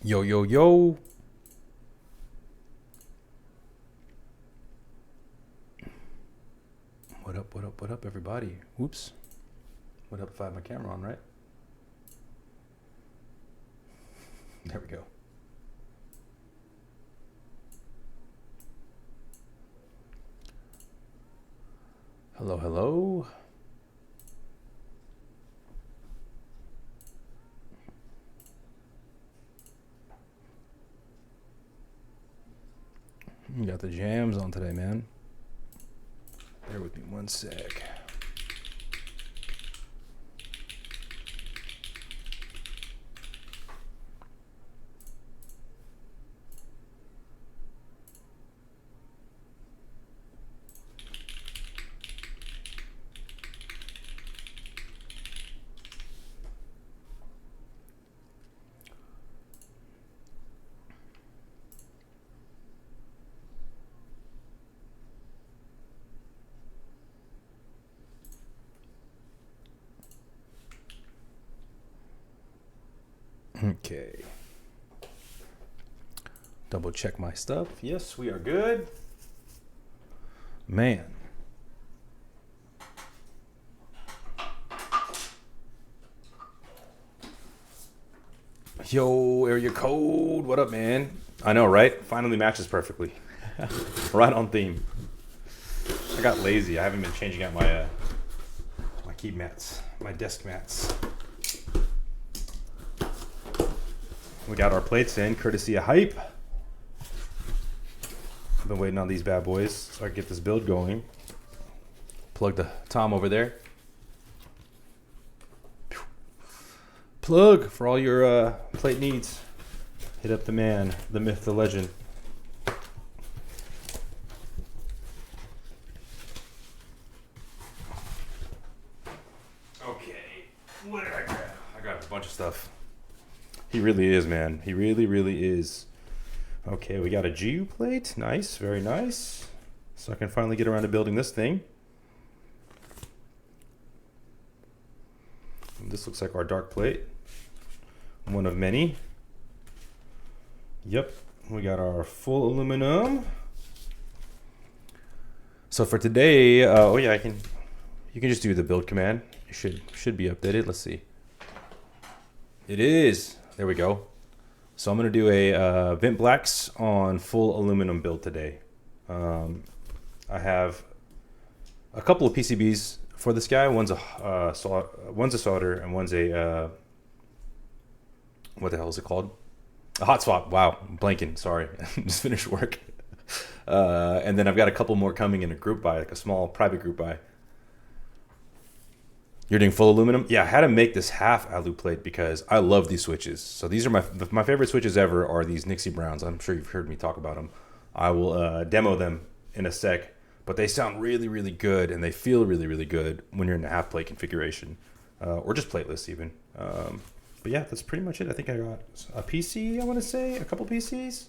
Yo, yo, yo. What up, what up, what up, everybody? Whoops. What up if I have my camera on, right? There we go. Hello, hello. You got the jams on today, man. Bear with me one sec. Okay. Double check my stuff. Yes, we are good. Man. Yo, area code. What up, man? I know, right? Finally matches perfectly. Right on theme. I got lazy. I haven't been changing out my my key mats, my desk mats. We got our plates in, courtesy of Hype. I've been waiting on these bad boys so I can get this build going. Plug the Tom over there. Plug for all your plate needs. Hit up the man, the myth, the legend. Okay, what did I grab? I got a bunch of stuff. He really is, man. He really, really is. Okay, we got a GU plate. Nice, very nice. So I can finally get around to building this thing. And this looks like our dark plate. One of many. Yep, we got our full aluminum. So for today, oh yeah, you can just do the build command. It should be updated. Let's see. It is. There we go. So I'm going to do a Vent Blacks on full aluminum build today. I have a couple of PCBs for this guy. One's a solder and one's a, what the hell is it called? A hot swap. Wow, I'm blanking. Sorry. Just finished work. And then I've got a couple more coming in a group buy, like a small private group buy. You're doing full aluminum? Yeah, I had to make this half alu plate because I love these switches. So these are my favorite switches ever are these Nixie Browns. I'm sure you've heard me talk about them. I will demo them in a sec, but they sound really, really good and they feel really, really good when you're in the half plate configuration or just plateless even. But yeah, that's pretty much it. I think I got a PC, I want to say, a couple PCs.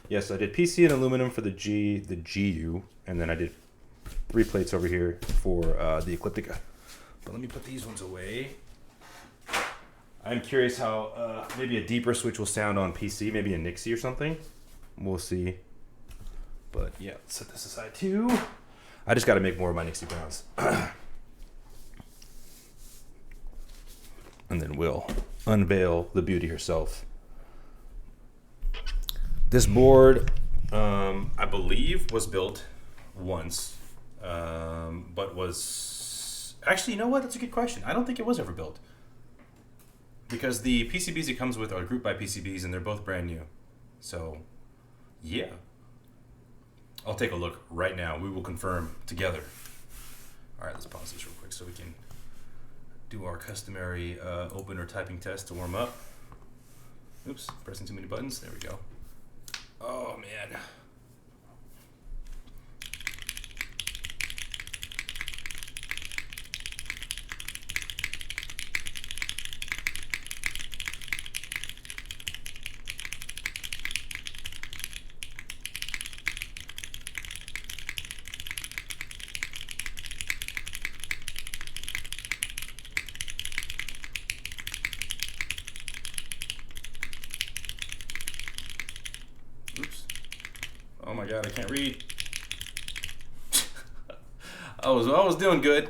Yes, I did PC and aluminum for the GU, and then I did 3 plates over here for the Ecliptica. But let me put these ones away. I'm curious how maybe a deeper switch will sound on PC, maybe a Nixie or something. We'll see. But yeah, let's set this aside too. I just got to make more of my Nixie Browns. And then we'll unveil the beauty herself. This board, I believe, was built once, but was... Actually, you know what? That's a good question. I don't think it was ever built. Because the PCBs it comes with are group by PCBs, and they're both brand new. So, yeah. I'll take a look right now. We will confirm together. All right, let's pause this real quick so we can do our customary opener typing test to warm up. Oops, pressing too many buttons. There we go. Oh, man. Oh my god, I can't read. I was doing good.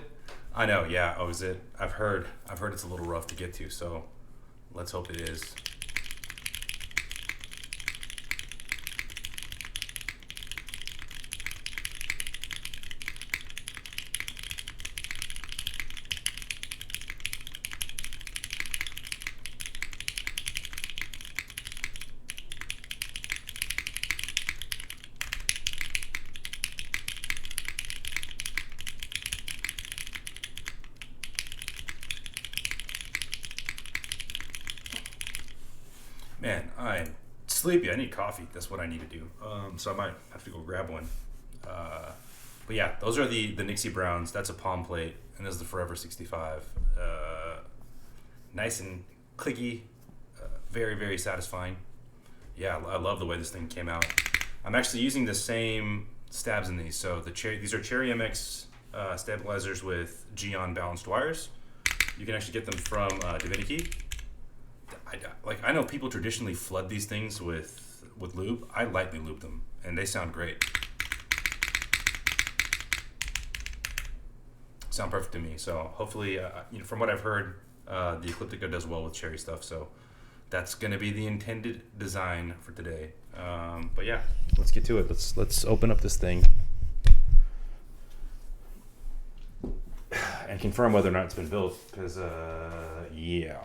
I know, yeah, I was it. I've heard it's a little rough to get to, so let's hope it is. Man, I'm sleepy. I need coffee. That's what I need to do. So I might have to go grab one. But yeah, those are the Nixie Browns. That's a palm plate, and this is the Forever 65. Nice and clicky, very, very satisfying. Yeah, I love the way this thing came out. I'm actually using the same stabs in these. So these are Cherry MX stabilizers with Geon balanced wires. You can actually get them from Divinity. I know people traditionally flood these things with lube. I lightly lube them, and they sound great. Sound perfect to me. So hopefully, from what I've heard, the Ecliptica does well with cherry stuff. So that's going to be the intended design for today. But yeah, let's get to it. Let's open up this thing and confirm whether or not it's been built. Because yeah.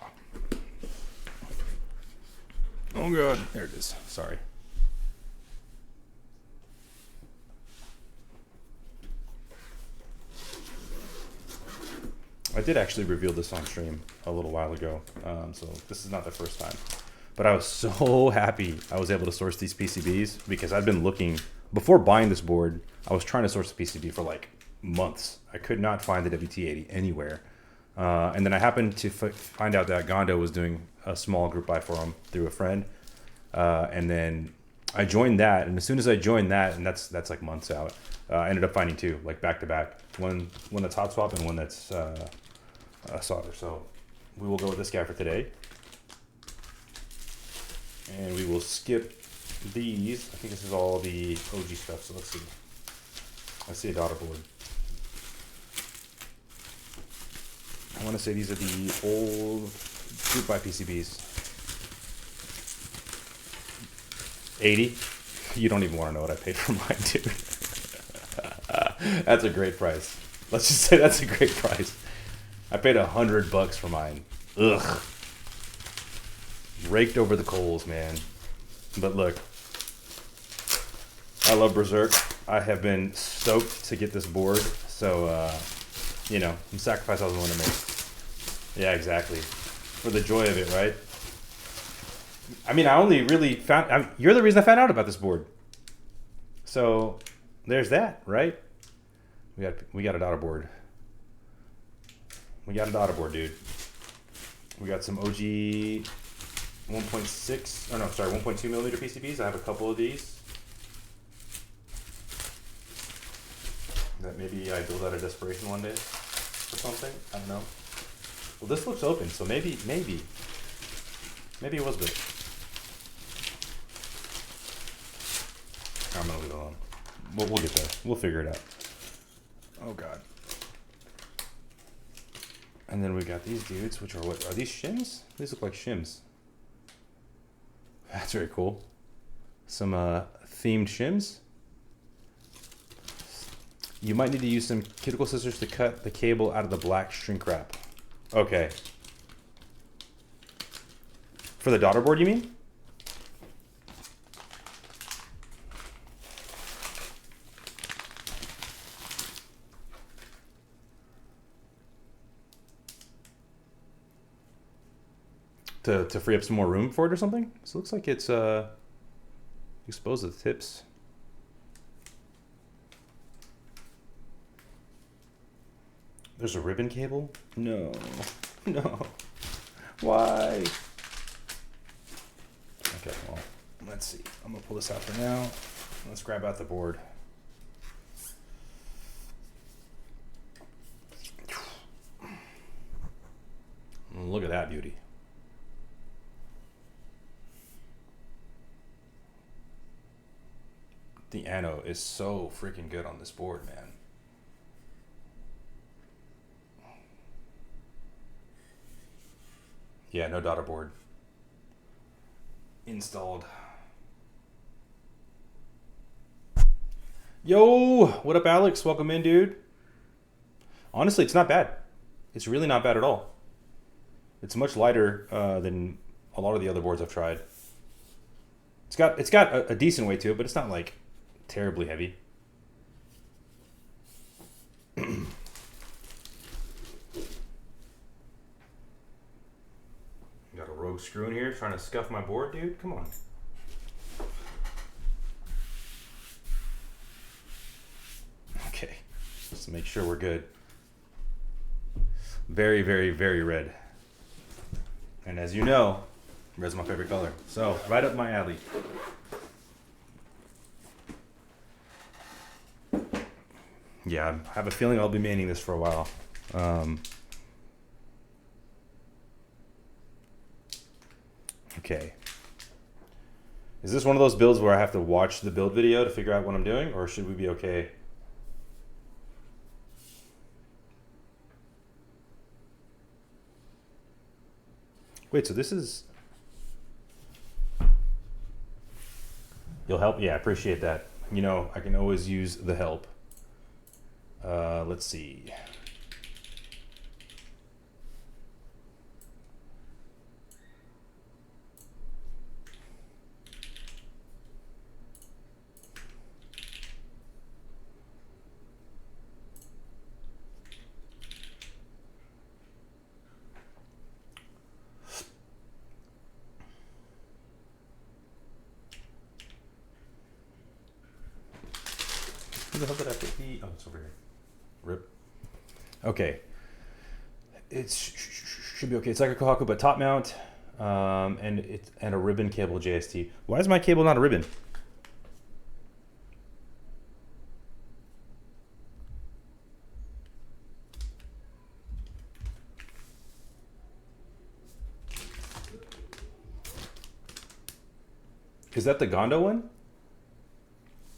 Oh god, there it is. Sorry. I did actually reveal this on stream a little while ago, so this is not the first time. But I was so happy I was able to source these PCBs because I've been looking, before buying this board, I was trying to source a PCB for like months. I could not find the WT80 anywhere. And then I happened to find out that Gondo was doing a small group buy for him through a friend. And then I joined that, and as soon as I joined that, and that's like months out, I ended up finding two, like back to back. One that's hot swap and one that's solder. So we will go with this guy for today. And we will skip these. I think this is all the OG stuff, so let's see. I see a daughter board. I want to say these are the old group buy PCBs. 80. You don't even want to know what I paid for mine, dude. That's a great price. Let's just say that's a great price. I paid $100 for mine. Ugh. Raked over the coals, man. But look, I love Berserk. I have been stoked to get this board, so some sacrifice I was willing to make. Yeah, exactly. For the joy of it, right? I mean, I only really found... you're the reason I found out about this board. So, there's that, right? We got a daughter board. We got a daughter board, dude. We got some OG 1.2 millimeter PCBs. I have a couple of these that maybe I build out of desperation one day or something. I don't know. Well, this looks open, so maybe it was built. I'm gonna leave it alone. We'll get there. We'll figure it out. Oh god. And then we got these dudes, which are what? Are these shims? These look like shims. That's very cool. Some themed shims. You might need to use some cuticle scissors to cut the cable out of the black shrink wrap. Okay. For the daughter board, you mean? To free up some more room for it or something? So it looks like it's exposed at the tips. There's a ribbon cable? No. No. Why? Okay, well, let's see. I'm gonna pull this out for now. Let's grab out the board. Look at that beauty. The Anno is so freaking good on this board, man. Yeah, no daughter board installed. Yo, what up, Alex? Welcome in, dude. Honestly, it's not bad. It's really not bad at all. It's much lighter than a lot of the other boards I've tried. It's got a decent weight to it, but it's not like terribly heavy. Got a rogue screw in here trying to scuff my board, dude. Come on. Okay, just to make sure we're good. Very, very, very red. And as you know, red's my favorite color. So, right up my alley. Yeah, I have a feeling I'll be maining this for a while. Okay. Is this one of those builds where I have to watch the build video to figure out what I'm doing, or should we be okay? Wait, so this is... You'll help? Yeah, I appreciate that. You know, I can always use the help. Let's see. Who the hell did I put the... Oh, it's over here. Rip. Okay. It should be okay. It's like a Kohaku, but top mount, and a ribbon cable JST. Why is my cable not a ribbon? Is that the Gondo one?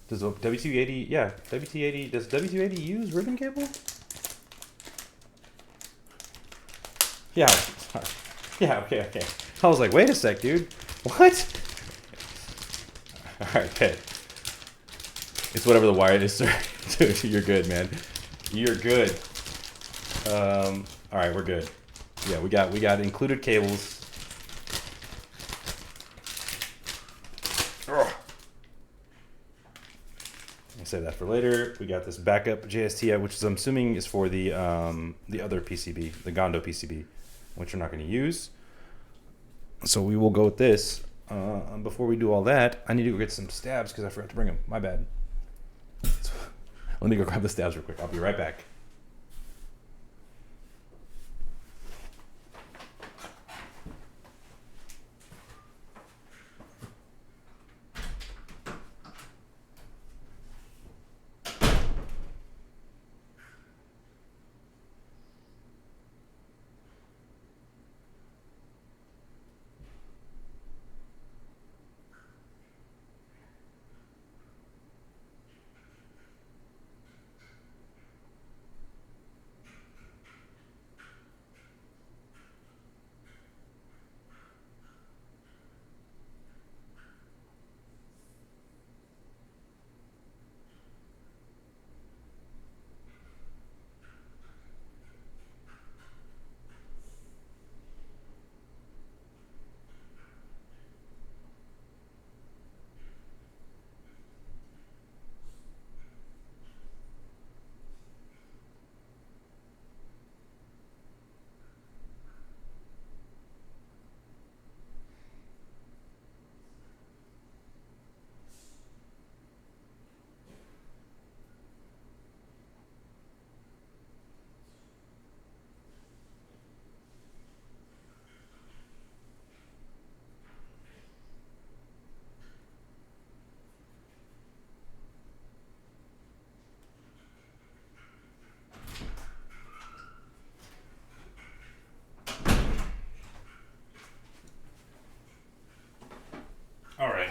Does WT80, yeah, WT80, does WT80 use ribbon cable? Yeah, yeah, okay. I was like, wait a sec, dude. What? All right, okay. It's whatever the wire is, sir. Dude, you're good, man. You're good. All right, we're good. Yeah, we got included cables. I'll save that for later. We got this backup JST, which is, I'm assuming is for the other PCB, the Gondo PCB, which we're not going to use. So we will go with this. Before we do all that, I need to go get some stabs because I forgot to bring them. My bad. So, let me go grab the stabs real quick. I'll be right back.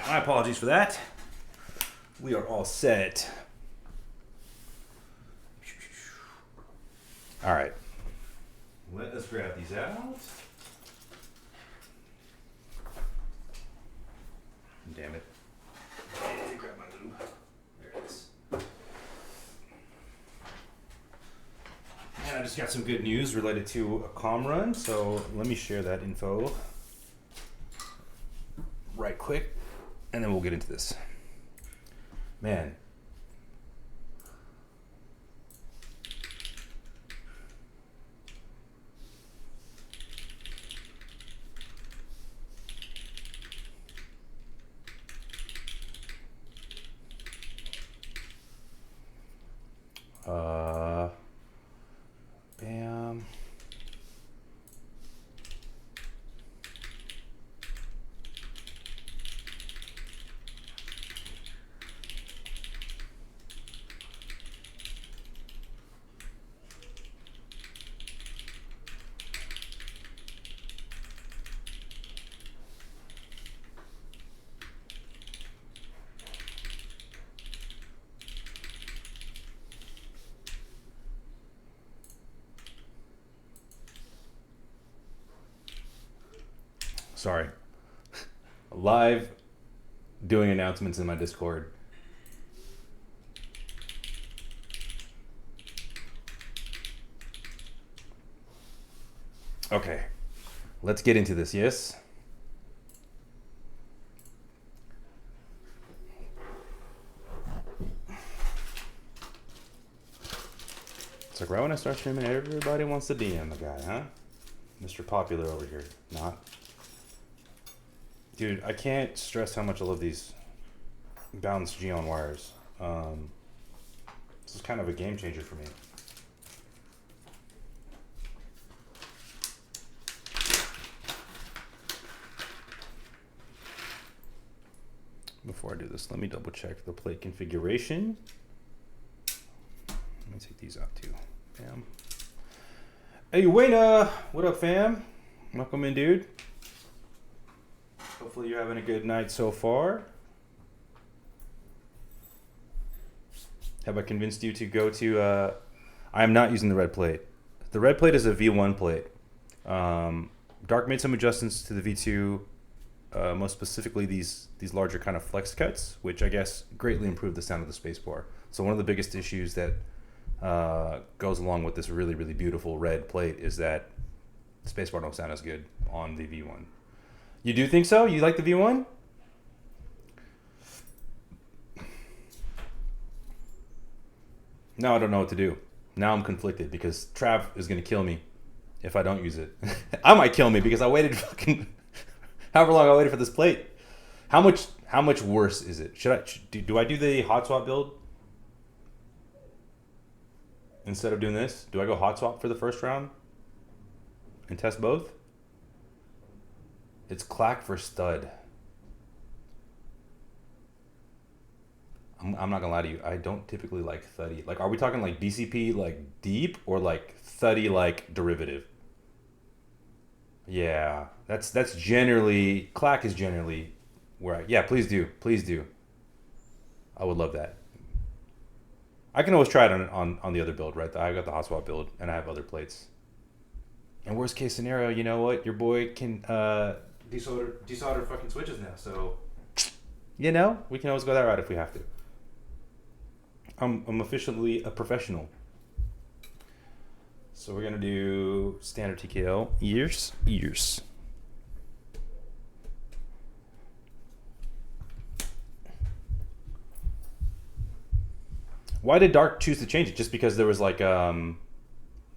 My apologies for that. We are all set. All right. Let us grab these out. Damn it. Hey, grab my lube. There it is. And I just got some good news related to a comm run, so let me share that info right quick, and then we'll get into this. Man. Bam. Sorry. Live doing announcements in my Discord. Okay. Let's get into this, yes? It's like right when I start streaming, everybody wants to DM the guy, huh? Mr. Popular over here. Not. Dude, I can't stress how much I love these balanced G-on wires. This is kind of a game changer for me. Before I do this, let me double check the plate configuration. Let me take these out too. Bam. Hey, Wayna! What up, fam? Welcome in, dude. Hopefully you're having a good night so far. Have I convinced you to go to... I am not using the red plate. The red plate is a V1 plate. Dark made some adjustments to the V2, most specifically these larger kind of flex cuts, which I guess greatly improved the sound of the spacebar. So one of the biggest issues that goes along with this really, really beautiful red plate is that the spacebar don't sound as good on the V1. You do think so? You like the V1? Now I don't know what to do. Now I'm conflicted because Trav is going to kill me if I don't use it. I might kill me because I waited fucking however long I waited for this plate. How much worse is it? Do I do the hot swap build instead of doing this? Do I go hot swap for the first round and test both? It's clack for stud. I'm not gonna lie to you. I don't typically like thuddy. Like, are we talking like BCP like deep or like thuddy like derivative? Yeah, that's generally clack is generally where yeah. Please do. I would love that. I can always try it on the other build, right? I got the hot swap build and I have other plates. And worst case scenario, you know what? Your boy can desolder fucking switches now. So, you know, we can always go that route if we have to. I'm officially a professional. So we're gonna do standard TKL ears. Why did Dark choose to change it? Just because there was like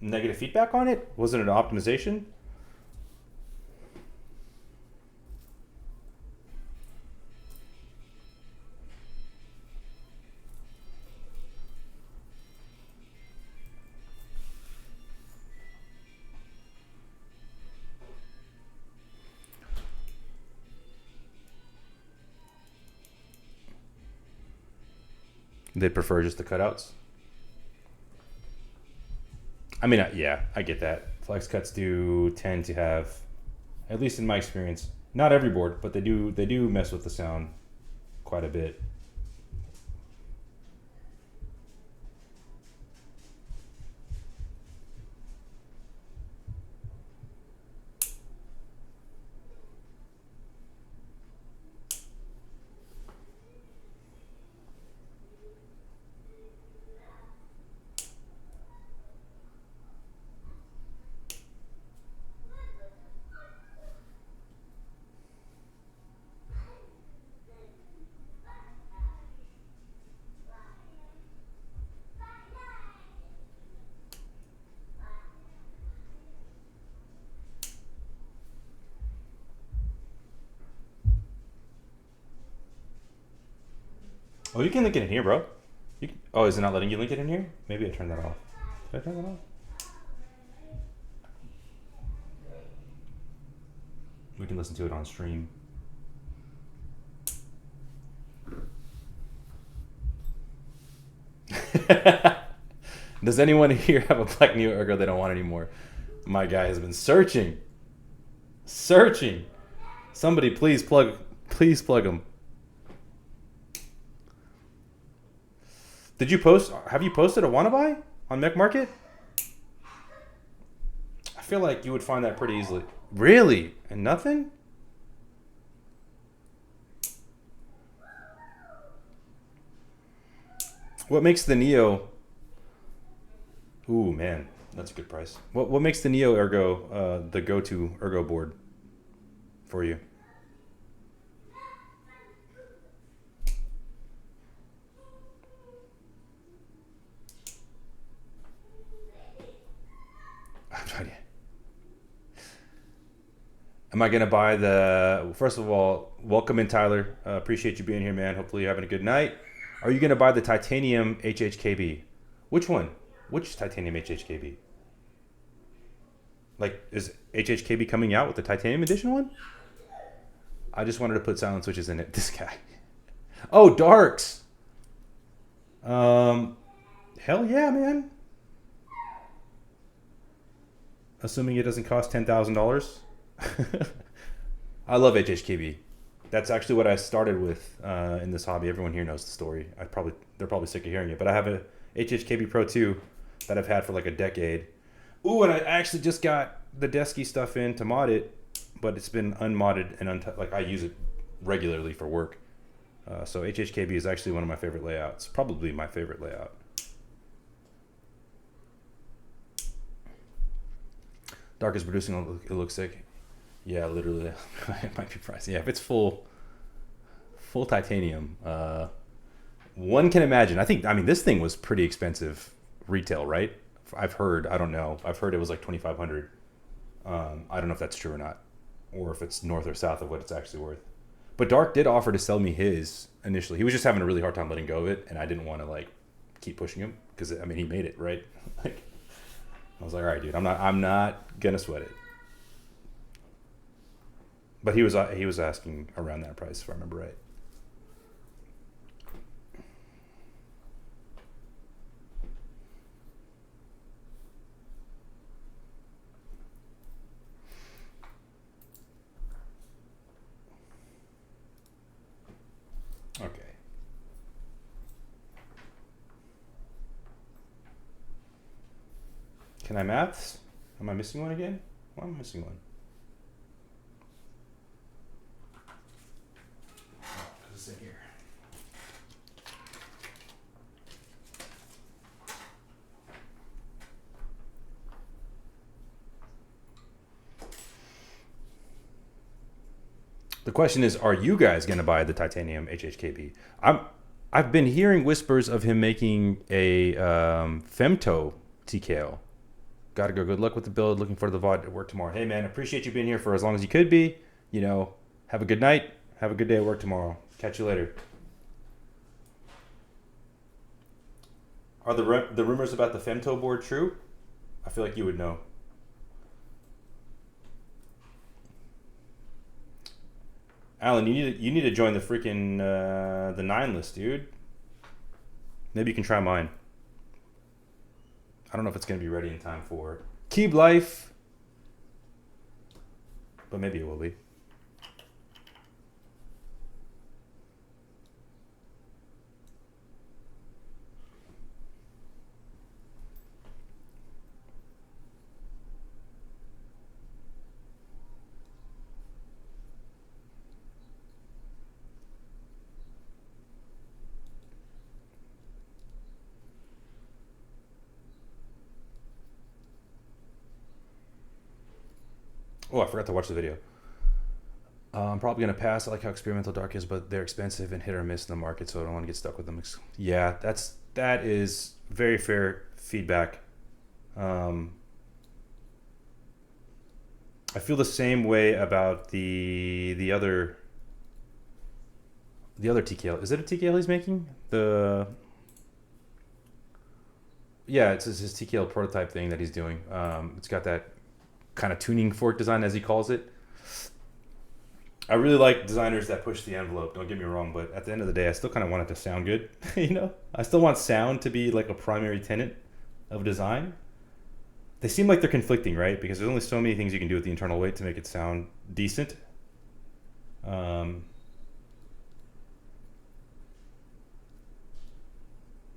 negative feedback on it? Wasn't it an optimization? They prefer just the cutouts. I mean, yeah, I get that. Flex cuts do tend to have, at least in my experience, not every board, but they do mess with the sound quite a bit. Oh, you can link it in here, bro. Oh, is it not letting you link it in here? Maybe I turned that off. Did I turn that off? We can listen to it on stream. Does anyone here have a Black Neo Ergo they don't want anymore? My guy has been searching. Somebody please plug him. Did you post? Have you posted a wanna buy on Mech Market? I feel like you would find that pretty easily. Really? And nothing? What makes the Neo? Ooh, man, that's a good price. What makes the Neo Ergo the go-to Ergo board for you? Am I gonna buy the? First of all, welcome in, Tyler. Appreciate you being here, man. Hopefully you're having a good night. Are you gonna buy the titanium HHKB? Which one? Which titanium HHKB? Like, is HHKB coming out with the titanium edition one? I just wanted to put silent switches in it. This guy. Oh, darks. Hell yeah, man. Assuming it doesn't cost $10,000. I love HHKB. That's actually what I started with in this hobby. Everyone here knows the story. They're probably sick of hearing it, but I have a HHKB Pro 2 that I've had for like a decade. Ooh, and I actually just got the Desky stuff in to mod it, but it's been unmodded and like I use it regularly for work. So HHKB is actually one of my favorite layouts. Probably my favorite layout. Dark is producing. It looks sick. Yeah, literally, it might be pricey. Yeah, if it's full titanium, one can imagine. I mean, this thing was pretty expensive retail, right? I've heard. I don't know. I've heard it was like $2,500. I don't know if that's true or not, or if it's north or south of what it's actually worth. But Dark did offer to sell me his initially. He was just having a really hard time letting go of it, and I didn't want to like keep pushing him because I mean he made it, right? Like I was like, all right, dude, I'm not gonna sweat it. But he was asking around that price, if I remember right. Okay. Can I maths? Am I missing one again? Why am I missing one? It's in here. The question is, are you guys going to buy the titanium HHKB? I've been hearing whispers of him making a femto TKO. Gotta go. Good luck with the build. Looking forward to the VOD at work tomorrow. Hey, man, appreciate you being here for as long as you could be. You know, have a good night. Have a good day at work tomorrow. Catch you later. Are the rumors about the femto board true? I feel like you would know. Alan, you need to join the freaking the 9 list, dude. Maybe you can try mine. I don't know if it's going to be ready in time for Keep Life, but maybe it will be. Oh, I forgot to watch the video. I'm probably going to pass. I like how experimental Dark is, but they're expensive and hit or miss in the market, so I don't want to get stuck with them. Yeah, that is very fair feedback. I feel the same way about the other the other TKL. Is it a TKL he's making? The Yeah, it's his TKL prototype thing that he's doing. It's got that kind of tuning fork design, as he calls it. I really like designers that push the envelope. Don't get me wrong, but at the end of the day, I still kind of want it to sound good. You know, I still want sound to be like a primary tenet of design. They seem like they're conflicting, right? Because there's only so many things you can do with the internal weight to make it sound decent. Um,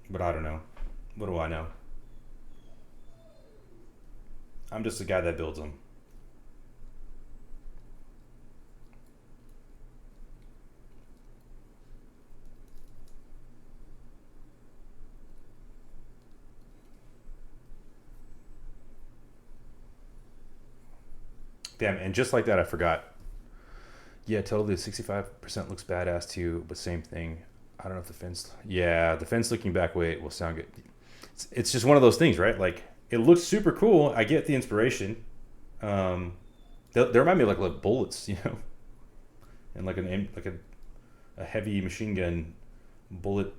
but I don't know. What do I know? I'm just the guy that builds them. Damn, and just like that, I forgot. Yeah, totally. 65% looks badass too, but same thing. I don't know if the fence. Yeah, the fence looking back weight will sound good. It's just one of those things, right? Like it looks super cool. I get the inspiration. Um, they remind me of like bullets, you know, and like a heavy machine gun bullet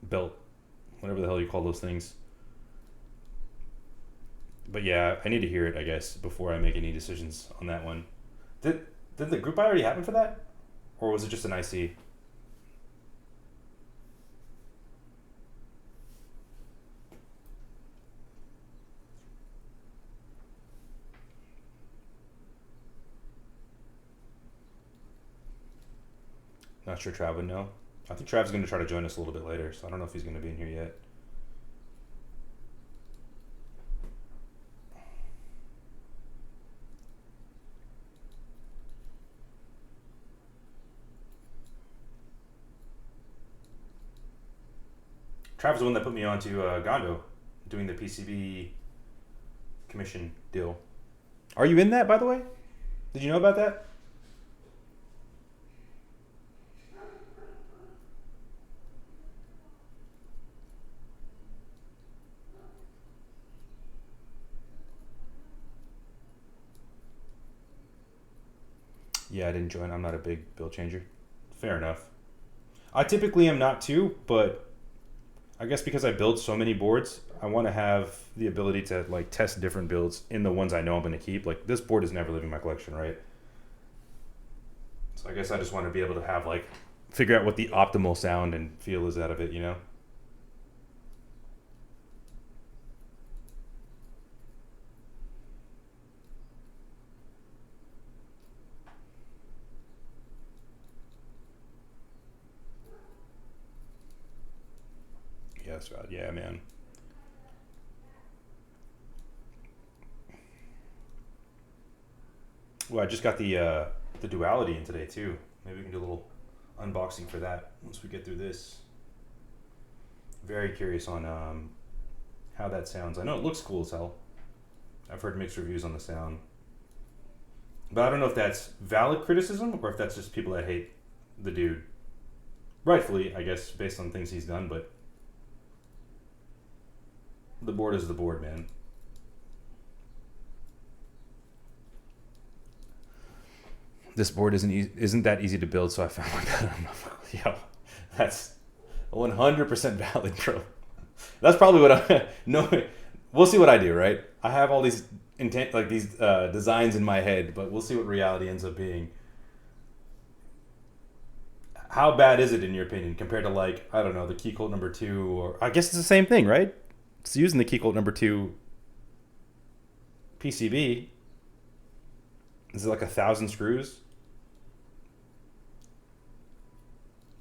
belt, whatever the hell you call those things. But yeah, I need to hear it, I guess, before I make any decisions on that one. Did did the group buy already happen for that, or was it just an IC? Not sure Trav would know. I think Trav's going to try to join us a little bit later, so I don't know if he's going to be in here yet. Trav's the one that put me onto Gondo, doing the PCB commission deal. Are you in that, by the way? Did you know about that? Yeah, I didn't join. I'm not a big build changer. Fair enough. I typically am not too, but I guess because I build so many boards, I want to have the ability to like test different builds in the ones I know I'm going to keep. Like this board is never leaving my collection, right? So I guess I just want to be able to have like figure out what the optimal sound and feel is out of it, you know? Yes, God, yeah, man. Well, I just got the duality in today too. Maybe we can do a little unboxing for that once we get through this. Very curious on how that sounds. I know it looks cool as hell. I've heard mixed reviews on the sound, but I don't know if that's valid criticism or if that's just people that hate the dude. Rightfully, I guess, based on things he's done. But the board is the board, man. This board isn't that easy to build, so I found one better. Yo, that's 100% valid, bro. That's probably what I no. We'll see what I do, right? I have all these intent like these designs in my head, but we'll see what reality ends up being. How bad is it in your opinion compared to like I don't know the key code number two or I guess it's the same thing, right? It's using the key code number two PCB. Is it like 1,000 screws?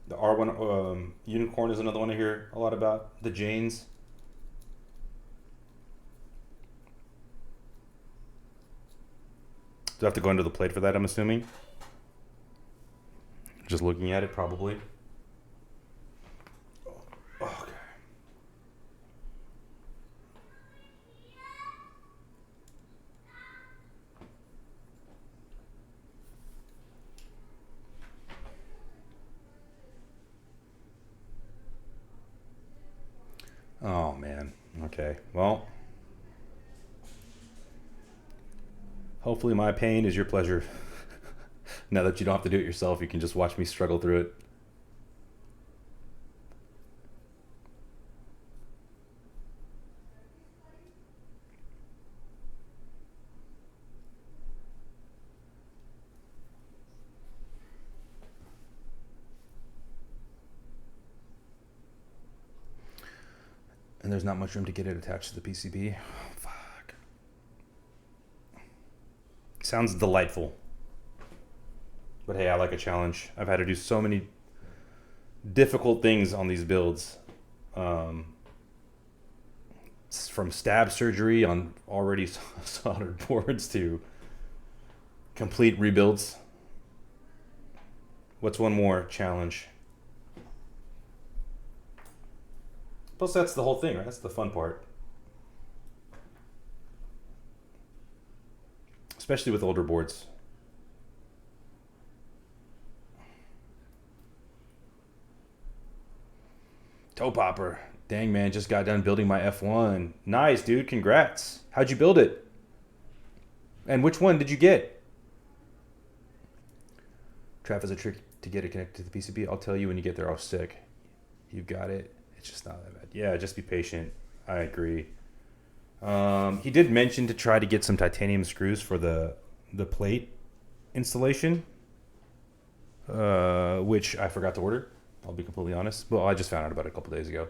The R1 unicorn is another one I hear a lot about. The Janes. Do I have to go under the plate for that? I'm assuming. Just looking at it, probably. Okay. Oh man. Okay. Well, hopefully my pain is your pleasure. Now that you don't have to do it yourself, you can just watch me struggle through it. And there's not much room to get it attached to the PCB. Fuck. Sounds delightful. But hey, I like a challenge. I've had to do so many difficult things on these builds. From stab surgery on already soldered boards to complete rebuilds. What's one more challenge? Plus, that's the whole thing, right? That's the fun part. Especially with older boards. Toe popper. Dang, man, just got done building my F1. Nice, dude. Congrats. How'd you build it? And which one did you get? Trap is a trick to get it connected to the PCB. I'll tell you when you get there. I'll sick. You got it. It's just not that bad. Yeah, just be patient. I agree. He did mention to try to get some titanium screws for the plate installation, which I forgot to order. I'll be completely honest. Well, I just found out about it a couple days ago.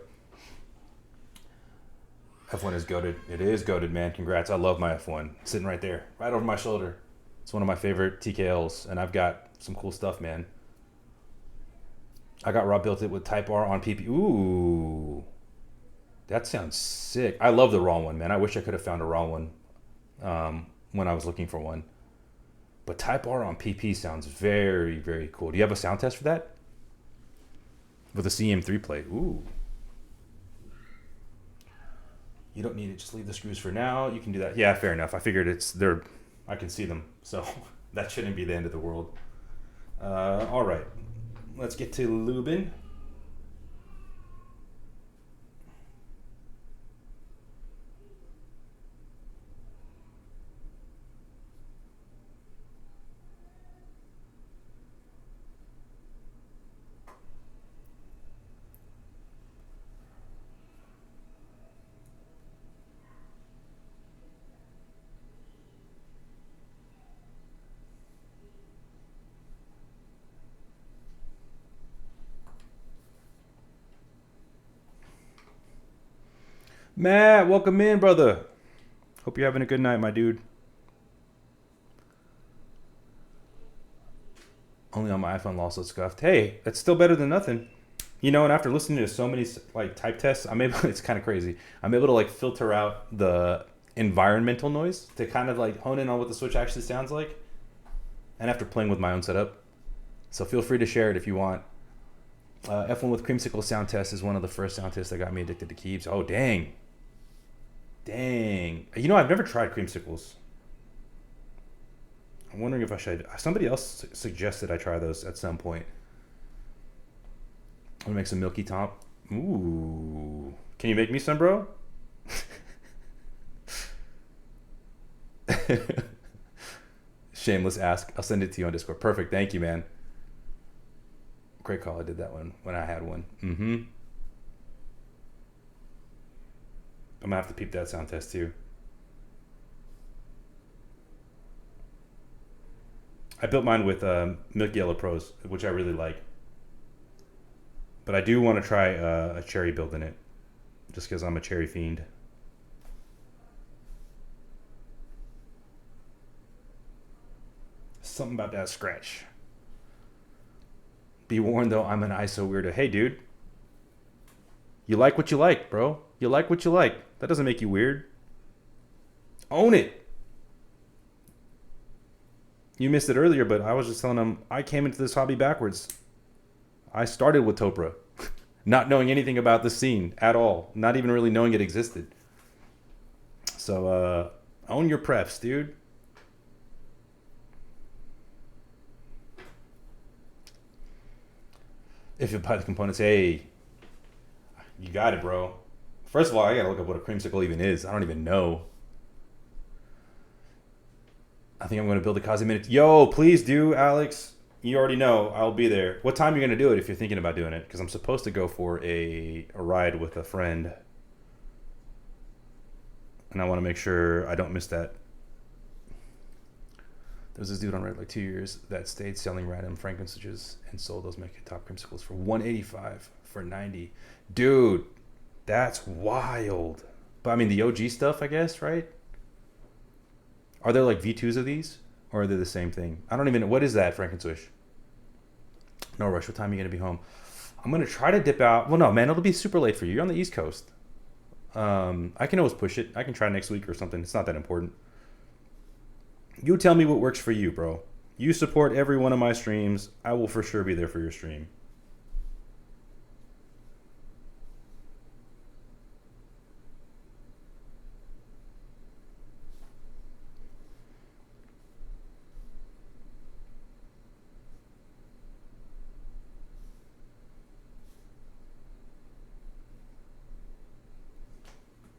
F1 is goated. It is goated, man. Congrats. I love my F1. Sitting right there, right over my shoulder. It's one of my favorite TKLs, and I've got some cool stuff, man. I got Rob built it with Type R on PP. Ooh. That sounds sick. I love the raw one, man. I wish I could have found a raw one when I was looking for one. But Type R on PP sounds very, very cool. Do you have a sound test for that? With a CM3 plate. Ooh. You don't need it. Just leave the screws for now. You can do that. Yeah, fair enough. I figured I can see them. So that shouldn't be the end of the world. All right. Let's get to Lubin. Matt, welcome in, brother. Hope you're having a good night, my dude. Only on my iPhone lost so scuffed. Hey, that's still better than nothing. You know, and after listening to so many like type tests, I'm able. It's kind of crazy. I'm able to like filter out the environmental noise to kind of like hone in on what the Switch actually sounds like. And after playing with my own setup, so feel free to share it if you want. F1 with Creamsicle sound test is one of the first sound tests that got me addicted to keeps. Oh dang. Dang. You know, I've never tried creamsicles. I'm wondering if I should. Somebody else suggested I try those at some point. I'm gonna make some milky top. Ooh. Can you make me some, bro? Shameless ask. I'll send it to you on Discord. Perfect. Thank you, man. Great call. I did that one when I had one. Mm-hmm. I'm gonna have to peep that sound test too. I built mine with Milky Yellow Pros, which I really like. But I do want to try a cherry build in it, just because I'm a cherry fiend. Something about that scratch. Be warned though, I'm an ISO weirdo. Hey dude, you like what you like, bro. You like what you like. That doesn't make you weird. Own it. You missed it earlier, but I was just telling them I came into this hobby backwards. I started with Topra, not knowing anything about the scene at all, not even really knowing it existed. So own your prefs, dude. If you buy the components, hey, you got it, bro. First of all, I gotta look up what a creamsicle even is. I don't even know. I think I'm gonna build a Kazi minute. Yo, please do, Alex. You already know I'll be there. What time are you gonna do it if you're thinking about doing it? Because I'm supposed to go for a ride with a friend, and I want to make sure I don't miss that. There's this dude on Reddit like 2 years that stayed selling random Franken switches and sold those Mega Top creamsicles for $185 for $90. Dude, That's wild. But I mean, the OG stuff, I guess, right? Are there like V2s of these? Or are they the same thing? I don't even know. What is that, Frankenswish? No rush. What time are you going to be home? I'm going to try to dip out. Well, no, man. It'll be super late for you. You're on the East Coast. I can always push it. I can try next week or something. It's not that important. You tell me what works for you, bro. You support every one of my streams. I will for sure be there for your stream.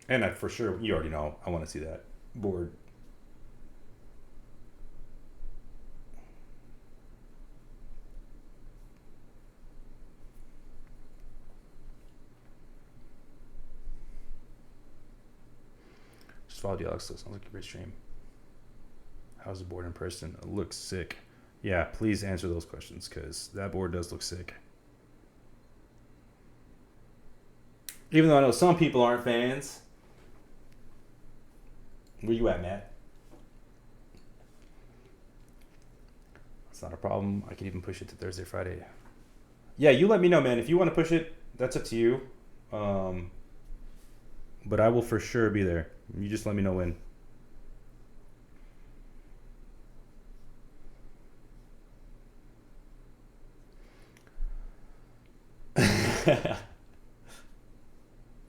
And I for sure, you already know, I want to see that board. Just follow the Alex. Sounds like a great stream. How's the board in person? It looks sick. Yeah, please answer those questions because that board does look sick. Even though I know some people aren't fans. Where you at, Matt? It's not a problem. I can even push it to Thursday, Friday. Yeah, you let me know, man. If you want to push it, that's up to you. But I will for sure be there. You just let me know when.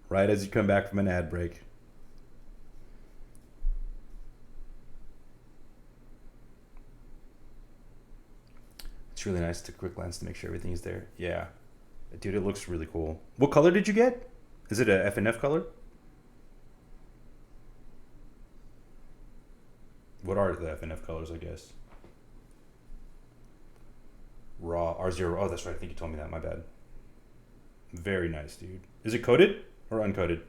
Right as you come back from an ad break. It's really nice to quick glance to make sure everything's there. Yeah. Dude, it looks really cool. What color did you get? Is it a FNF color? What are the FNF colors, I guess? Raw, R0. Oh, that's right. I think you told me that. My bad. Very nice, dude. Is it coated or uncoated?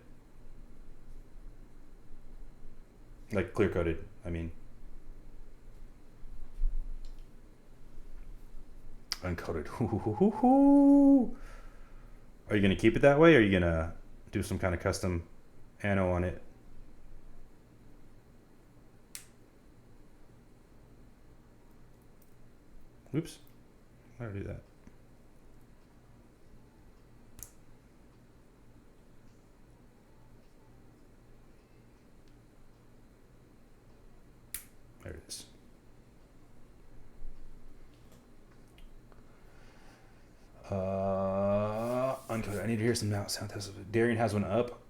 Like clear coated, I mean. Uncoated. Are you going to keep it that way or are you going to do some kind of custom anno on it? Oops. How do I do that? There it is. Uncoated. I need to hear some sound tests. Darian has one up.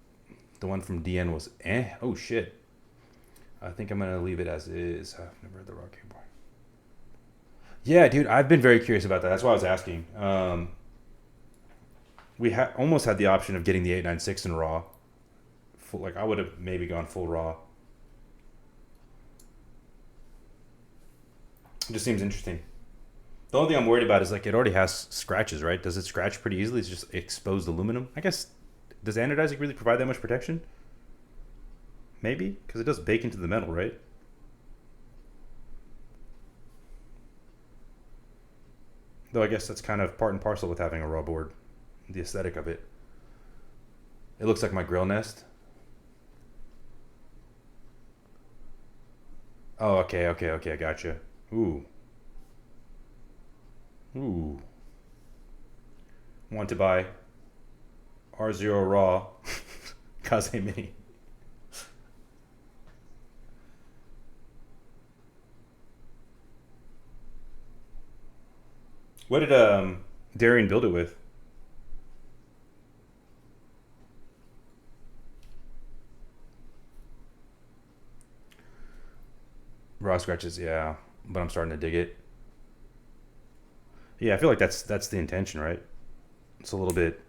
The one from DN was oh shit. I think I'm gonna leave it as is. I've never heard the raw keyboard. Yeah, dude, I've been very curious about that. That's why I was asking. We almost had the option of getting the 896 in raw. Like I would have maybe gone full raw. It just seems interesting. The only thing I'm worried about is like it already has scratches, right? Does it scratch pretty easily? It's just exposed aluminum. I guess, does anodizing really provide that much protection? Maybe, because it does bake into the metal, right? Though I guess that's kind of part and parcel with having a raw board. The aesthetic of it. It looks like my grill nest. Oh, okay, I gotcha. Ooh. Ooh. Want to buy R0 raw Kaze Mini. What did Darian build it with? Raw scratches, yeah, but I'm starting to dig it. Yeah, I feel like that's the intention, right? It's a little bit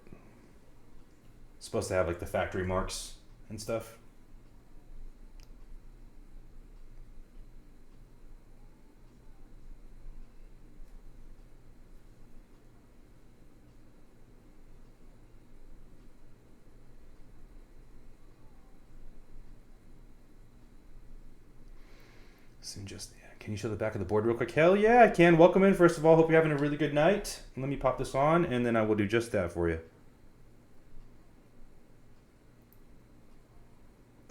supposed to have like the factory marks and stuff. Can you show the back of the board real quick? Hell yeah, I can. Welcome in, first of all. Hope you're having a really good night. Let me pop this on, and then I will do just that for you.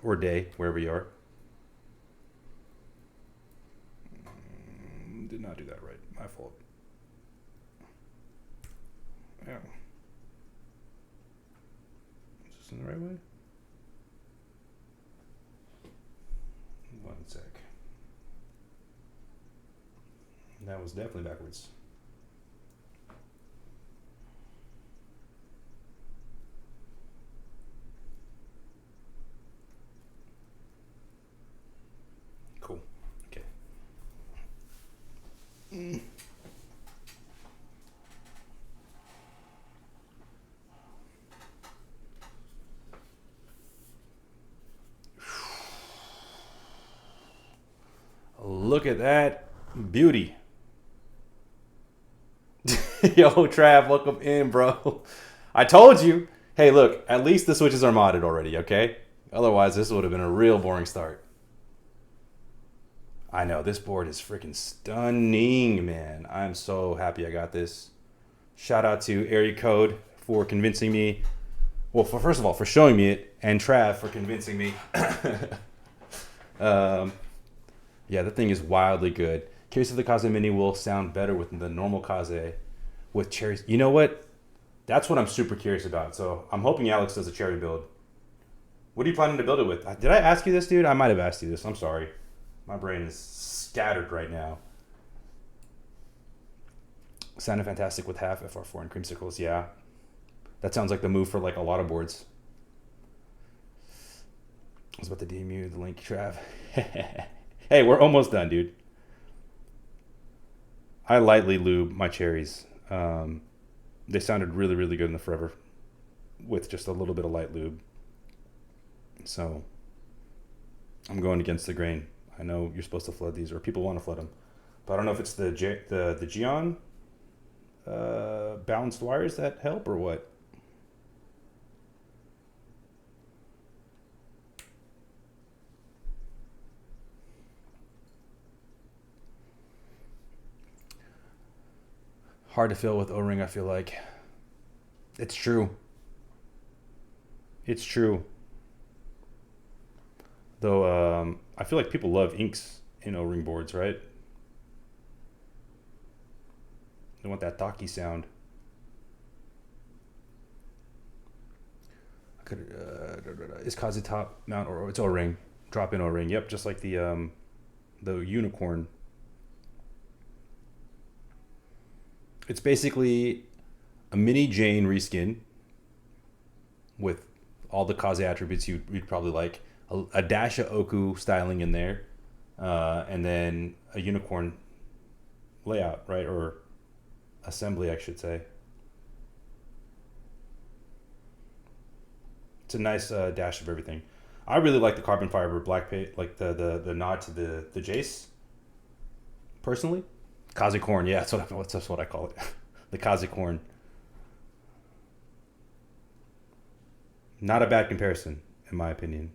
or day, wherever you are. Did not do that right. My fault. Yeah. Is this in the right way? One sec. That was definitely backwards. Cool. Okay. Look at that beauty. Yo, Trav, welcome in, bro. I told you. Hey, look, at least the switches are modded already, okay? Otherwise, this would have been a real boring start. I know, this board is freaking stunning, man. I'm so happy I got this. Shout out to Area Code for convincing me. Well, first of all, for showing me it, and Trav for convincing me. Yeah, the thing is wildly good. Curious if the Kaze Mini will sound better with the normal Kaze with cherries. You know what? That's what I'm super curious about. So I'm hoping Alex does a cherry build. What are you planning to build it with? Did I ask you this, dude? I might have asked you this. I'm sorry. My brain is scattered right now. Sounded fantastic with half FR4 and creamsicles. Yeah. That sounds like the move for like a lot of boards. I was about to DM you the link, Trav. Hey, we're almost done, dude. I lightly lube my cherries. They sounded really, really good in the Forever with just a little bit of light lube. So I'm going against the grain. I know you're supposed to flood these, or people want to flood them, but I don't know if it's the Geon balanced wires that help or what. Hard to fill with O-ring, I feel like. It's true. It's true. Though, I feel like people love inks in O-ring boards, right? They want that talkie sound. I could, is Kaze top mount or it's O-ring? Drop in O-ring. Yep, just like the unicorn. It's basically a mini Jane reskin with all the Kaze attributes you'd probably like. A dash of Oku styling in there, and then a unicorn layout, right? Or assembly, I should say. It's a nice dash of everything. I really like the carbon fiber black paint, like the nod to the Jace. Personally, Kaze corn, yeah, that's what I call it. The Kaze corn. Not a bad comparison, in my opinion.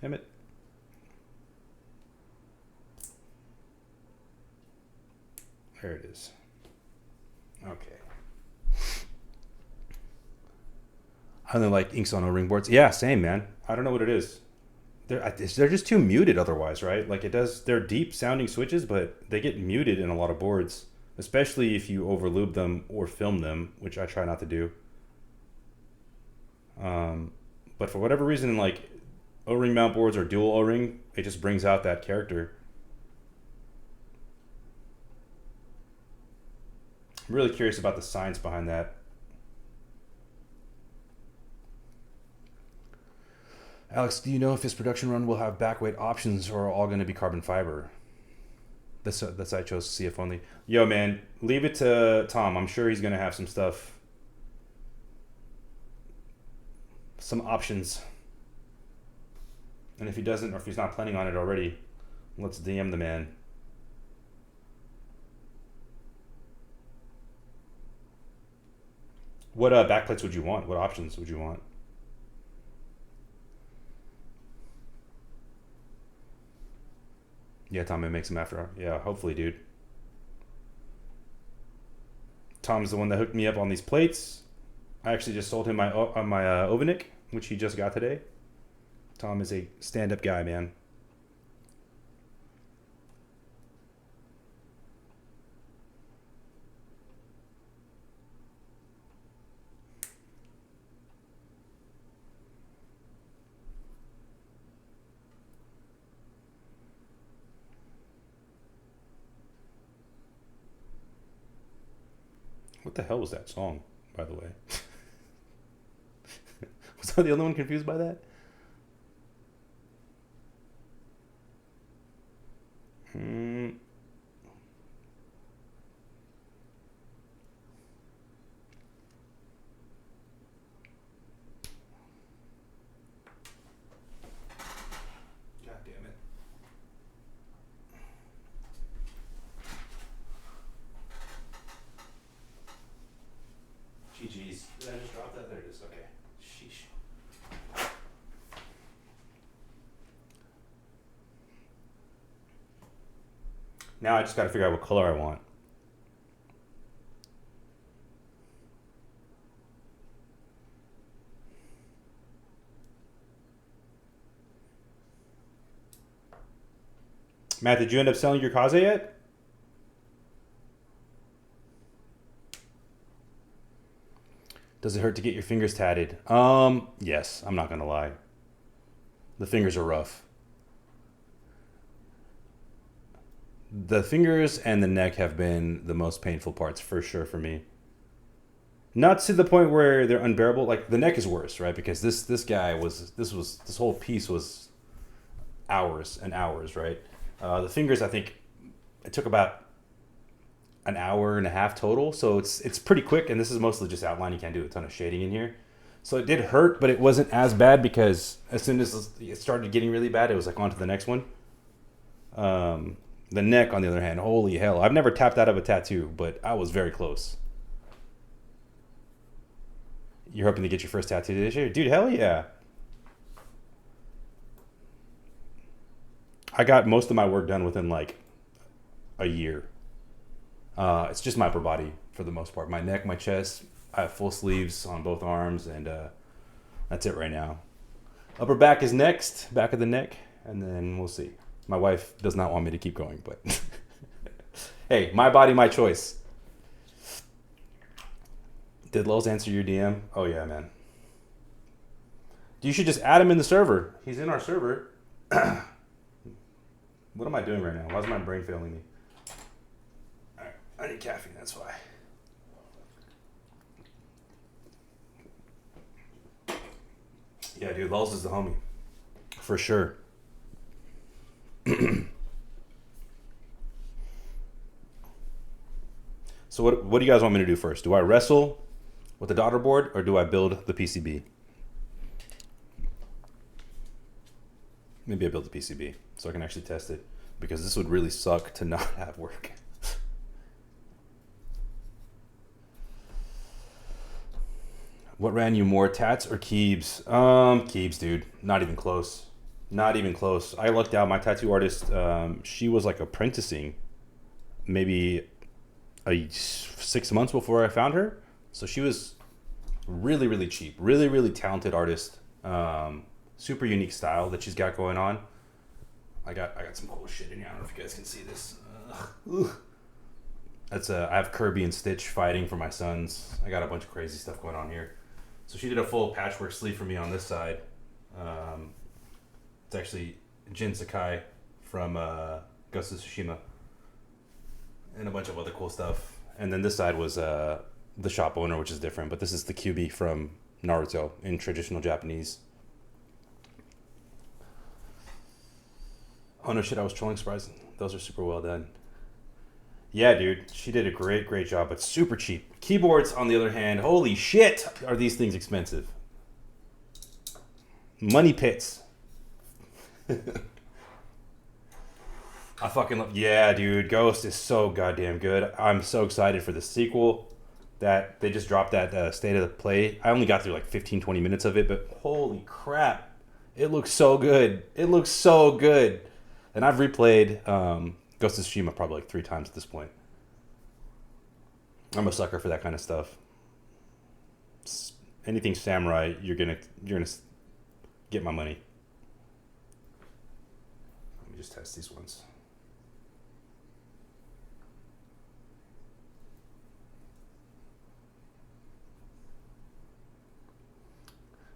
Damn it. There it is. Okay. I don't like inks on O-ring boards. Yeah, same, man. I don't know what it is. They're just too muted otherwise, right? Like they're deep sounding switches, but they get muted in a lot of boards, especially if you overlube them or film them, which I try not to do. But for whatever reason, like O-ring mount boards or dual O-ring, it just brings out that character. I'm really curious about the science behind that. Alex, do you know if his production run will have backweight options or are all going to be carbon fiber? That's I chose CF only. Yo, man, leave it to Tom. I'm sure he's going to have some stuff. Some options. And if he doesn't, or if he's not planning on it already, let's DM the man. What backplates would you want? What options would you want? Yeah, Tom may make some after. Yeah, hopefully, dude. Tom's the one that hooked me up on these plates. I actually just sold him my Ovenik, which he just got today. Tom is a stand-up guy, man. What the hell was that song, by the way? Was I the only one confused by that? Hmm. God damn it. GG's. Did I just drop that? There it is. Okay. Sheesh. Now I just got to figure out what color I want. Matt, did you end up selling your Kaze yet? Does it hurt to get your fingers tatted? Yes, I'm not gonna lie. The fingers are rough. The fingers and the neck have been the most painful parts for sure for me. Not to the point where they're unbearable. Like the neck is worse, right? Because this whole piece was hours and hours, right? The fingers, I think, it took about an hour and a half total, so it's pretty quick. And this is mostly just outline. You can't do a ton of shading in here, so it did hurt, but it wasn't as bad because as soon as it started getting really bad, it was like on to the next one. The neck, on the other hand, holy hell! I've never tapped out of a tattoo, but I was very close. You're hoping to get your first tattoo this year, dude? Hell yeah! I got most of my work done within like a year. It's just my upper body for the most part. My neck, my chest. I have full sleeves on both arms, and that's it right now. Upper back is next, back of the neck, and then we'll see. My wife does not want me to keep going, but hey, my body, my choice. Did Lowe's answer your DM? Oh yeah, man. You should just add him in the server. He's in our server. What am I doing right now? Why is my brain failing me? All right, I need caffeine, that's why. Yeah, dude, Lulz is the homie. For sure. So what do you guys want me to do first? Do I wrestle with the daughter board or do I build the PCB? Maybe I build the PCB so I can actually test it, because this would really suck to not have work. What ran you more, tats or Keebs? Keebs, dude. Not even close. Not even close. I lucked out. My tattoo artist, she was like apprenticing maybe 6 months before I found her. So she was really, really cheap. Really, really talented artist. Super unique style that she's got going on. I got some cool shit in here. I don't know if you guys can see this. That's I have Kirby and Stitch fighting for my sons. I got a bunch of crazy stuff going on here. So she did a full patchwork sleeve for me on this side. It's actually Jin Sakai from Ghost of Tsushima, and a bunch of other cool stuff. And then this side was the shop owner, which is different, but this is the Kyubi from Naruto in traditional Japanese. Oh no shit, I was trolling, surprising. Those are super well done. Yeah, dude, she did a great job, but super cheap. Keyboards, on the other hand, holy shit, are these things expensive. Money pits. I fucking love. Yeah, dude, Ghost is so goddamn good. I'm so excited for the sequel that they just dropped that state of the play. I only got through like 15-20 minutes of it, but holy crap, it looks so good. It looks so good. And I've replayed Ghost of Tsushima probably like 3 times at this point. I'm a sucker for that kind of stuff. Anything samurai, you're gonna get my money. Let me just test these ones.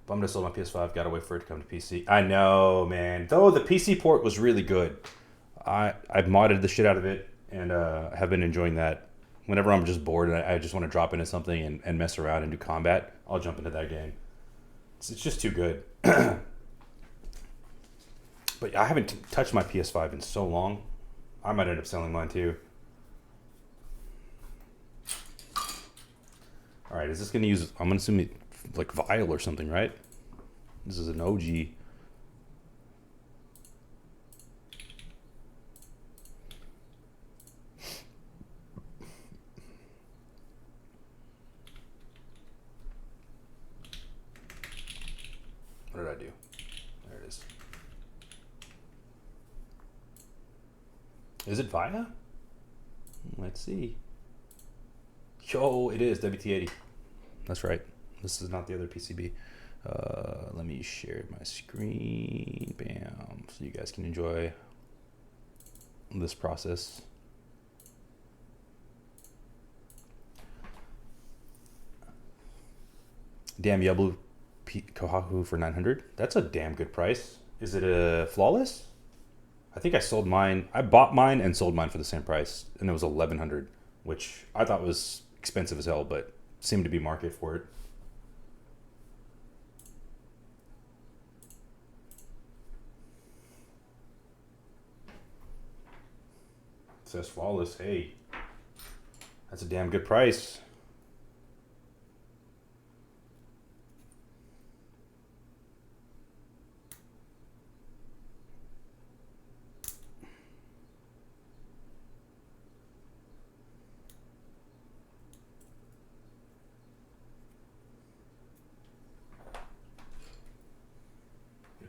If I'm gonna sell my PS5, gotta wait for it to come to PC. I know, man. Though the PC port was really good. I've modded the shit out of it and have been enjoying that. Whenever I'm just bored and I just want to drop into something and mess around and do combat, I'll jump into that game. It's just too good. But I haven't touched my PS5 in so long. I might end up selling mine too. All right, is this gonna use? I'm gonna assume it, like vial or something, right? This is an OG. What did I do? There it is. Is it Via? Let's see. Yo, it is WT80. That's right. This is not the other PCB. Let me share my screen. Bam. So you guys can enjoy this process. Damn Yellow Kohaku for 900. That's a damn good price. Is it a flawless? I think I sold mine. I bought mine and sold mine for the same price, and it was 1100, which I thought was expensive as hell, but seemed to be market for it. It says flawless. Hey, that's a damn good price.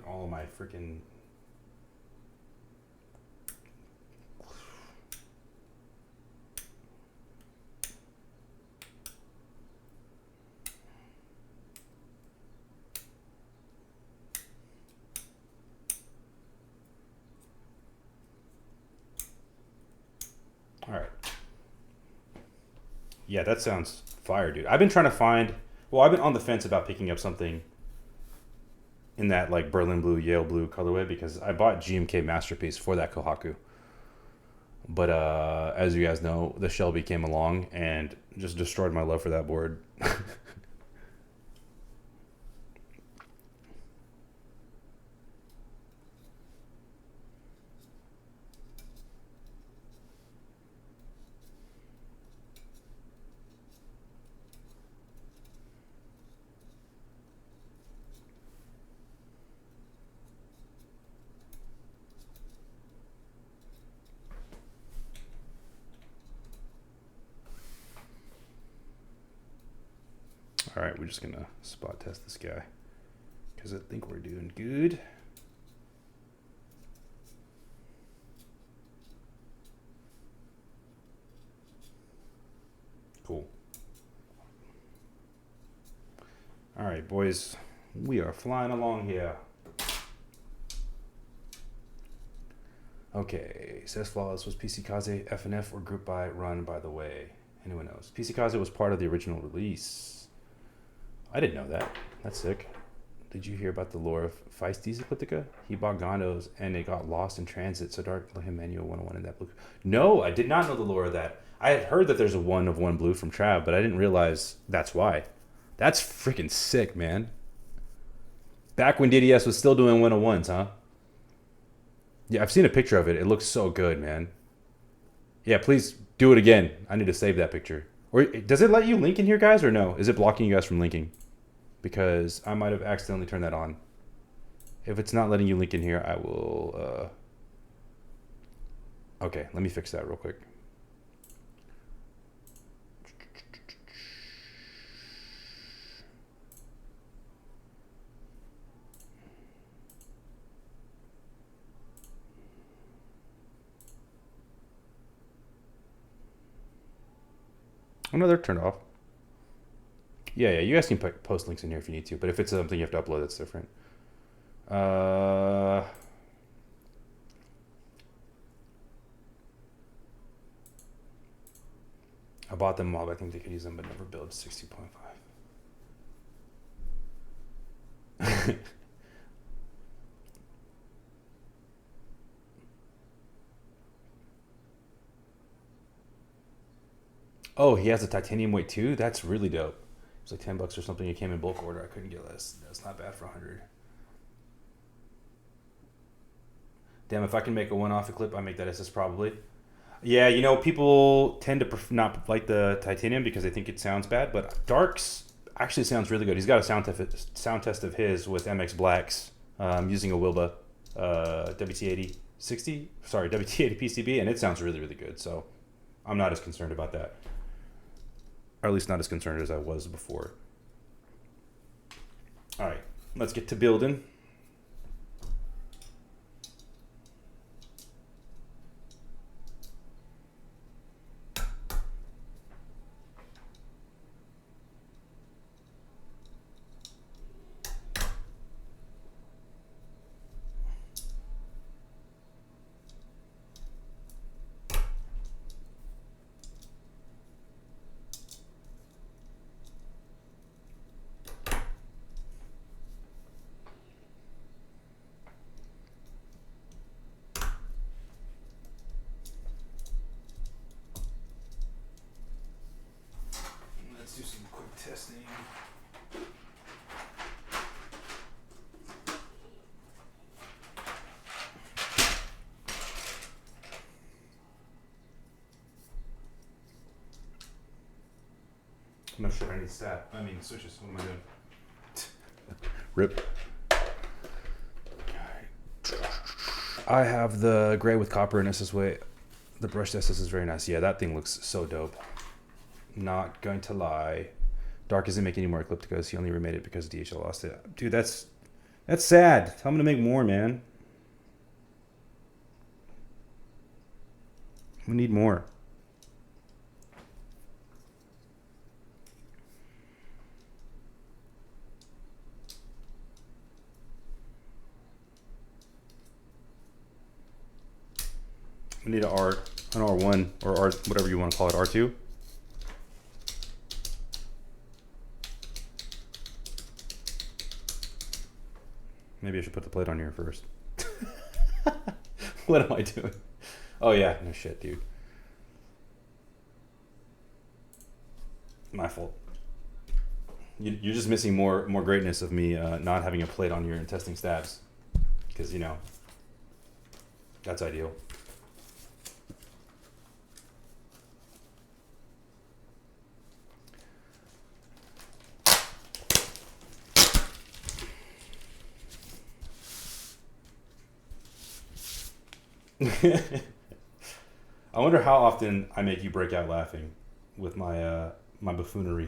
All of my freaking all right. Yeah, that sounds fire, dude. I've been trying to find. Well, I've been on the fence about picking up something in that like Berlin blue, Yale blue colorway because I bought GMK Masterpiece for that Kohaku. But as you guys know, the Shelby came along and just destroyed my love for that board. All right, we're just gonna spot test this guy because I think we're doing good. Cool. All right, boys, we are flying along here. Okay, says flawless. Was PC Kaze FNF or group buy run by the way? Anyone knows? PC Kaze was part of the original release. I didn't know that. That's sick. Did you hear about the lore of Feisty's Ecliptica? He bought Gondos and it got lost in transit, so Dark let him manual 101 in that blue. No, I did not know the lore of that. I had heard that there's a 1 of 1 blue from Trav, but I didn't realize that's why. That's freaking sick, man. Back when DDS was still doing 101s, huh? Yeah, I've seen a picture of it. It looks so good, man. Yeah, please do it again. I need to save that picture. Or does it let you link in here, guys, or no? Is it blocking you guys from linking? Because I might have accidentally turned that on. If it's not letting you link in here, I will... Okay, let me fix that real quick. Oh no, they're turned off. Yeah, you guys can post links in here if you need to, but if it's something you have to upload, that's different. I bought them all, but I think they could use them, but never build 60.5. Oh, he has a titanium weight too? That's really dope. It's like $10 or something. It came in bulk order. I couldn't get less. That's not bad for 100. Damn, if I can make a one-off Eclipse, I make that SS probably. Yeah, you know, people tend to not like the titanium because they think it sounds bad, but Dark's actually sounds really good. He's got a sound test of his with MX Blacks using a Wilba WT80 PCB, and it sounds really, really good. So I'm not as concerned about that. Or at least not as concerned as I was before. All right, let's get to building. Let's do some quick testing. I'm not sure I need switches. What am I doing? Rip. I have the gray with copper and SS weight. The brushed SS is very nice. Yeah, that thing looks so dope. Not going to lie. Dark isn't making any more Eclipticas. He only remade it because DHL lost it. Dude, that's sad. Tell him to make more, man. We need more. We need an R1 or R, whatever you want to call it, R2. Maybe I should put the plate on here first. What am I doing? Oh yeah, no shit, dude. My fault. You're just missing more greatness of me not having a plate on here and testing stabs, because you know that's ideal. I wonder how often I make you break out laughing with my my buffoonery.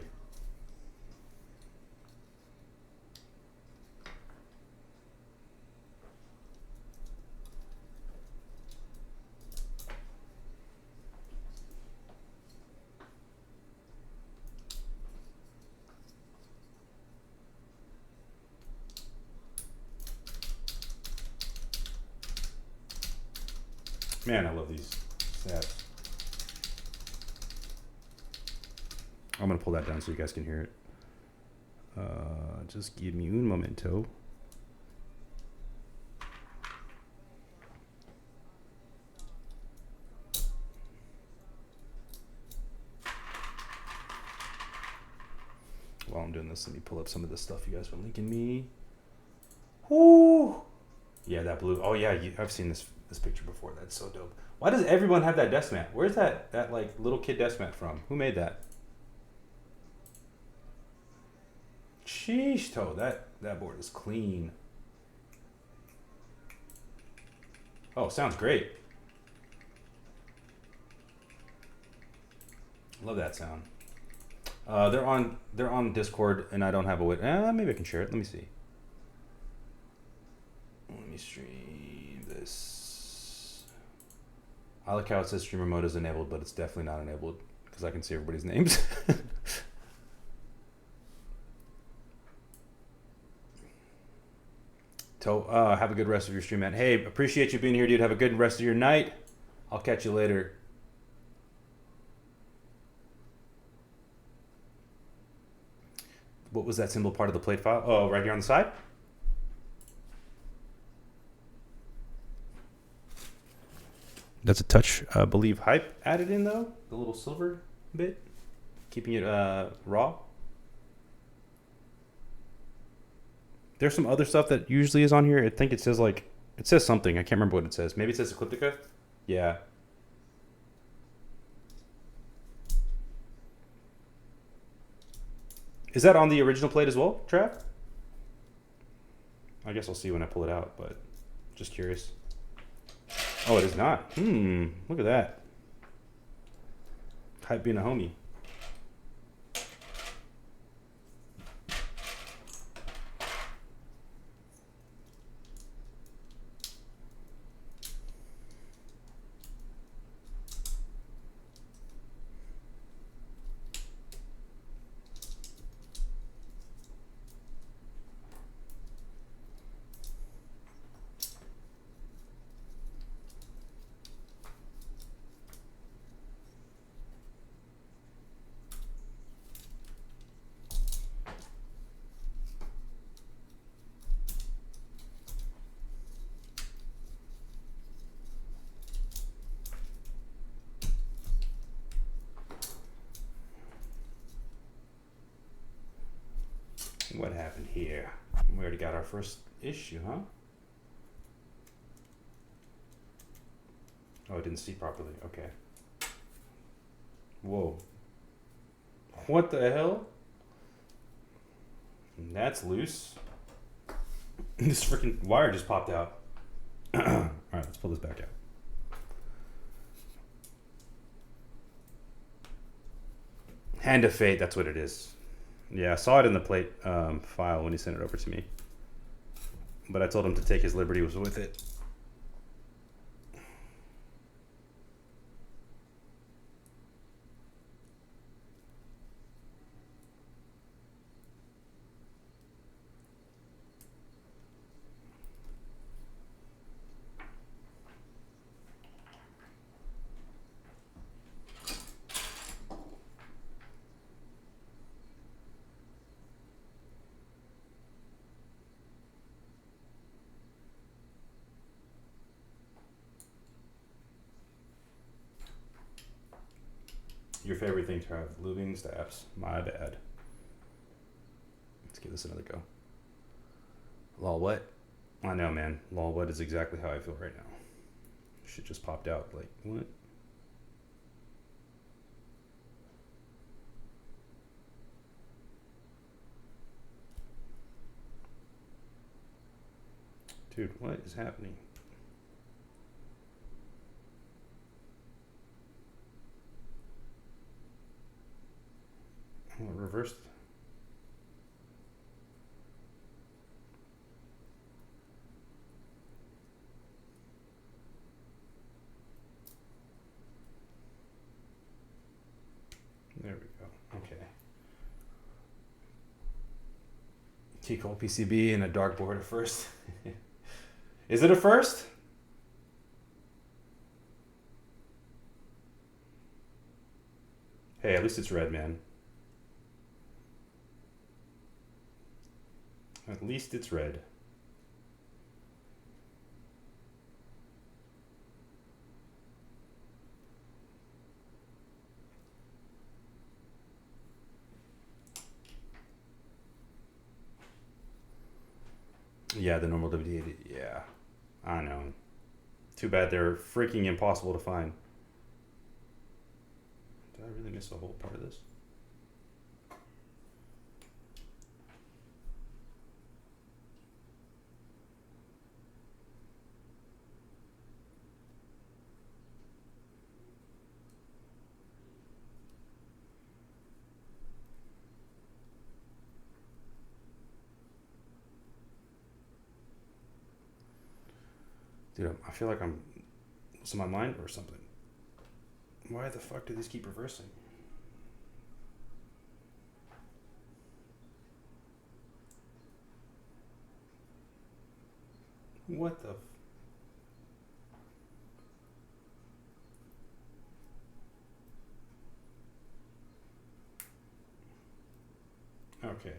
Man, I love these stabs. I'm gonna pull that down so you guys can hear it. Just give me un momento. While I'm doing this, let me pull up some of the stuff you guys were linking me. Whoo! Yeah, that blue. Oh yeah, I've seen this picture before. That's so dope. Why does everyone have that desk mat? Where's that like little kid desk mat from? Who made that? Sheesh, toe. That board is clean. Oh, sounds great. Love that sound. They're on Discord, and I don't have a way. Maybe I can share it. Let me see. Let me stream this. I like how it says streamer mode is enabled, but it's definitely not enabled. because I can see everybody's names. Have a good rest of your stream, man. Hey, appreciate you being here, dude. Have a good rest of your night. I'll catch you later. What was that symbol part of the plate file? Oh, right here on the side? That's a touch, I believe, hype added in, though. The little silver bit. Keeping it raw. There's some other stuff that usually is on here. I think it says like, it says something. I can't remember what it says. Maybe it says Ecliptica? Yeah. Is that on the original plate as well, Trav? I guess I'll see when I pull it out, but just curious. Oh, it is not. Look at that. Hype being a homie. What happened here? We already got our first issue, huh? Oh, I didn't see properly. Okay. Whoa. What the hell? That's loose. This freaking wire just popped out. Alright, let's pull this back out. Hand of Fate, that's what it is. Yeah, I saw it in the plate file when he sent it over to me. But I told him to take his liberty with it. Your favorite thing to have? Lubing stabs. My bad. Let's give this another go. Lol, what? I know, man. Lol, what is exactly how I feel right now. Shit just popped out. Like, what? Dude, what is happening? Oh, it reversed. There we go. Okay. T-Cole PCB and a dartboard at first. Is it a first? Hey, at least it's red, man. At least it's red. Yeah, the normal WD-80. Yeah, I know. Too bad they're freaking impossible to find. Did I really miss a whole part of this? Dude, I feel like I'm losing my mind or something. Why the fuck do these keep reversing? What the? Okay.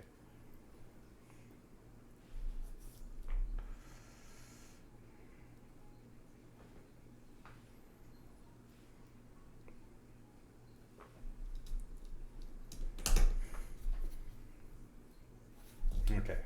Okay.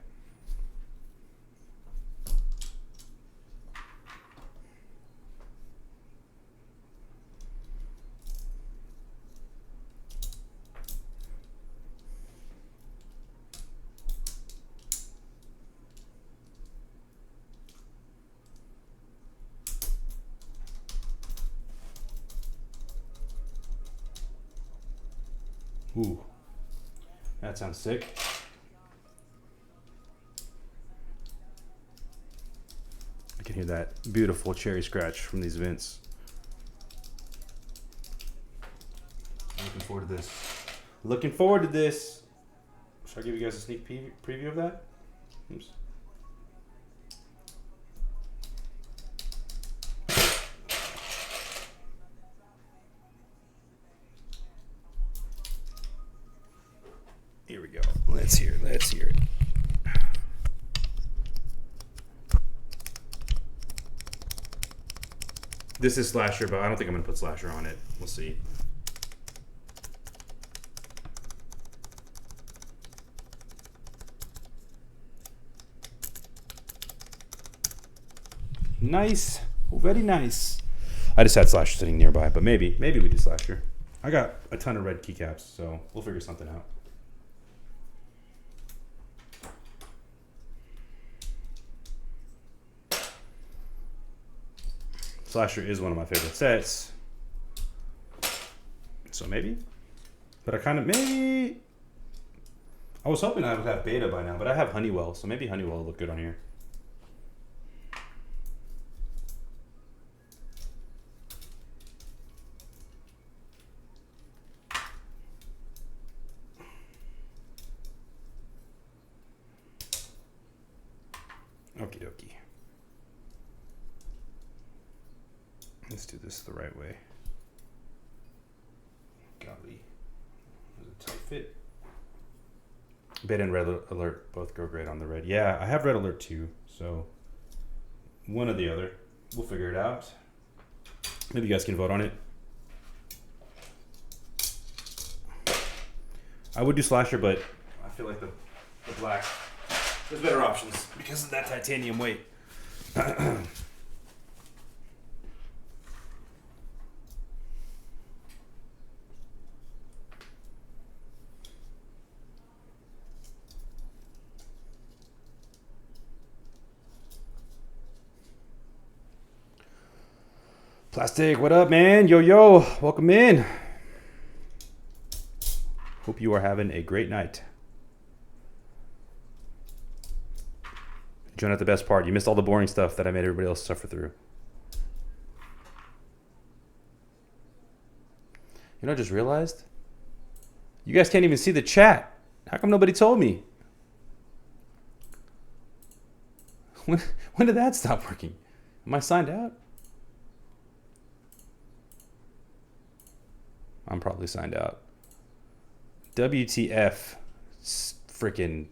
Ooh, that sounds sick. I can hear that beautiful cherry scratch from these vents. Looking forward to this. Looking forward to this. Should I give you guys a sneak preview of that? Oops. Here we go. Let's hear it. Let's hear it. This is Slasher, but I don't think I'm going to put Slasher on it. We'll see. Nice. Very nice. I just had Slasher sitting nearby, but maybe we do Slasher. I got a ton of red keycaps, so we'll figure something out. Slasher is one of my favorite sets. So maybe. But I was hoping I would have Beta by now, but I have Honeywell, so maybe Honeywell will look good on here. Okie dokie. Let's do this the right way. Golly. Was it tight fit? Beta and Red Alert both go great on the red. Yeah, I have Red Alert too, so one or the other. We'll figure it out. Maybe you guys can vote on it. I would do Slasher, but I feel like the black, there's better options because of that titanium weight. Plastic, what up, man? Yo, yo, welcome in. Hope you are having a great night. Join at the best part. You missed all the boring stuff that I made everybody else suffer through. You know, I just realized? You guys can't even see the chat. How come nobody told me? When did that stop working? Am I signed out? I'm probably signed out. WTF. Freaking.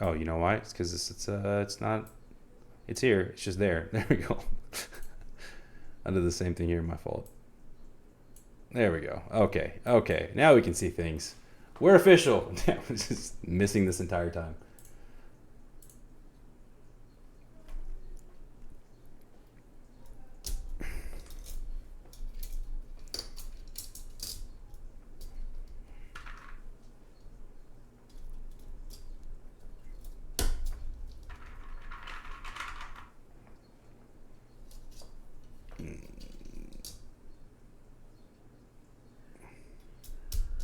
Oh, you know why? It's because it's not. It's here. It's just there. There we go. I did the same thing here. My fault. There we go. Okay. Okay. Now we can see things. We're official. I was just missing this entire time.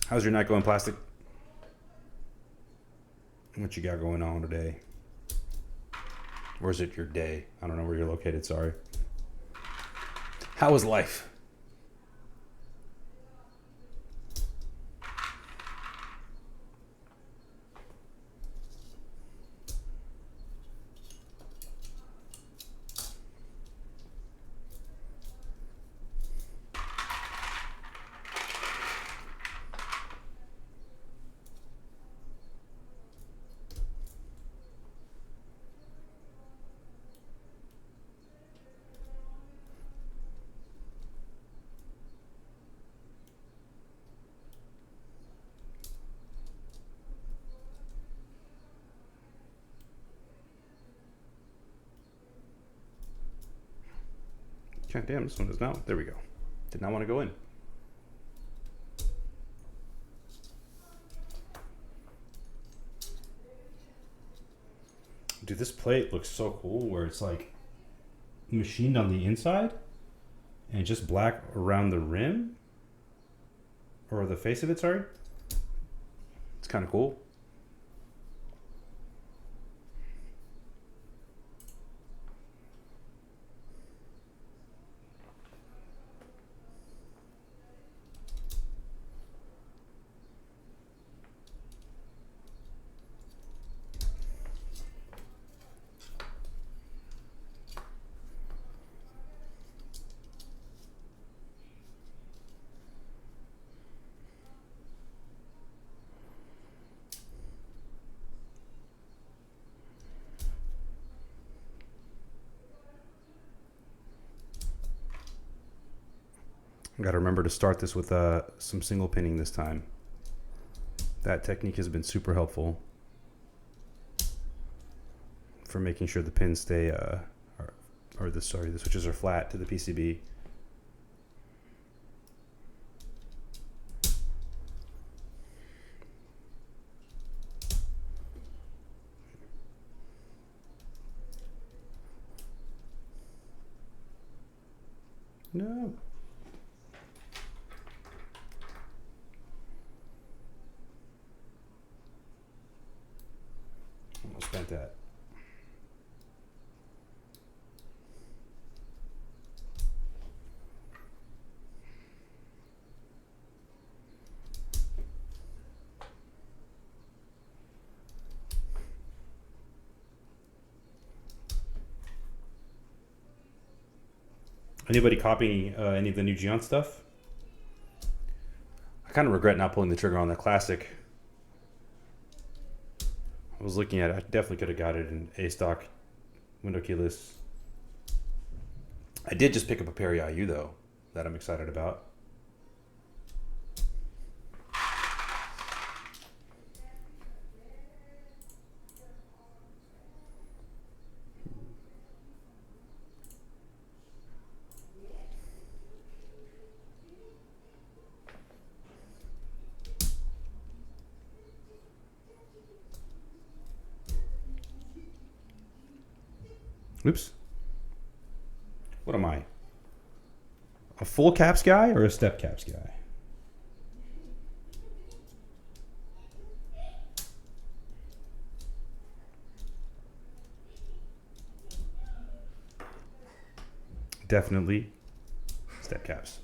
How's your night going, Plastic? What you got going on today? Or is it your day? I don't know where you're located, sorry. How was life? God damn, this one is not. There we go. Did not want to go in. Dude, this plate looks so cool where it's like machined on the inside and just black around the rim or the face of it, sorry. It's kind of cool. I got to remember to start this with some single pinning this time. That technique has been super helpful for making sure the pins stay, the switches are flat to the PCB. No. Almost spent that. Anybody copying any of the new GODSSON stuff? I kind of regret not pulling the trigger on the Classic. I was looking at it. I definitely could have got it in A-stock window keyless. I did just pick up a Perry IU though that I'm excited about. Oops. What am I? A full caps guy or a step caps guy? Definitely step caps.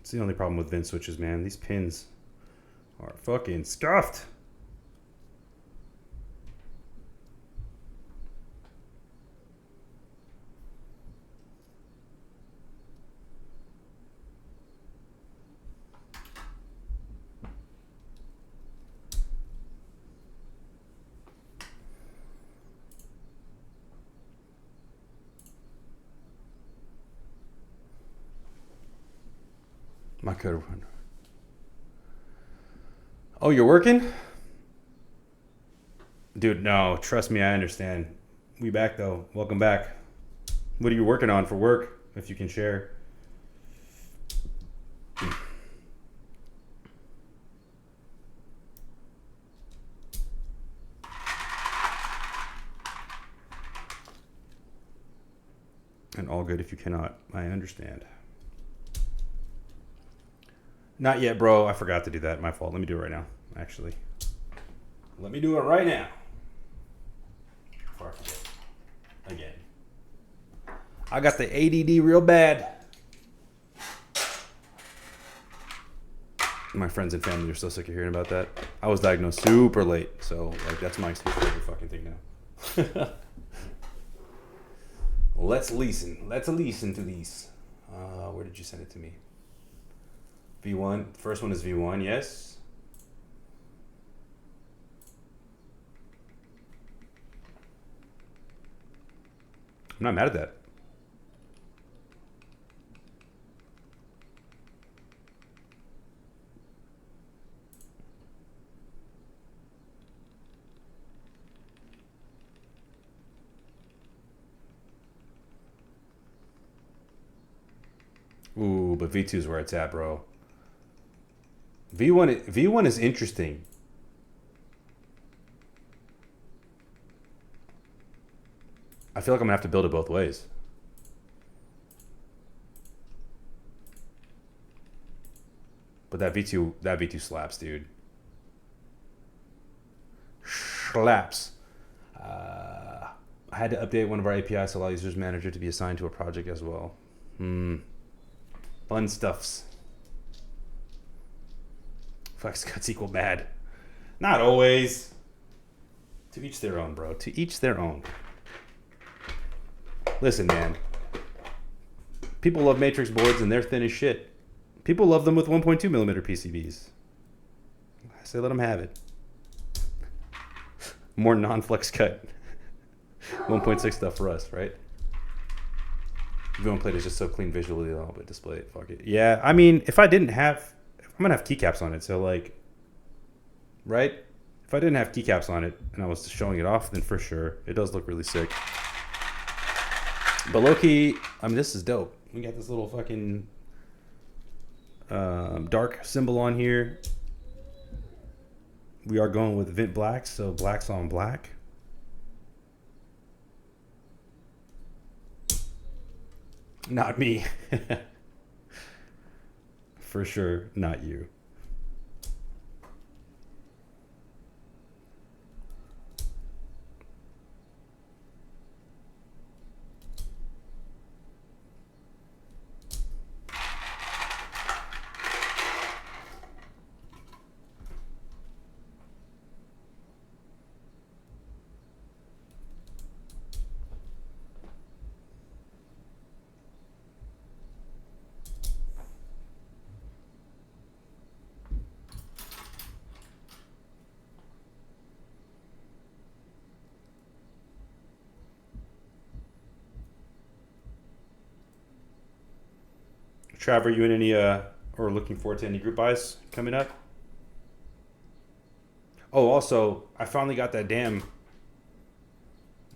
It's the only problem with Vin switches, man. These pins are fucking scuffed. My code. Oh, you're working? Dude, no, trust me, I understand. We back though. Welcome back. What are you working on for work, if you can share? And all good if you cannot. I understand. Not yet, bro. I forgot to do that. My fault. Let me do it right now, actually. Let me do it right now. Before I forget. Again. I got the ADD real bad. My friends and family are so sick of hearing about that. I was diagnosed super late, so like that's my excuse for every fucking thing now. Let's listen to these. Where did you send it to me? V1. First one is V1. Yes. I'm not mad at that. Ooh, but V2 is where it's at, bro. V1 is interesting. I feel like I'm gonna have to build it both ways. But that V2 slaps, dude. Slaps. I had to update one of our APIs to allow users manager to be assigned to a project as well. Fun stuffs. Flex cuts equal bad. Not always. To each their own, bro. To each their own. Listen, man. People love matrix boards and they're thin as shit. People love them with 1.2 millimeter PCBs. I say let them have it. More non-flex cut. 1.6 stuff for us, right? V1 plate is just so clean visually, I'll but display it. Fuck it. Yeah, I mean, if I didn't have, I'm gonna have keycaps on it. So like, right? If I didn't have keycaps on it and I was showing it off, then for sure it does look really sick. But low key, I mean, this is dope. We got this little fucking dark symbol on here. We are going with Vint Blacks, so blacks on black. Not me. For sure, not you. Trav, are you in any or looking forward to any group buys coming up? Oh, also, I finally got that damn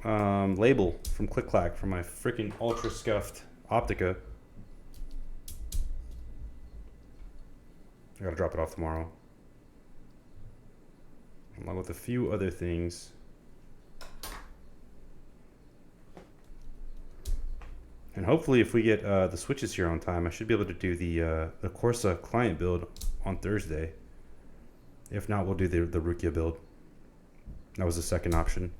label from Click Clack for my freaking ultra scuffed Optica. I gotta drop it off tomorrow, along with a few other things. And hopefully if we get the switches here on time, I should be able to do the Corsa client build on Thursday. If not, we'll do the Rukia build. That was the second option.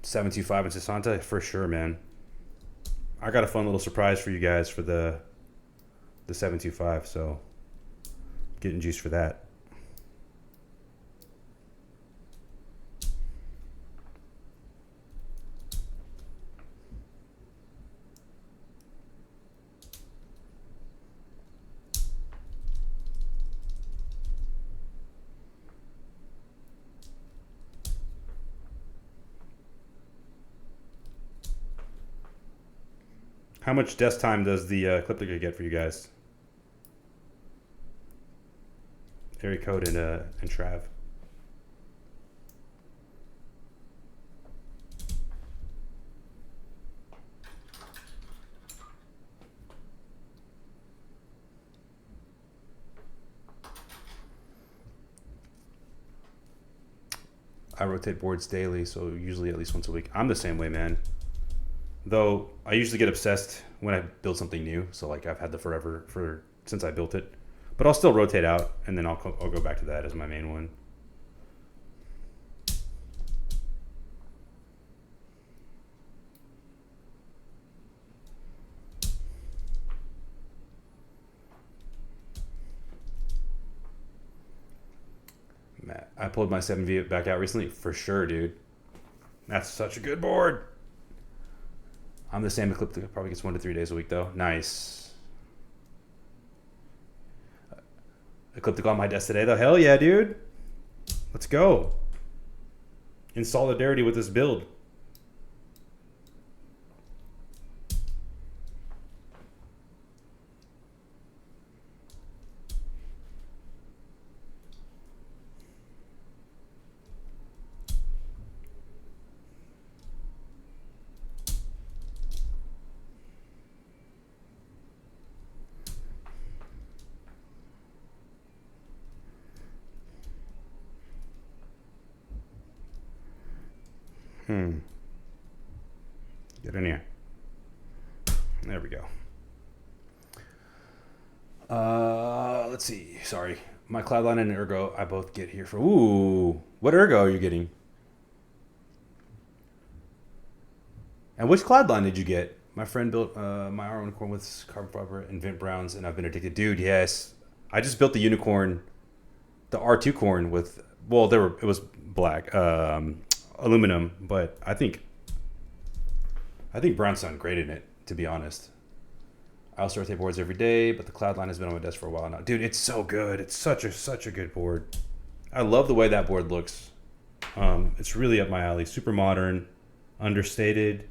725 and Sasanta, for sure, man. I got a fun little surprise for you guys for the 725, so getting juiced for that. How much desk time does the Ecliptica get for you guys? Area code and Trav. I rotate boards daily, so usually at least once a week. I'm the same way, man. Though I usually get obsessed when I build something new. So like I've had the forever since I built it, but I'll still rotate out and then I'll go back to that as my main one. I pulled my 7V back out recently. For sure, dude. That's such a good board. I'm the same Ecliptica. Probably gets 1 to 3 days a week, though. Nice. Ecliptica on my desk today, though. Hell yeah, dude. Let's go. In solidarity with this build. Get in here. There we go. Let's see. Sorry. My Cloudline and Ergo, I both get here for... Ooh. What Ergo are you getting? And which Cloudline did you get? My friend built my R Unicorn with carbon fiber and Vint Browns, and I've been addicted. Dude, yes. I just built the Unicorn, the R2 corn with... Well, it was black. Aluminum, but I think browns sound great in it, to be honest. I also rotate boards every day, but the Cloudline has been on my desk for a while now. Dude, it's so good. It's such a good board. I love the way that board looks. It's really up my alley. Super modern, understated.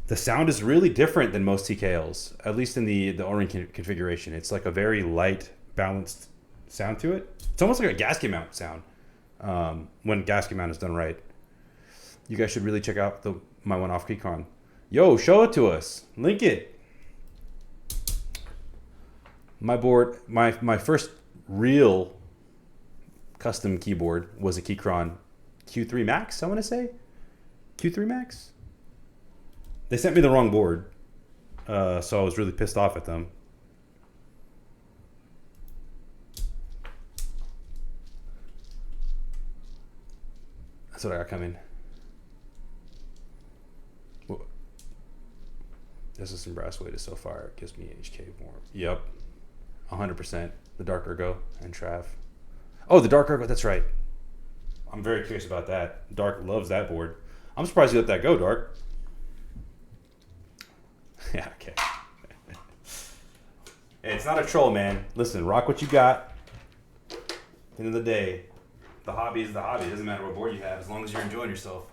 The sound is really different than most TKLs, at least in the O-ring configuration. It's like a very light, balanced sound to it. It's almost like a gasket mount sound when gasket mount is done right. You guys should really check out my one off Keychron. Yo, show it to us. Link it. My board, my first real custom keyboard was a Keychron Q3 Max, I want to say. Q3 Max? They sent me the wrong board, so I was really pissed off at them. That's what I got coming. This is some brass weight is so far. It gives me HK more. Yep. 100%. The Dark Ergo and Trav. Oh, the Dark Ergo. That's right. I'm very curious about that. Dark loves that board. I'm surprised you let that go, Dark. Yeah, okay. Hey, it's not a troll, man. Listen, rock what you got. At the end of the day, the hobby is the hobby. It doesn't matter what board you have as long as you're enjoying yourself.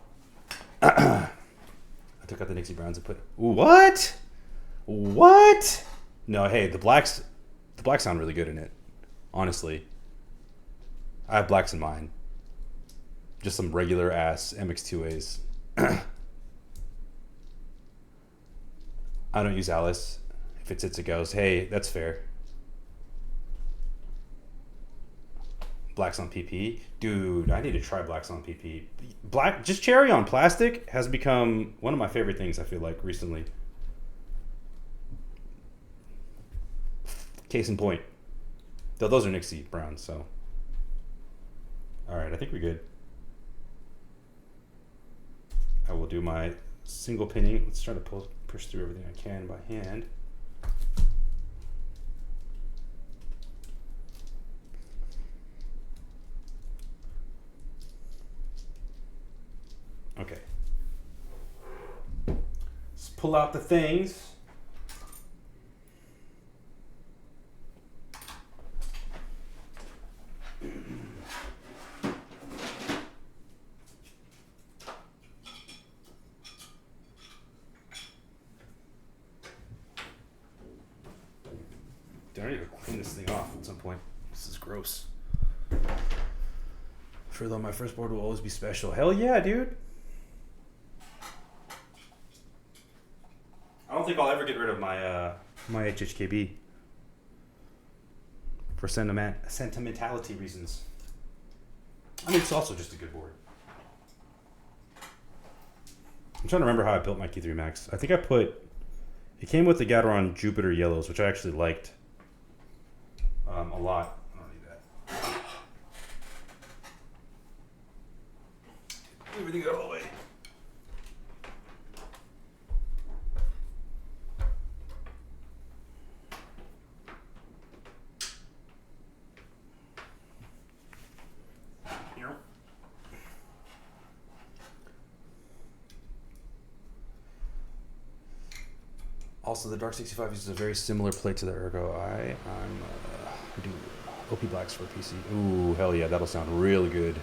I took out the Nixie Browns and put... What? What? No, hey, the blacks sound really good in it. Honestly. I have blacks in mine. Just some regular ass MX2As. I don't use Alice. If it sits, it goes. Hey, that's fair. Blacks on PP. Dude, I need to try blacks on PP. Just cherry on plastic has become one of my favorite things, I feel like, recently. Case in point. Though those are Nixie Browns, so. Alright, I think we're good. I will do my single pinning. Let's try to push through everything I can by hand. Okay. Let's pull out the things. Dude, I need to clean this thing off at some point. This is gross. For though my first board will always be special. Hell yeah, dude. I don't think I'll ever get rid of my my HHKB for sentimentality reasons. I mean, it's also just a good board. I'm trying to remember how I built my Q3 Max. I think it came with the Gateron Jupiter Yellows, which I actually liked a lot. I don't need that. Everything out of the way. Also, the Dark 65 uses a very similar plate to the Ergo. I'm do OP Blacks for PC. Ooh, hell yeah, that'll sound really good.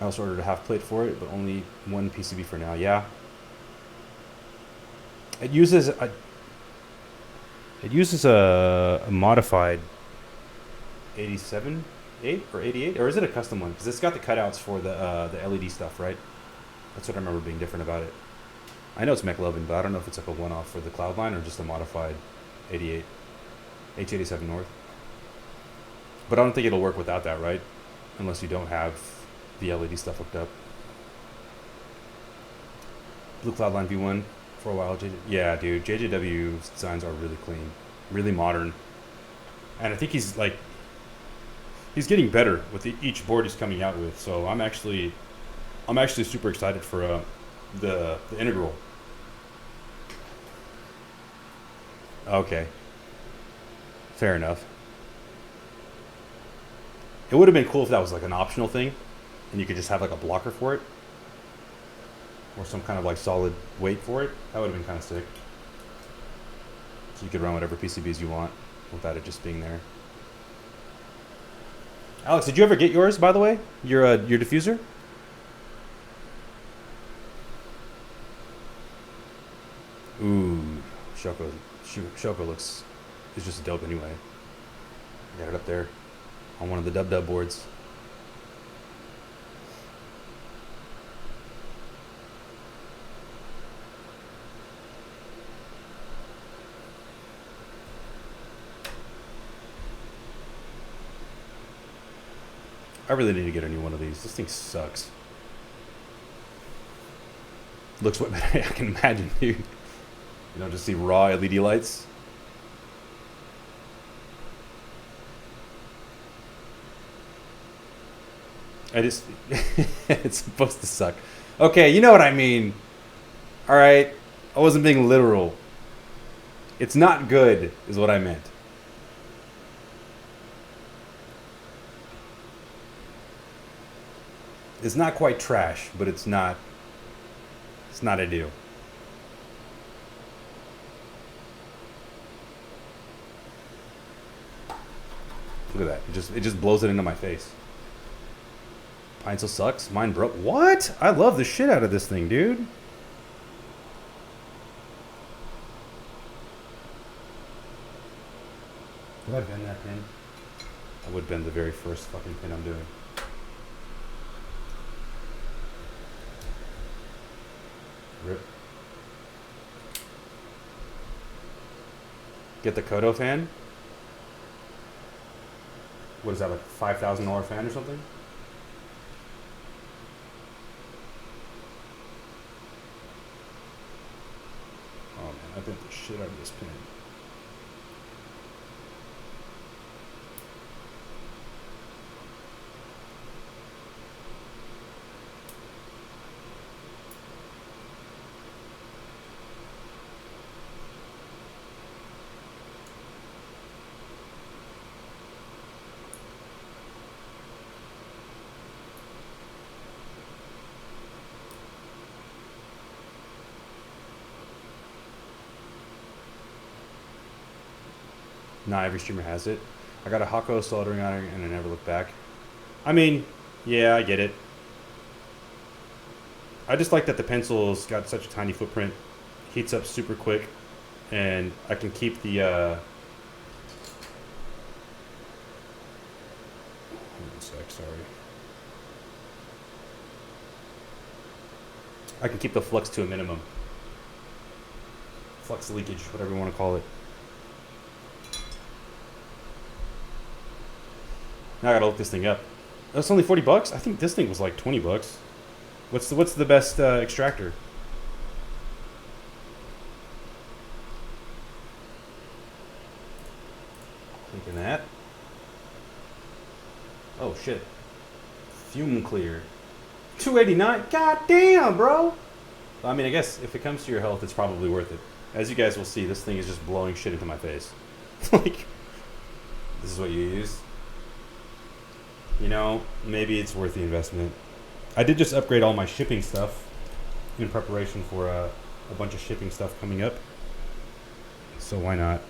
I also ordered a half plate for it, but only one PCB for now. Yeah. It uses a modified 87, 8 or 88, or is it a custom one? Because it's got the cutouts for the LED stuff, right? That's what I remember being different about it. I know it's McLovin, but I don't know if it's like a one-off for the cloud line or just a modified 88, H87 North. But I don't think it'll work without that, right? Unless you don't have the LED stuff hooked up. Blue Cloud Line V1 for a while. Yeah, dude, JJW designs are really clean, really modern, and I think he's getting better with each board he's coming out with. So I'm actually super excited for the integral. Okay, fair enough. It would have been cool if that was like an optional thing, and you could just have like a blocker for it, or some kind of like solid weight for it. That would have been kind of sick. So you could run whatever PCBs you want without it just being there. Alex, did you ever get yours, by the way? Your diffuser? Ooh, Shoko looks is just dope anyway. Got it up there on one of the dub boards. I really need to get a new one of these. This thing sucks. Looks way better. I can imagine, dude. You know, just see raw LED lights. It's supposed to suck. Okay, you know what I mean. All right, I wasn't being literal. It's not good, is what I meant. It's not quite trash, but it's not ideal. Look at that. It just blows it into my face. Pine still sucks. Mine broke. What? I love the shit out of this thing, dude. Did I bend that pin? I would bend the very first fucking pin I'm doing. Rip. Get the Kodo fan. What is that, like $5,000 fan or something? Oh man, I bent the shit out of this pin. Not every streamer has it. I got a Hako soldering iron and I never looked back. I mean, yeah, I get it. I just like that the pencil's got such a tiny footprint. Heats up super quick. And I can keep the... Hold on a sec, sorry. I can keep the flux to a minimum. Flux leakage, whatever you want to call it. Now I gotta look this thing up. That's only $40. I think this thing was like $20. What's the best extractor? Thinking that. Oh shit. Fume clear. $289. God damn, bro. I mean, I guess if it comes to your health, it's probably worth it. As you guys will see, this thing is just blowing shit into my face. Like, this is what you use. You know, maybe it's worth the investment. I did just upgrade all my shipping stuff in preparation for a bunch of shipping stuff coming up. so why not?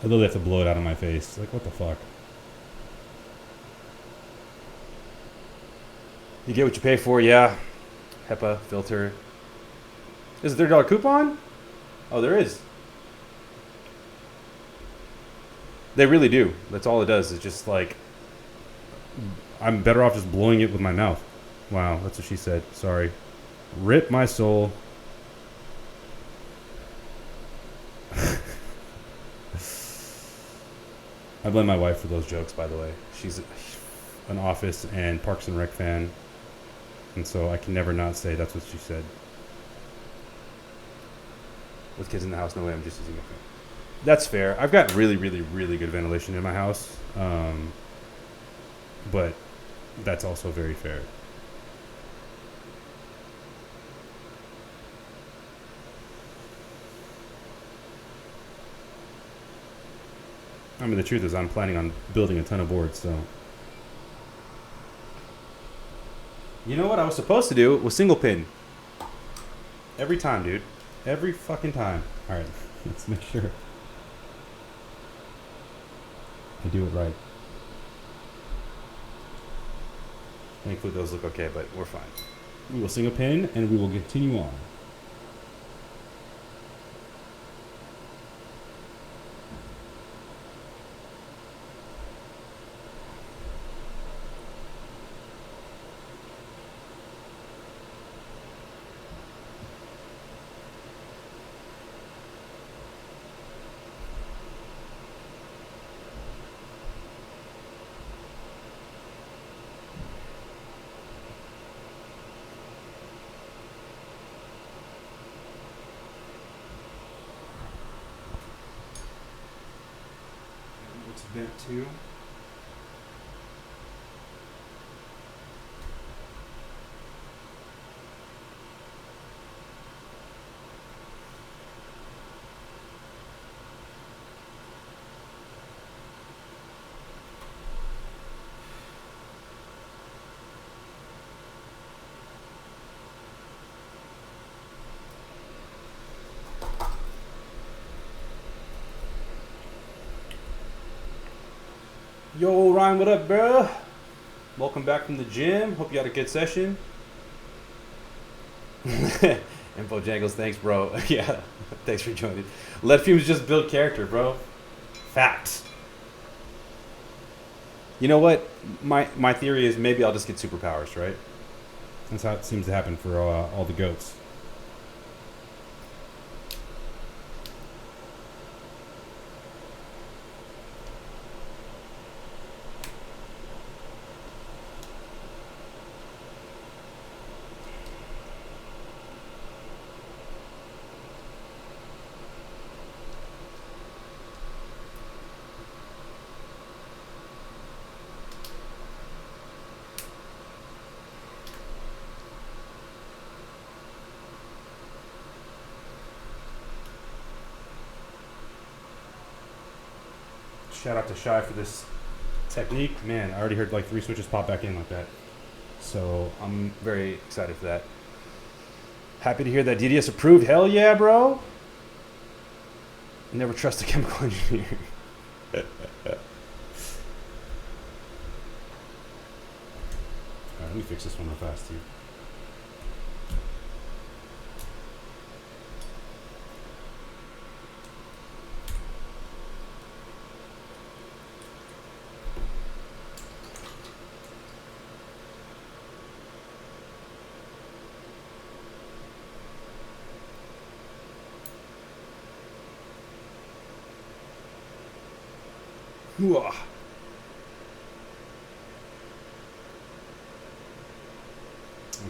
I literally have to blow it out of my face. Like, what the fuck? You get what you pay for, yeah. HEPA filter. Is it $30 coupon? Oh, there is. They really do. That's all it does. It's just like, I'm better off just blowing it with my mouth. Wow, that's what she said. Sorry. Rip my soul. I blame my wife for those jokes, by the way. She's an Office and Parks and Rec fan. And so I can never not say that's what she said. With kids in the house, no way, I'm just using a fan. That's fair. I've got really, really, really good ventilation in my house. But that's also very fair. I mean, the truth is I'm planning on building a ton of boards, so. You know what I was supposed to do was single pin. Every time, dude. Every fucking time. All right, let's make sure I do it right. Thankfully those look okay, but we're fine. We will single pin and we will continue on. Vent 2. Yo, Ryan, what up, bro? Welcome back from the gym. Hope you had a good session. Info Jangles, thanks, bro. Yeah, thanks for joining. Let fumes just build character, bro. Facts. You know what? My theory is maybe I'll just get superpowers, right? That's how it seems to happen for all the goats. Shout out to Shy for this technique. Man, I already heard like 3 switches pop back in like that. So I'm very excited for that. Happy to hear that DDS approved. Hell yeah, bro. Never trust a chemical engineer. Alright, let me fix this one real fast too.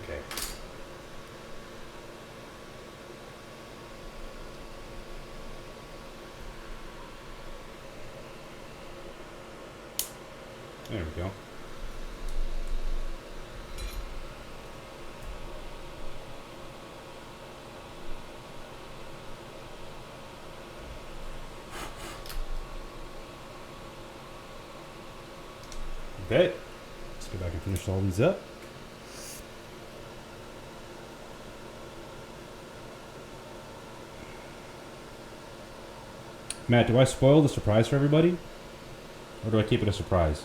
Okay. There we go. Okay, let's go back and finish all these up. Matt, do I spoil the surprise for everybody? Or do I keep it a surprise?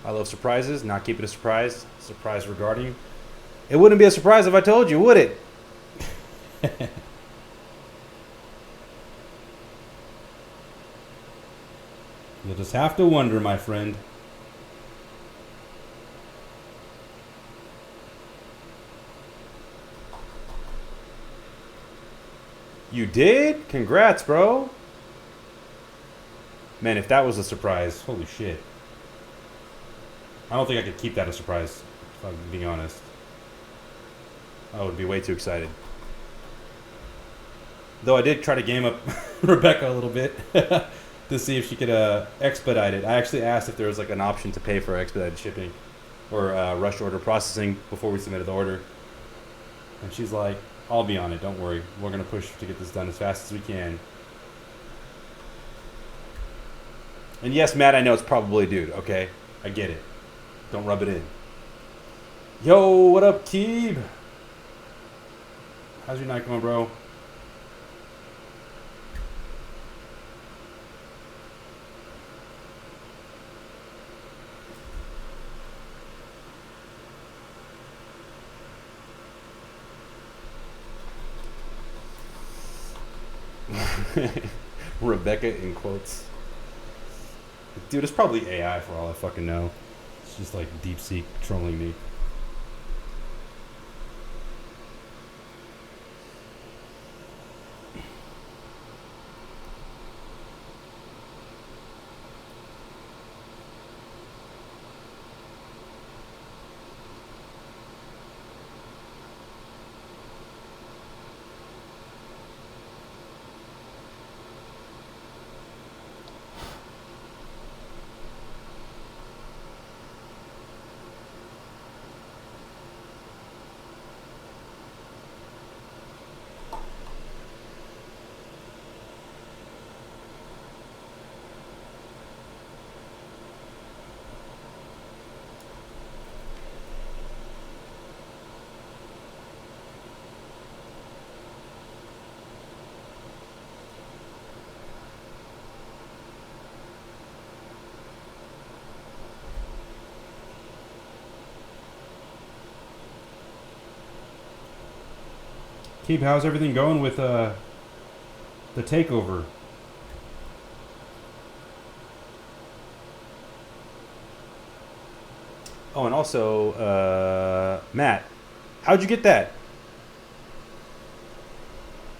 I love surprises, not keep it a surprise. Surprise regarding. It wouldn't be a surprise if I told you, would it? You'll just have to wonder, my friend. You did? Congrats, bro. Man, if that was a surprise, holy shit. I don't think I could keep that a surprise, if I'm being honest. I would be way too excited. Though I did try to game up Rebecca a little bit to see if she could expedite it. I actually asked if there was like an option to pay for expedited shipping or rush order processing before we submitted the order. And she's like, I'll be on it, don't worry. We're going to push to get this done as fast as we can. And yes, Matt, I know it's probably a dude, okay? I get it. Don't rub it in. Yo, what up, Keeb? How's your night going, bro? Rebecca in quotes. Dude, it's probably AI for all I fucking know. It's just like DeepSeek trolling me. Keep, how's everything going with the takeover? Oh, and also, Matt, how'd you get that?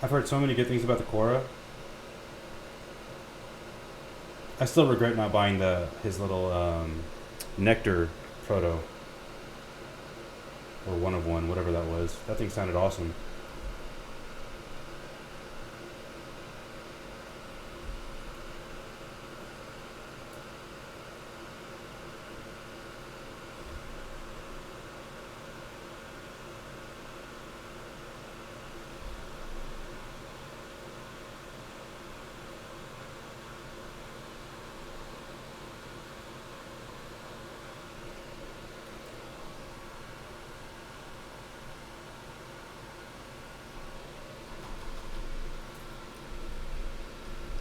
I've heard so many good things about the Quora. I still regret not buying his little Nectar Proto. Or one of one, whatever that was. That thing sounded awesome.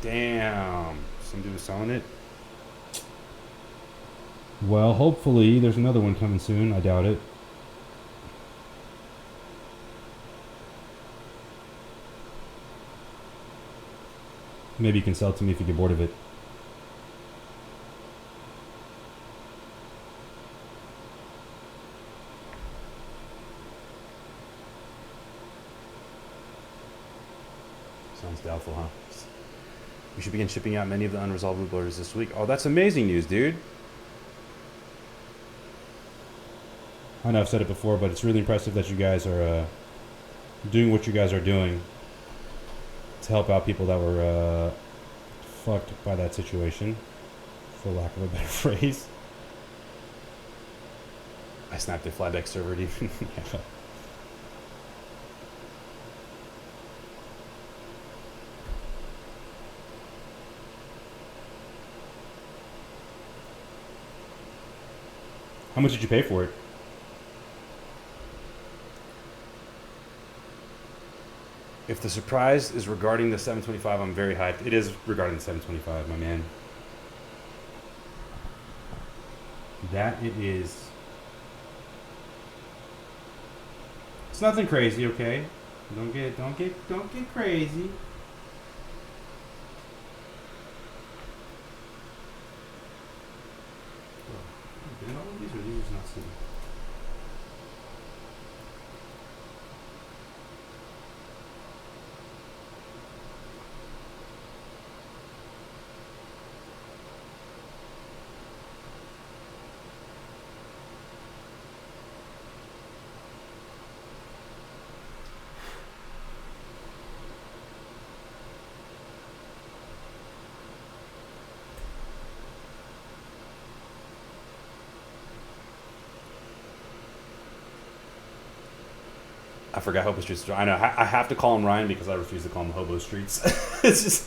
Damn. Some dude was selling it. Well, hopefully there's another one coming soon. I doubt it. Maybe you can sell it to me if you get bored of it. Sounds doubtful, huh? We should begin shipping out many of the unresolved loot orders this week. Oh, that's amazing news, dude. I know I've said it before, but it's really impressive that you guys are doing what you guys are doing to help out people that were fucked by that situation, for lack of a better phrase. I snapped a flyback server, dude. Yeah. How much did you pay for it? If the surprise is regarding the 725, I'm very hyped. It is regarding the 725, my man. That it is. It's nothing crazy, okay? Don't get crazy. These are not seen. I forgot Hobo Streets. I know. I have to call him Ryan because I refuse to call him Hobo Streets. It's just.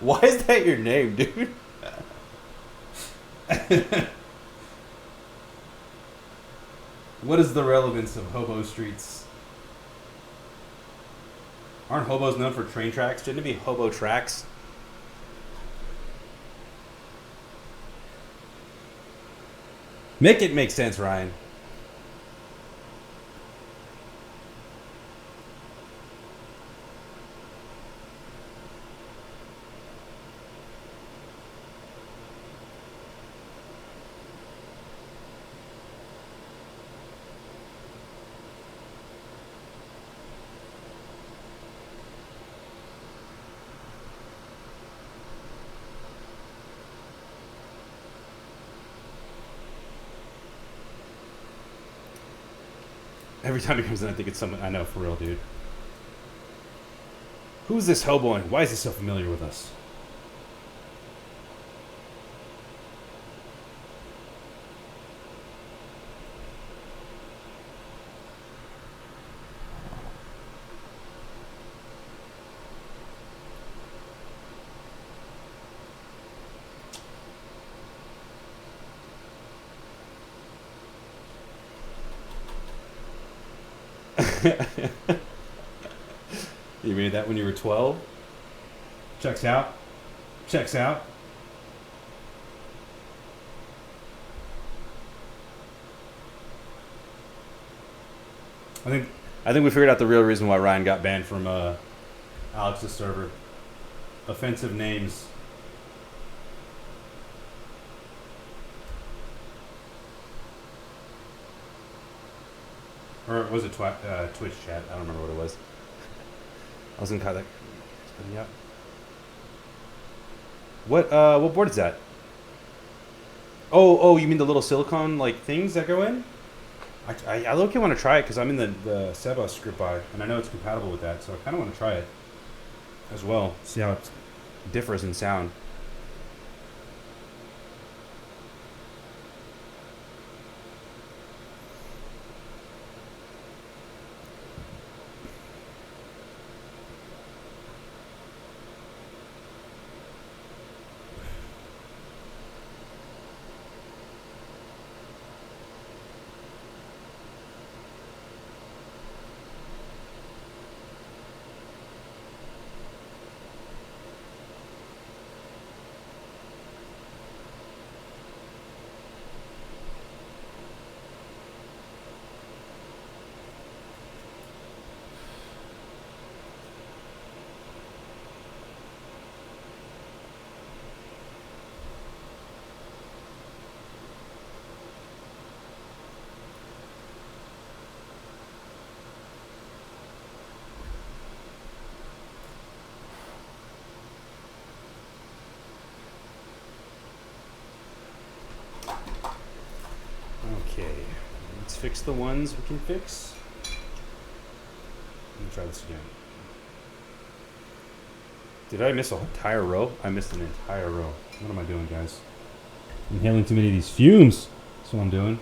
Why is that your name, dude? What is the relevance of Hobo Streets? Aren't hobos known for train tracks? Shouldn't it be Hobo Tracks? Make it make sense, Ryan. Every time he comes in, I think it's someone I know, for real, dude. Who's this hobo and why is he so familiar with us? You made that when you were 12? Checks out. Checks out. I think we figured out the real reason why Ryan got banned from Alex's server. Offensive names. Or was it Twitch chat? I don't remember what it was. I was gonna cut that. Yeah. What board is that? Oh, you mean the little silicone like things that go in? I low-key want to try it because I'm in the Seba script buy and I know it's compatible with that, so I kind of want to try it as well. See how it differs in sound. fix the ones we can fix. Let me try this again. Did I miss an entire row? I missed an entire row. What am I doing, guys? I'm inhaling too many of these fumes. That's what I'm doing.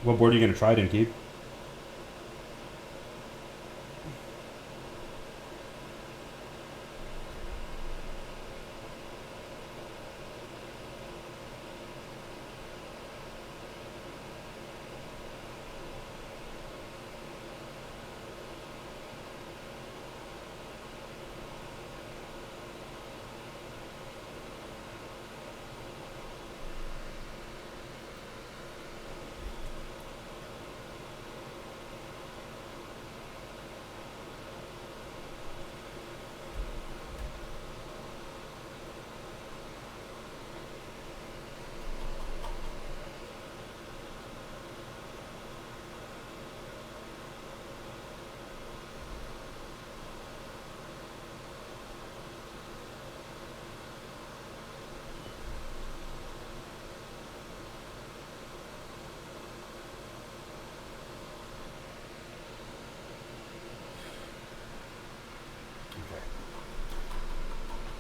What board are you going to try it in, Keith?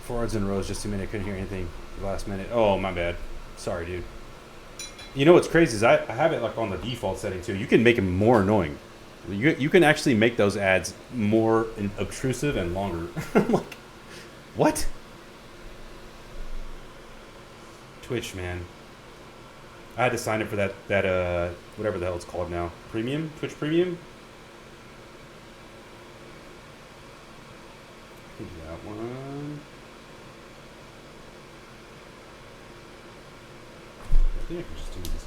Forwards and rows just a minute. I couldn't hear anything last minute. Oh, my bad. Sorry, dude. You know what's crazy is I have it like on the default setting too. You can make them more annoying. You can actually make those ads more obtrusive and longer. Like, what? Twitch, man. I had to sign up for that whatever the hell it's called now. Premium? Twitch Premium? I think that one. I think I can just do this.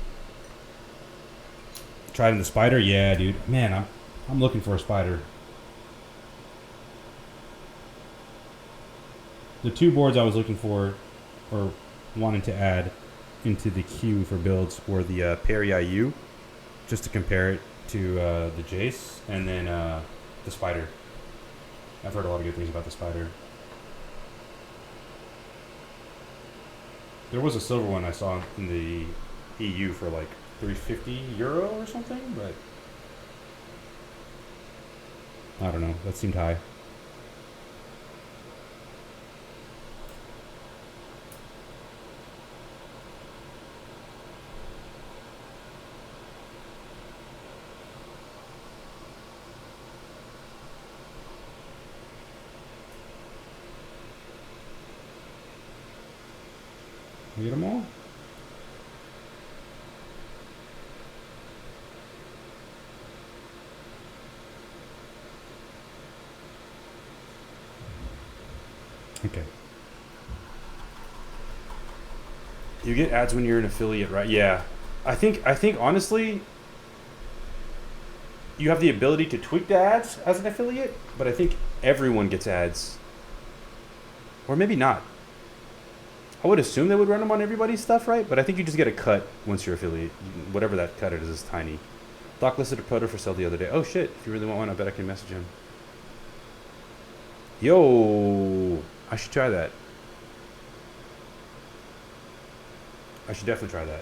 Tried in the spider? Yeah, dude. Man, I'm looking for a spider. The two boards I was looking for or wanting to add into the queue for builds were the Perry IU, just to compare it to the Jace, and then the spider. I've heard a lot of good things about the spider. There was a silver one I saw in the EU for like €350 or something, but I don't know. That seemed high. You get them all? Okay. You get ads when you're an affiliate, right? Yeah. I think honestly you have the ability to tweak the ads as an affiliate, but I think everyone gets ads. Or maybe not. I would assume they would run them on everybody's stuff, right? But I think you just get a cut once you're affiliate. Whatever that cut is tiny. Doc listed a proto for sale the other day. Oh shit, if you really want one, I bet I can message him. Yo, I should try that. I should definitely try that.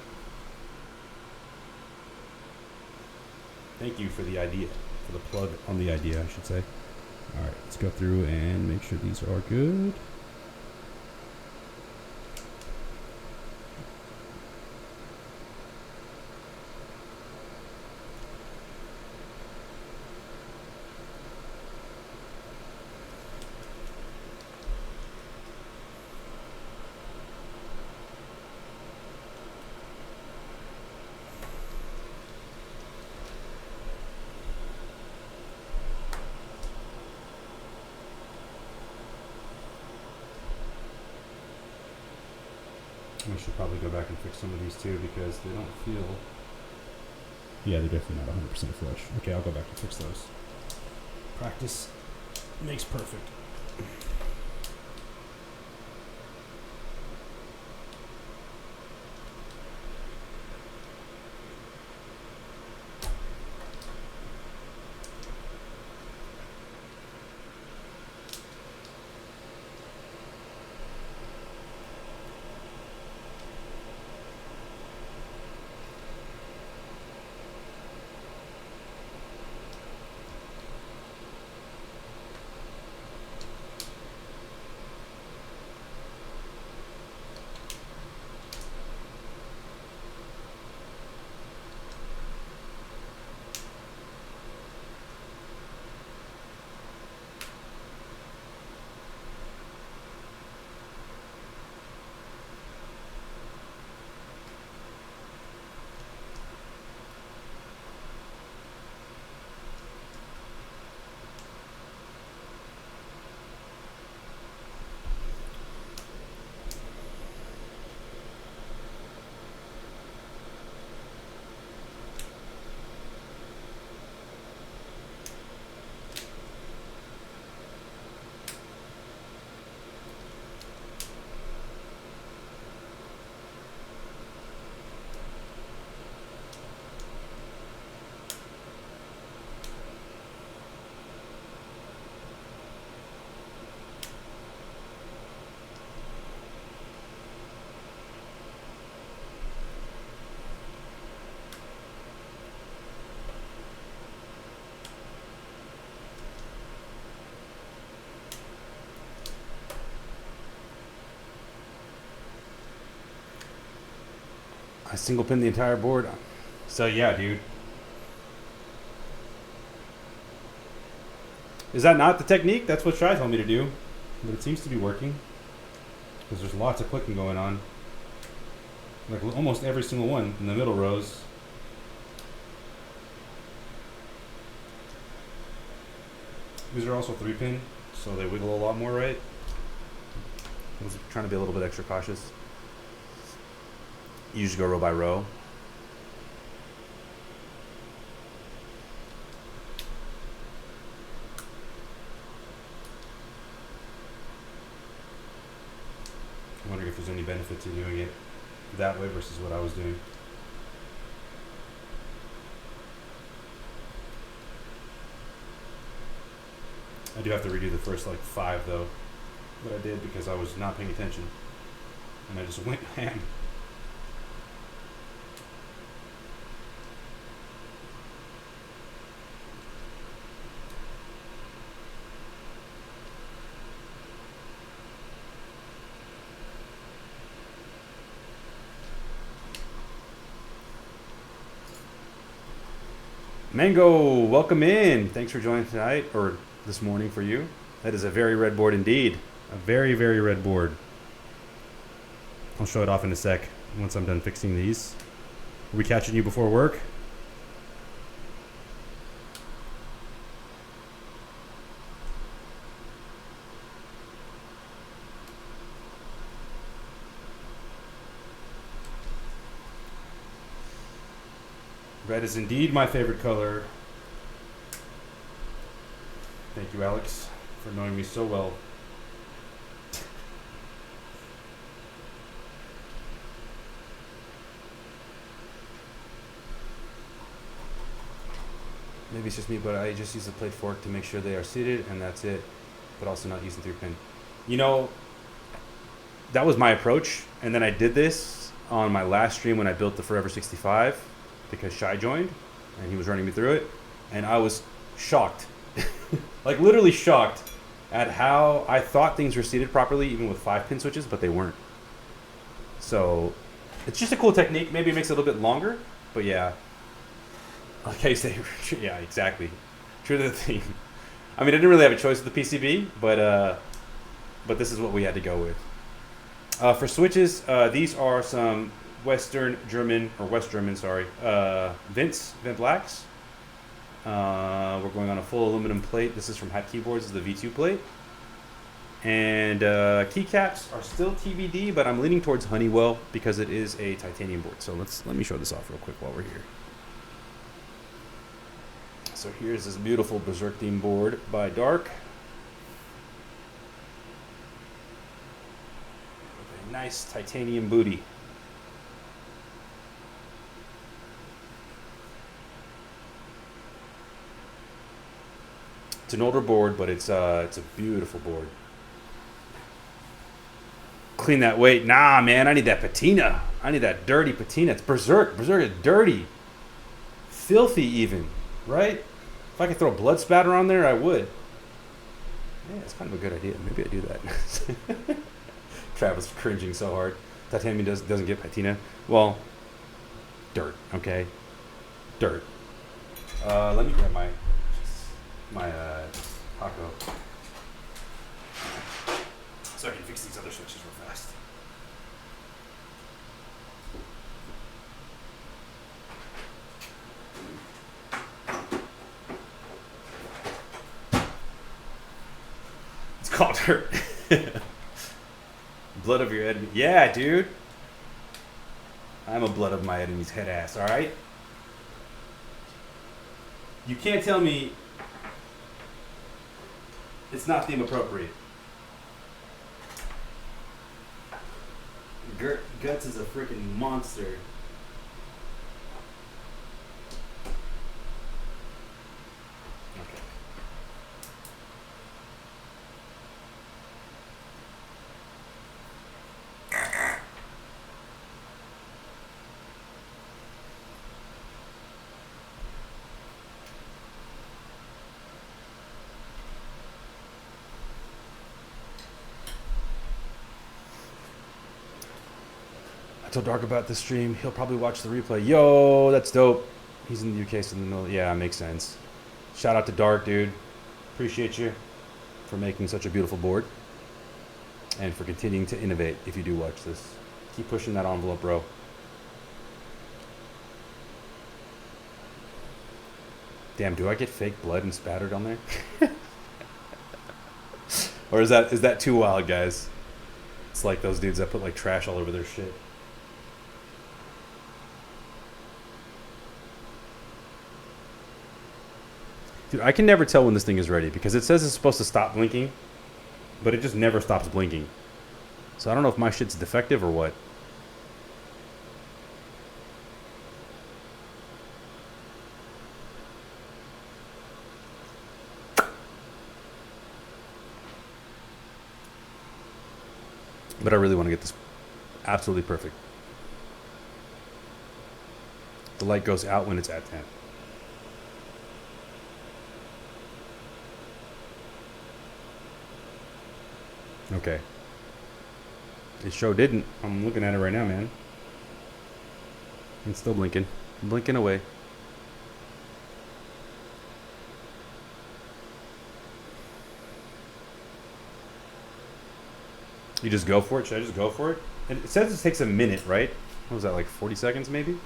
Thank you for the idea. For the plug on the idea, I should say. Alright, let's go through and make sure these are good. We should probably go back and fix some of these too because they don't feel... Yeah, they're definitely not 100% flush. Okay, I'll go back and fix those. Practice makes perfect. I single pin the entire board. So yeah, dude. Is that not the technique? That's what Shai told me to do. But it seems to be working. Because there's lots of clicking going on. Like almost every single one in the middle rows. These are also 3-pin, so they wiggle a lot more, right? I was trying to be a little bit extra cautious. You just go row by row. I'm wondering if there's any benefit to doing it that way versus what I was doing. I do have to redo the first like 5 though that I did because I was not paying attention and I just went ham. Mango, welcome in. Thanks for joining tonight, or this morning for you. That is a very red board indeed. A very, very red board. I'll show it off in a sec once I'm done fixing these. Are we catching you before work? Red is indeed my favorite color. Thank you, Alex, for knowing me so well. Maybe it's just me, but I just use the plate fork to make sure they are seated, and that's it. But also not using 3-pin. You know, that was my approach, and then I did this on my last stream when I built the Forever 65. Because Shai joined and he was running me through it, and I was shocked, like literally shocked at how I thought things were seated properly even with 5-pin switches, but they weren't. So it's just a cool technique. Maybe it makes it a little bit longer, but yeah. Okay, so yeah, exactly. True to the theme. I mean, I didn't really have a choice with the PCB, but this is what we had to go with. For switches, these are some West German, sorry, Vent Blacks. We're going on a full aluminum plate. This is from Hat Keyboards, this is the V2 plate. And keycaps are still TBD, but I'm leaning towards Honeywell because it is a titanium board. So let me show this off real quick while we're here. So here's this beautiful Berserk theme board by Dark. With a nice titanium booty. It's an older board, but it's a beautiful board. Clean that weight. Nah, man, I need that patina. I need that dirty patina. It's Berserk. Berserk is dirty. Filthy even, right? If I could throw a blood spatter on there, I would. Yeah, it's kind of a good idea. Maybe I do that. Travis cringing so hard. Titanium doesn't get patina. Well, dirt, okay? Dirt. Let me grab my taco. So I can fix these other switches real fast. It's called hurt. Blood of your enemy. Yeah, dude. I'm a blood of my enemy's head ass, alright? You can't tell me it's not theme appropriate. Guts is a freaking monster. Okay. I told Dark about the stream. He'll probably watch the replay. Yo, that's dope. He's in the UK, so yeah, makes sense. Shout out to Dark, dude. Appreciate you for making such a beautiful board and for continuing to innovate. If you do watch this, keep pushing that envelope, bro. Damn, do I get fake blood and spattered on there? Or is that too wild, guys? It's like those dudes that put like trash all over their shit. Dude, I can never tell when this thing is ready because it says it's supposed to stop blinking, but it just never stops blinking. So I don't know if my shit's defective or what. But I really want to get this absolutely perfect. The light goes out when it's at 10. Okay. It sure didn't. I'm looking at it right now, man. It's still blinking. Blinking away. You just go for it? Should I just go for it? It says it takes a minute, right? What was that, like 40 seconds maybe?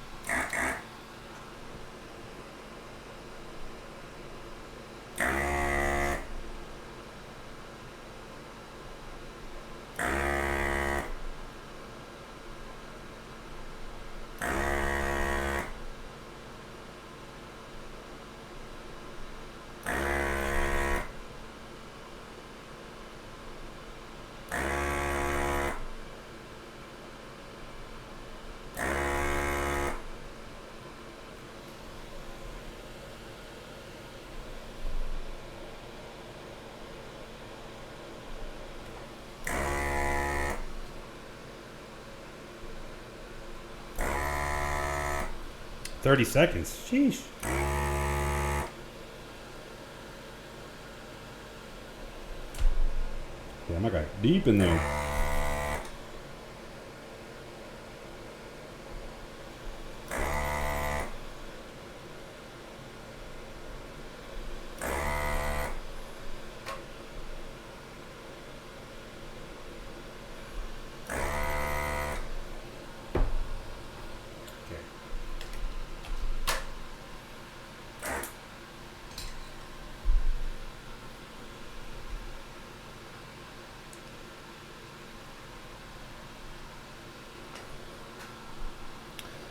30 seconds. Sheesh. Damn, I got deep in there.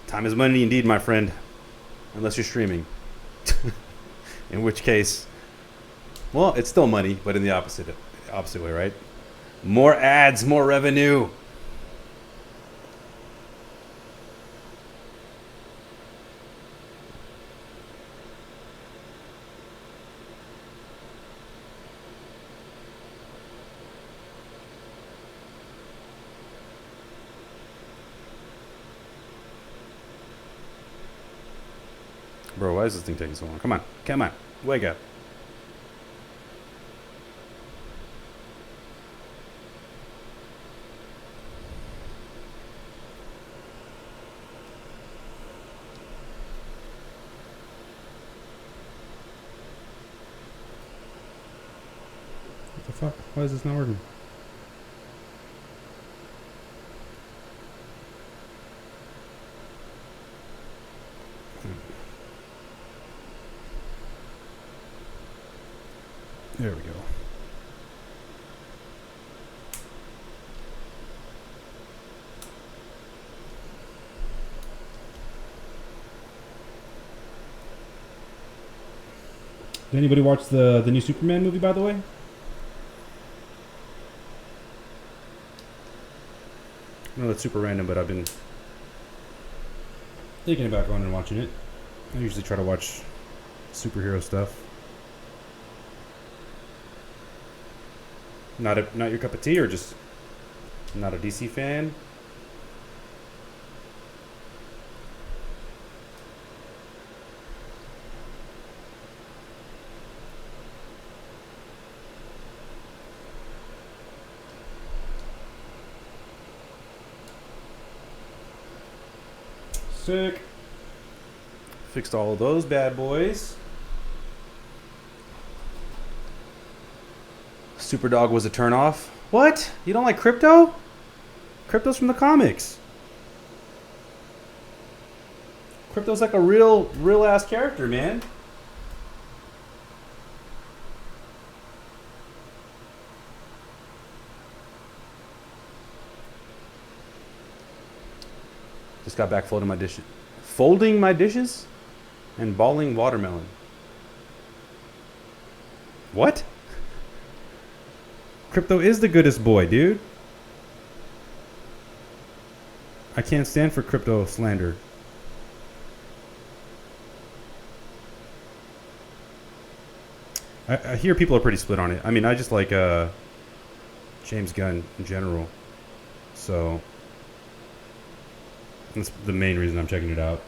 Time is money indeed, my friend. Unless you're streaming. In which case, well, it's still money, but in the opposite way, right? More ads, more revenue. Bro, why is this thing taking so long? Come on. Come on. Wake up. What the fuck? Why is this not working? There we go. Did anybody watch the new Superman movie, by the way? I know that's super random, but I've been Thinking about going and watching it. I usually try to watch superhero stuff. not your cup of tea, or just not a DC fan. Sick. Fixed all of those bad boys. Superdog was a turnoff. What? You don't like crypto? Crypto's from the comics. Crypto's like a real ass character, man. Just got back folding my dishes and balling watermelon. What? Crypto is the goodest boy, dude. I can't stand for crypto slander. I hear people are pretty split on it. I mean, I just like James Gunn in general. So that's the main reason I'm checking it out.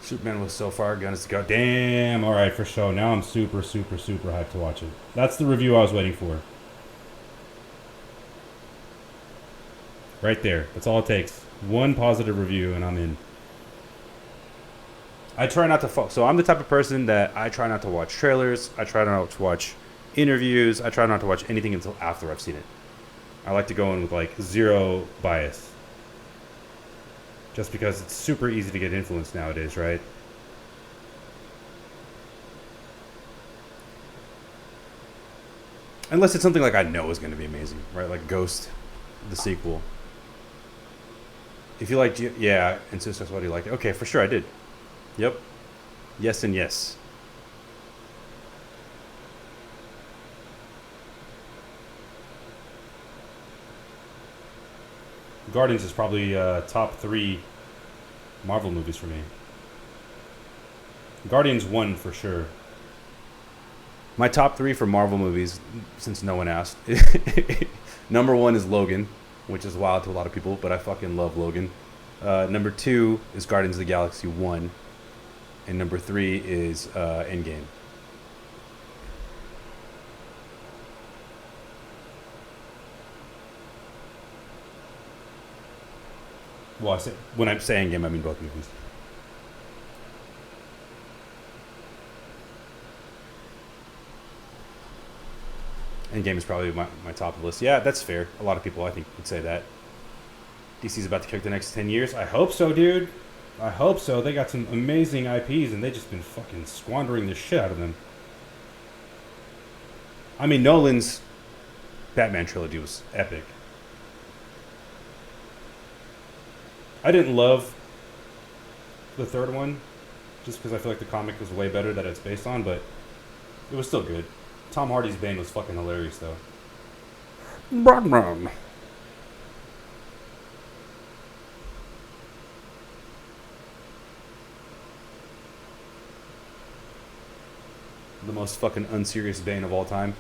Superman was so far, guns to go. Damn, alright, for sure. Now I'm super hyped to watch it. That's the review I was waiting for. Right there. That's all it takes. One positive review and I'm in. I try not to so I'm the type of person that I try not to watch trailers. I try not to watch interviews. I try not to watch anything until after I've seen it. I like to go in with like zero bias. Just because it's super easy to get influenced nowadays, right? Unless it's something like I know is going to be amazing, right? Like Ghost, the sequel. If you liked, yeah, and Suicide Squad, you liked it. Okay, for sure I did. Yep. Yes and yes. Guardians is probably top 3 Marvel movies for me. Guardians 1 for sure. My top 3 for Marvel movies, since no one asked. Number 1 is Logan, which is wild to a lot of people, but I fucking love Logan. Number 2 is Guardians of the Galaxy 1. And number 3 is Endgame. Well, When I'm saying Endgame, I mean both movies. Endgame is probably my top of the list. Yeah, that's fair. A lot of people, I think, would say that. DC's about to kick the next 10 years. I hope so, dude. I hope so. They got some amazing IPs, and they just been fucking squandering the shit out of them. I mean, Nolan's Batman trilogy was epic. I didn't love the third one, just because I feel like the comic was way better that it's based on, but it was still good. Tom Hardy's Bane was fucking hilarious, though. Batman. The most fucking unserious Bane of all time.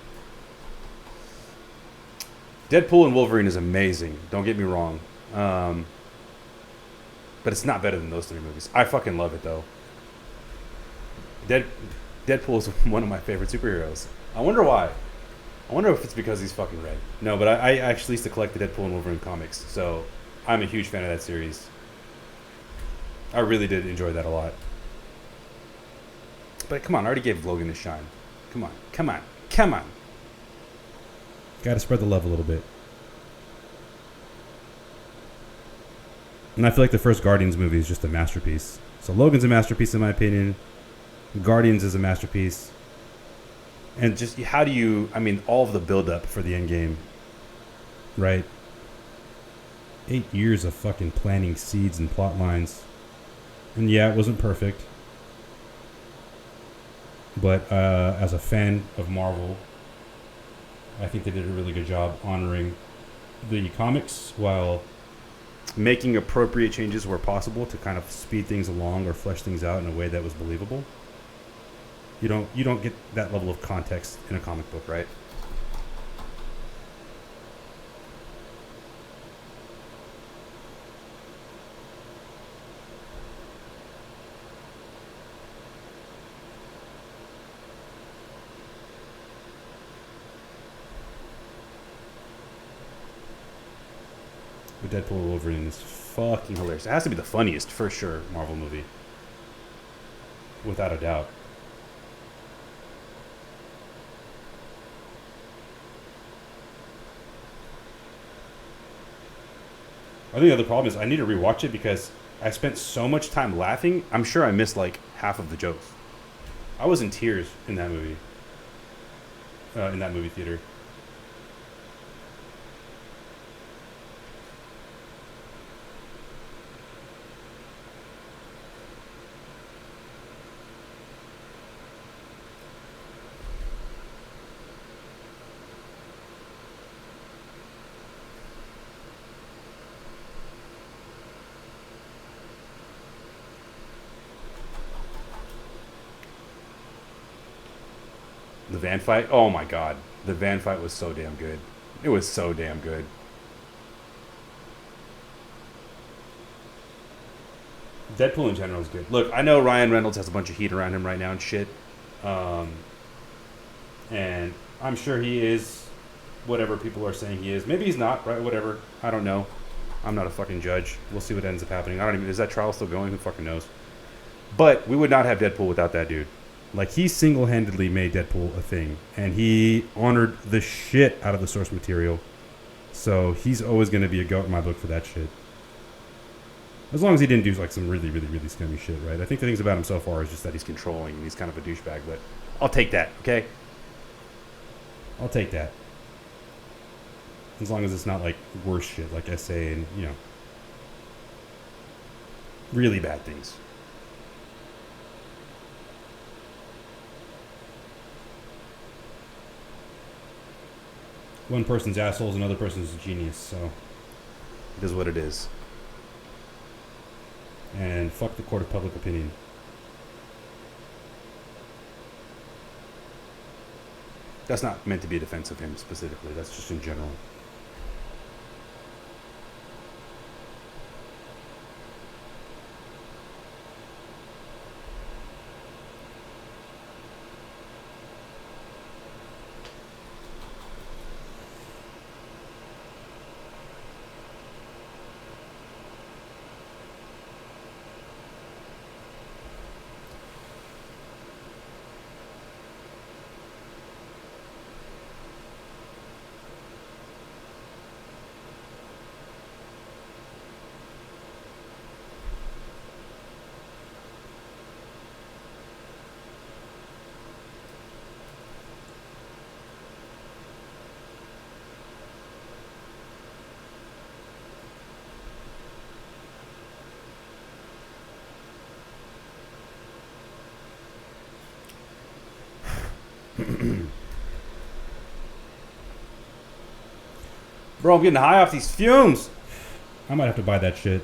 Deadpool and Wolverine is amazing. Don't get me wrong. But it's not better than those three movies. I fucking love it, though. Deadpool is one of my favorite superheroes. I wonder why. I wonder if it's because he's fucking red. No, but I actually used to collect the Deadpool and Wolverine comics, so I'm a huge fan of that series. I really did enjoy that a lot. But come on, I already gave Logan his shine. Come on, come on, come on. Got to spread the love a little bit. And I feel like the first Guardians movie is just a masterpiece. So Logan's a masterpiece in my opinion. Guardians is a masterpiece. And just how do you? I mean, all of the build-up for the end game, right? 8 years of fucking planting seeds and plot lines. And yeah, it wasn't perfect. But as a fan of Marvel, I think they did a really good job honoring the comics while making appropriate changes where possible to kind of speed things along or flesh things out in a way that was believable. You don't get that level of context in a comic book, right? But Deadpool and Wolverine is fucking hilarious. It has to be the funniest, for sure, Marvel movie. Without a doubt. I think the other problem is I need to rewatch it because I spent so much time laughing. I'm sure I missed like half of the jokes. I was in tears in that movie. In that movie theater. The van fight? Oh my god. The van fight was so damn good. It was so damn good. Deadpool in general is good. Look, I know Ryan Reynolds has a bunch of heat around him right now and shit. And I'm sure he is whatever people are saying he is. Maybe he's not, right? Whatever. I don't know. I'm not a fucking judge. We'll see what ends up happening. I don't even... Is that trial still going? Who fucking knows? But we would not have Deadpool without that dude. Like, he single-handedly made Deadpool a thing. And he honored the shit out of the source material. So he's always going to be a goat in my book for that shit. As long as he didn't do, like, some really, really, really scummy shit, right? I think the things about him so far is just that he's controlling and he's kind of a douchebag. But I'll take that, okay? I'll take that. As long as it's not, like, worse shit, like SA and, you know, really bad things. One person's asshole is another person's genius, so it is what it is. And fuck the court of public opinion. That's not meant to be a defense of him specifically. That's just in general. Bro, I'm getting high off these fumes. I might have to buy that shit.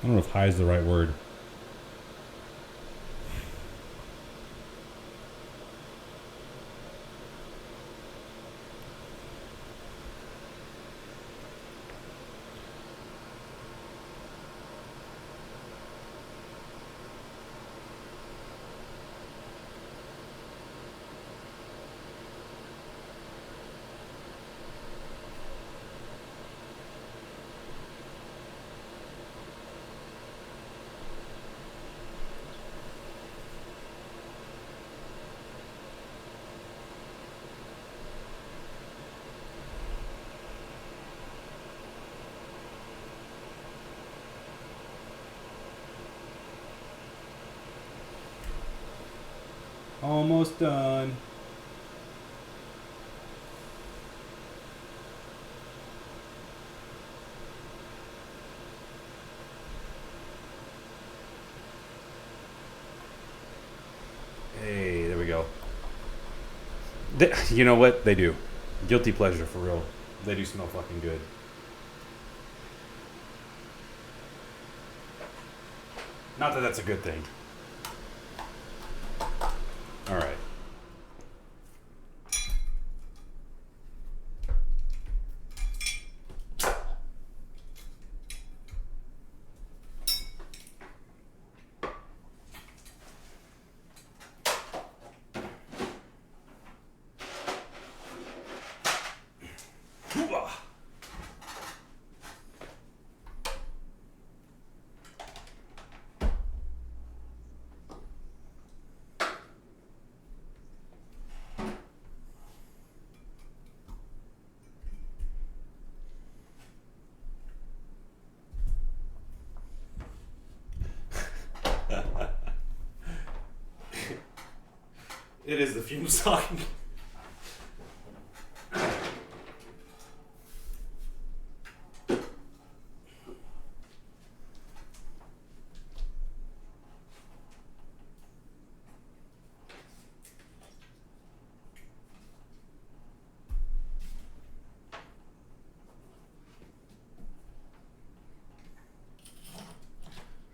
I don't know if high is the right word. Almost done. Hey, there we go. You know what? They do. Guilty pleasure, for real. They do smell fucking good. Not that that's a good thing. All right. Hoo-ah. It is the fumes talking.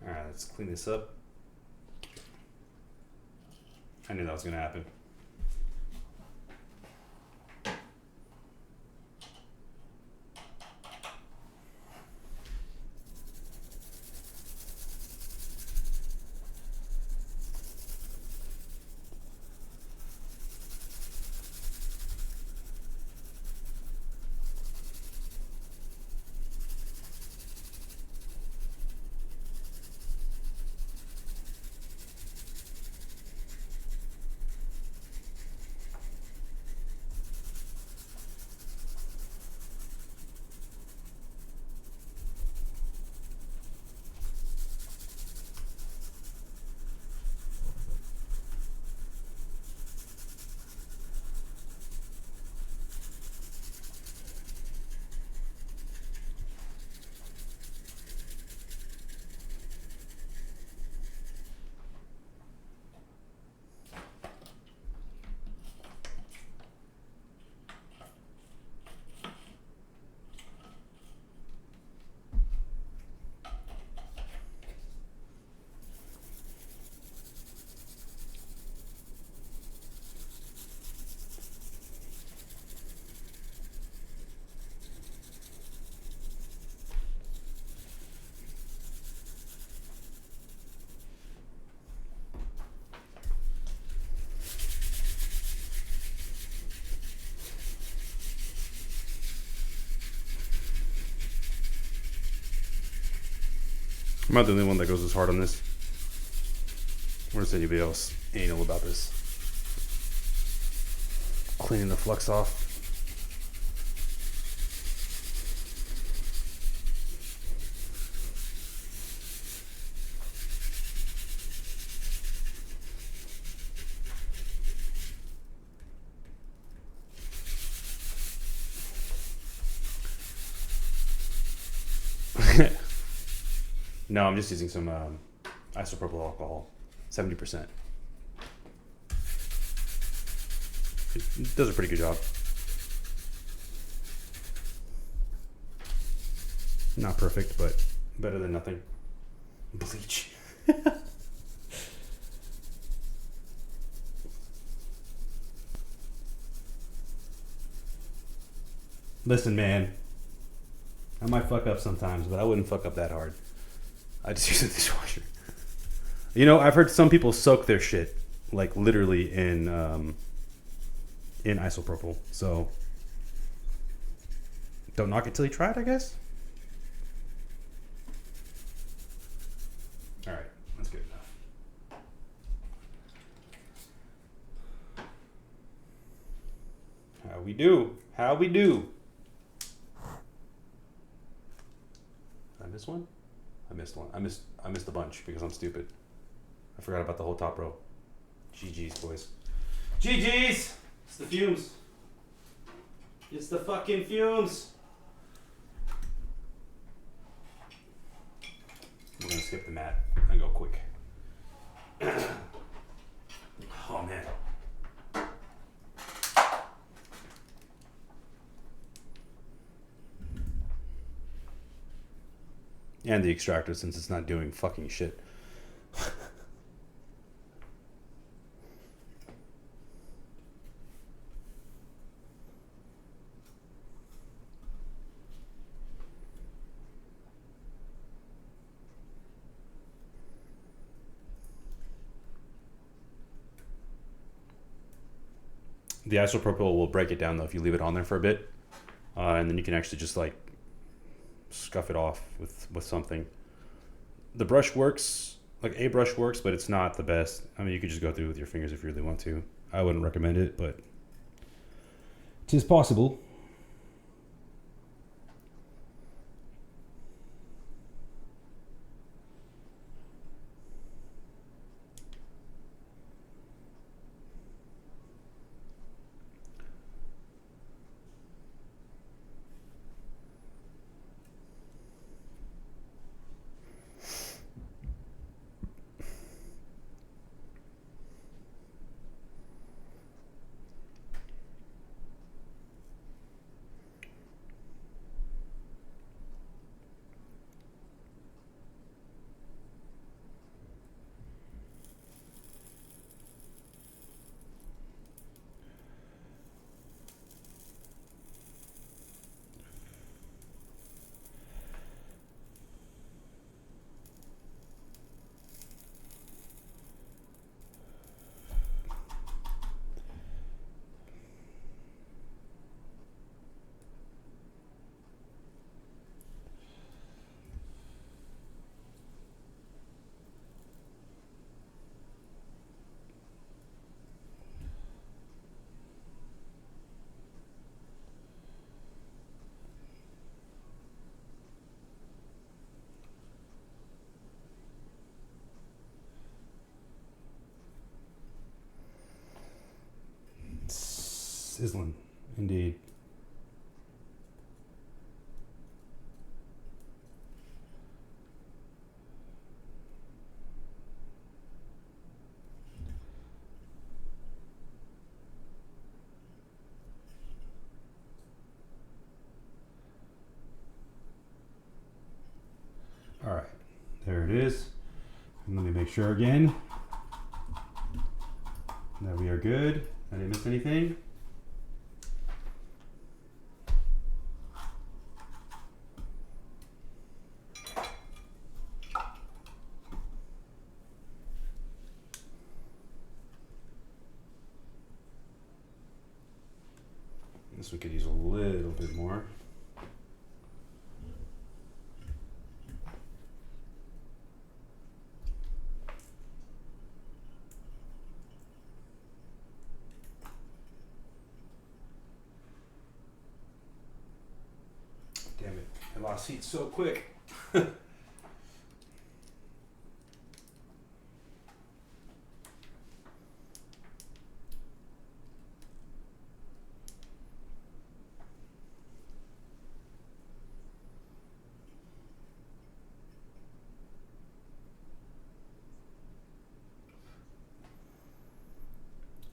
All right, let's clean this up. I knew that was going to happen. I'm not the only one that goes as hard on this. Where's anybody else anal about this? Cleaning the flux off. No, I'm just using some isopropyl alcohol, 70%. It does a pretty good job. Not perfect, but Better than nothing. Bleach. listen, man. I might fuck up sometimes, but I wouldn't fuck up that hard. I just use a dishwasher. You know, I've heard some people soak their shit, like literally in isopropyl. So Don't knock it till you try it, I guess. all right, that's good enough. How we do? How we do? Did I miss one? I missed one. I missed a bunch because I'm stupid. I forgot about the whole top row. GG's, boys. GG's! It's the fumes. It's the fucking fumes. We're gonna skip the mat and go quick. Oh man. And the extractor, since it's not doing fucking shit. The isopropyl will break it down though if you leave it on there for a bit, and then you can actually just like scuff it off with something. The brush works, like a brush works, but it's not the best. I mean, you could just go through with your fingers if you really want to. I wouldn't recommend it, but 'tis possible. Sizzling, indeed. All right, there it is. And let me make sure again that we are good. I didn't miss anything. This we could use a little bit more. Damn it, I lost heat so quick.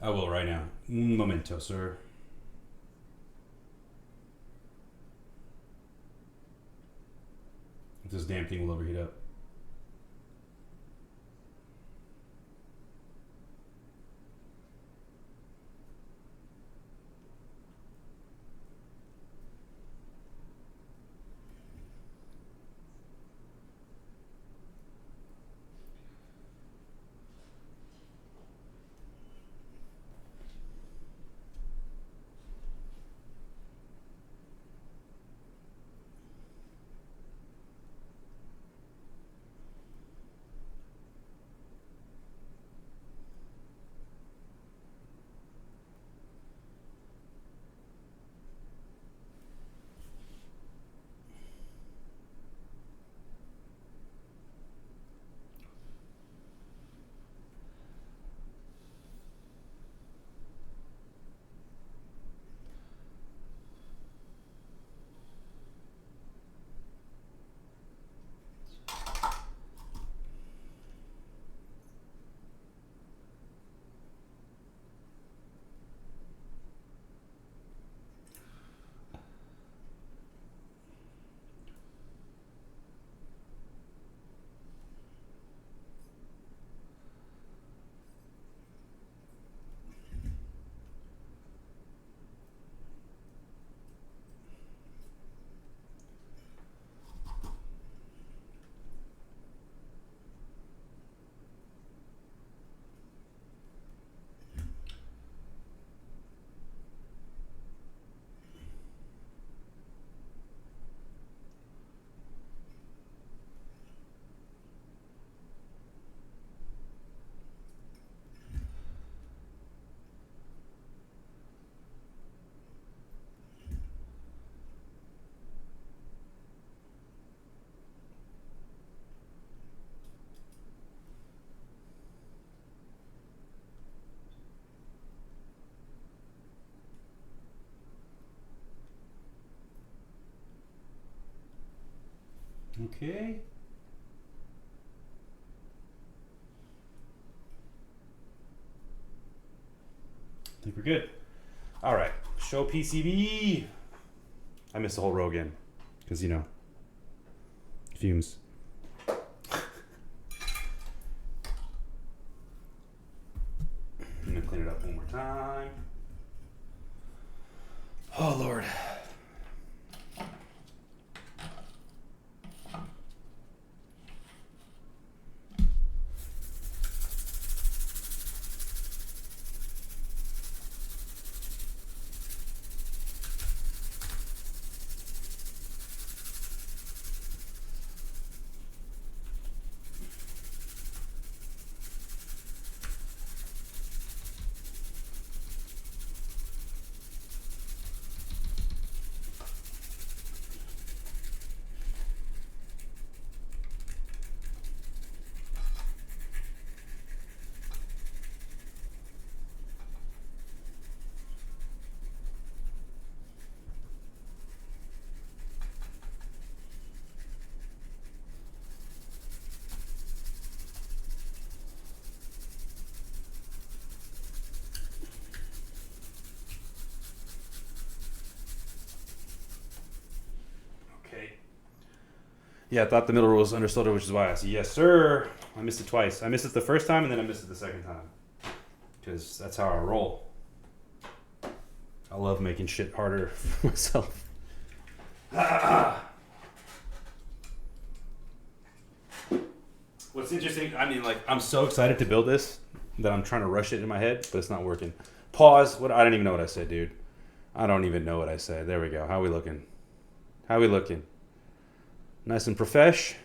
I will right now. Un momento, sir. This damn thing will overheat up. Okay. I think we're good. All right. Show PCB. I missed the whole row again. Because, you know, fumes. I'm going to clean it up one more time. Oh, Lord. Yeah, I thought the middle rule was understood, which is why I said, yes, sir. I missed it twice. I missed it the first time, and then I missed it the second time. Because that's how I roll. I love making shit harder for myself. What's interesting, I mean, like, I'm so excited to build this that I'm trying to rush it in my head, but it's not working. Pause. What? I don't even know what I said, dude. I don't even know what I said. There we go. How we looking? How we looking? Nice and profesh.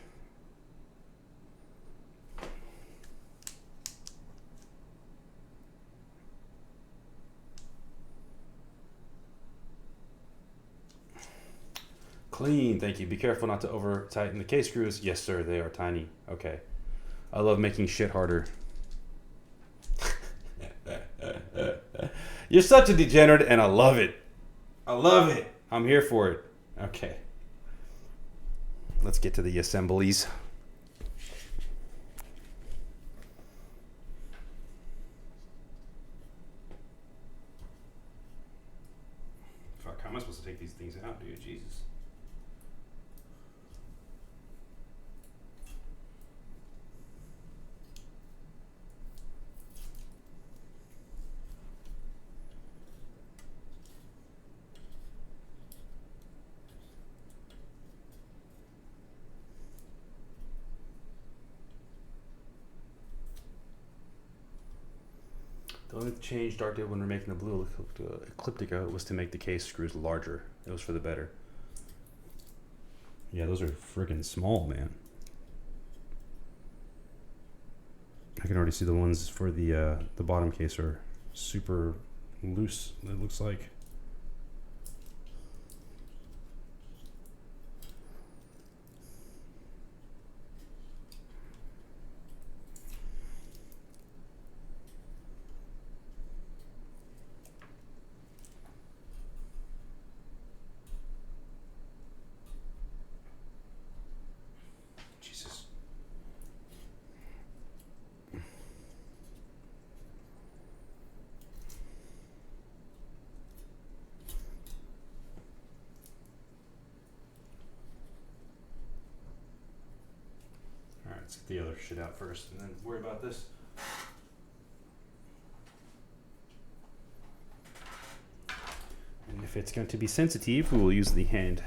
Clean, thank you. Be careful not to over tighten the case screws. Yes, sir, they are tiny. Okay. I love making shit harder. You're such a degenerate, and I love it. I love it. I'm here for it. Okay. Let's get to the assemblies. to take these things out, dude. Jesus. The only change Dark did when we are making the blue Ecliptica was to make the case screws larger. It was for the better. Yeah, those are friggin' small, man. I can already see the ones for the bottom case are super loose, it looks like. Jesus. Alright, let's get the other shit out first and then worry about this. And if it's going to be sensitive, we will use the hand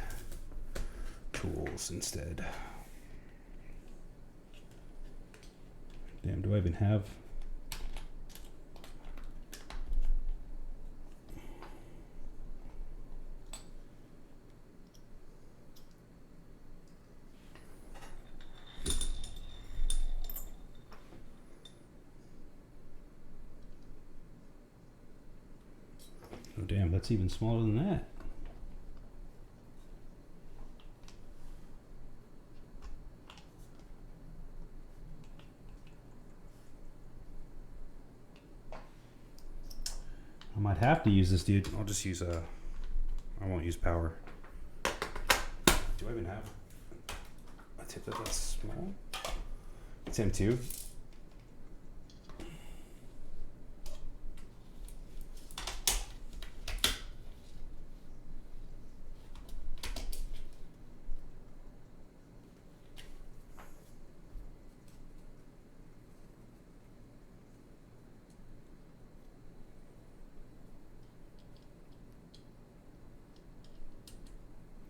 tools instead. Damn, do I even have... Oh damn, that's even smaller than that. I might have to use this, dude. I'll just use I won't use power. Do I even have a tip that's small? It's M2.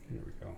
Here we go.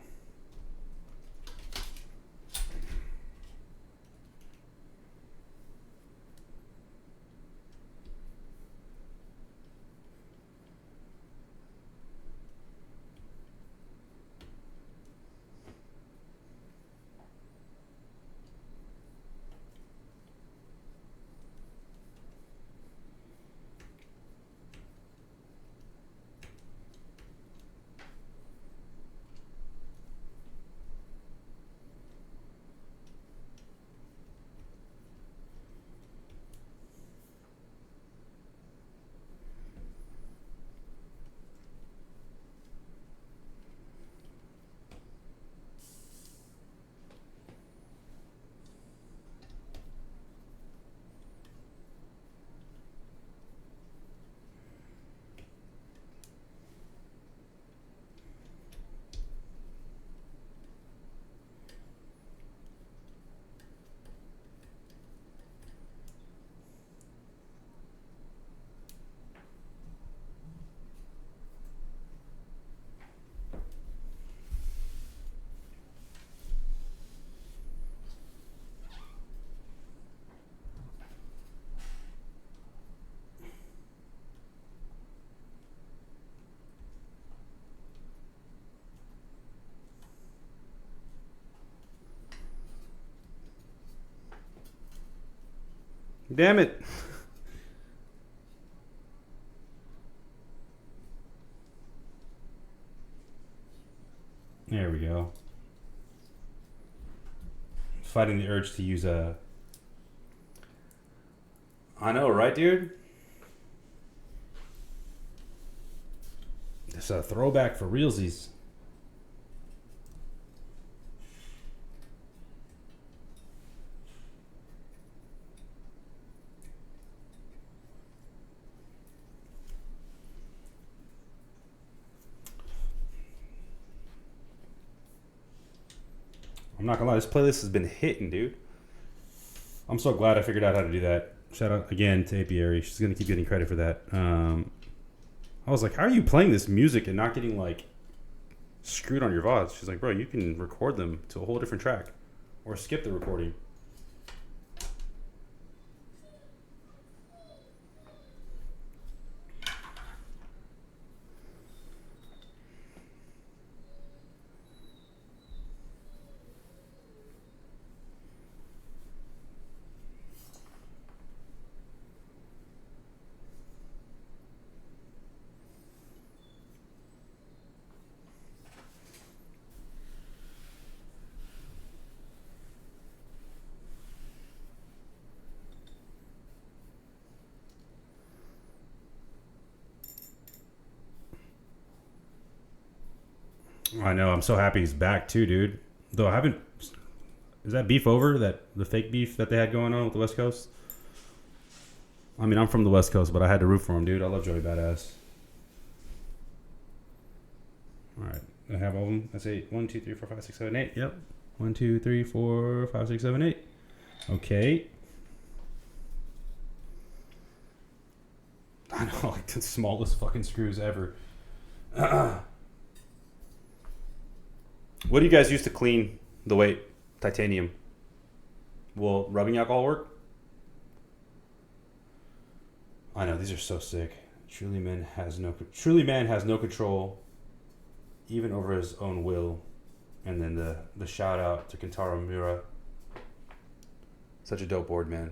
Damn it. There we go. Fighting the urge to use a... I know, right, dude? It's a throwback for realsies. I'm not gonna lie, this playlist has been hitting, dude. I'm so glad I figured out how to do that. Shout out again to Apiary. She's gonna keep getting credit for that. I was like, how are you playing this music and not getting like screwed on your VODs? She's like, bro, you can record them to a whole different track or skip the recording. I know. I'm so happy he's back too, dude. Though I haven't. Is that beef over? That the fake beef that they had going on with the West Coast? I mean, I'm from the West Coast, but I had to root for him, dude. I love Joey Badass. All right, I have all of them. That's 8. 1, 2, 3, 4, 5, 6, 7, 8. Yep. 1, 2, 3, 4, 5, 6, 7, 8. Okay. I know, like the smallest fucking screws ever. What do you guys use to clean the weight? Titanium. Will rubbing alcohol work? I know, these are so sick. Truly man has no control even over his own will. And then the shout out to Kentaro Miura. Such a dope board, man.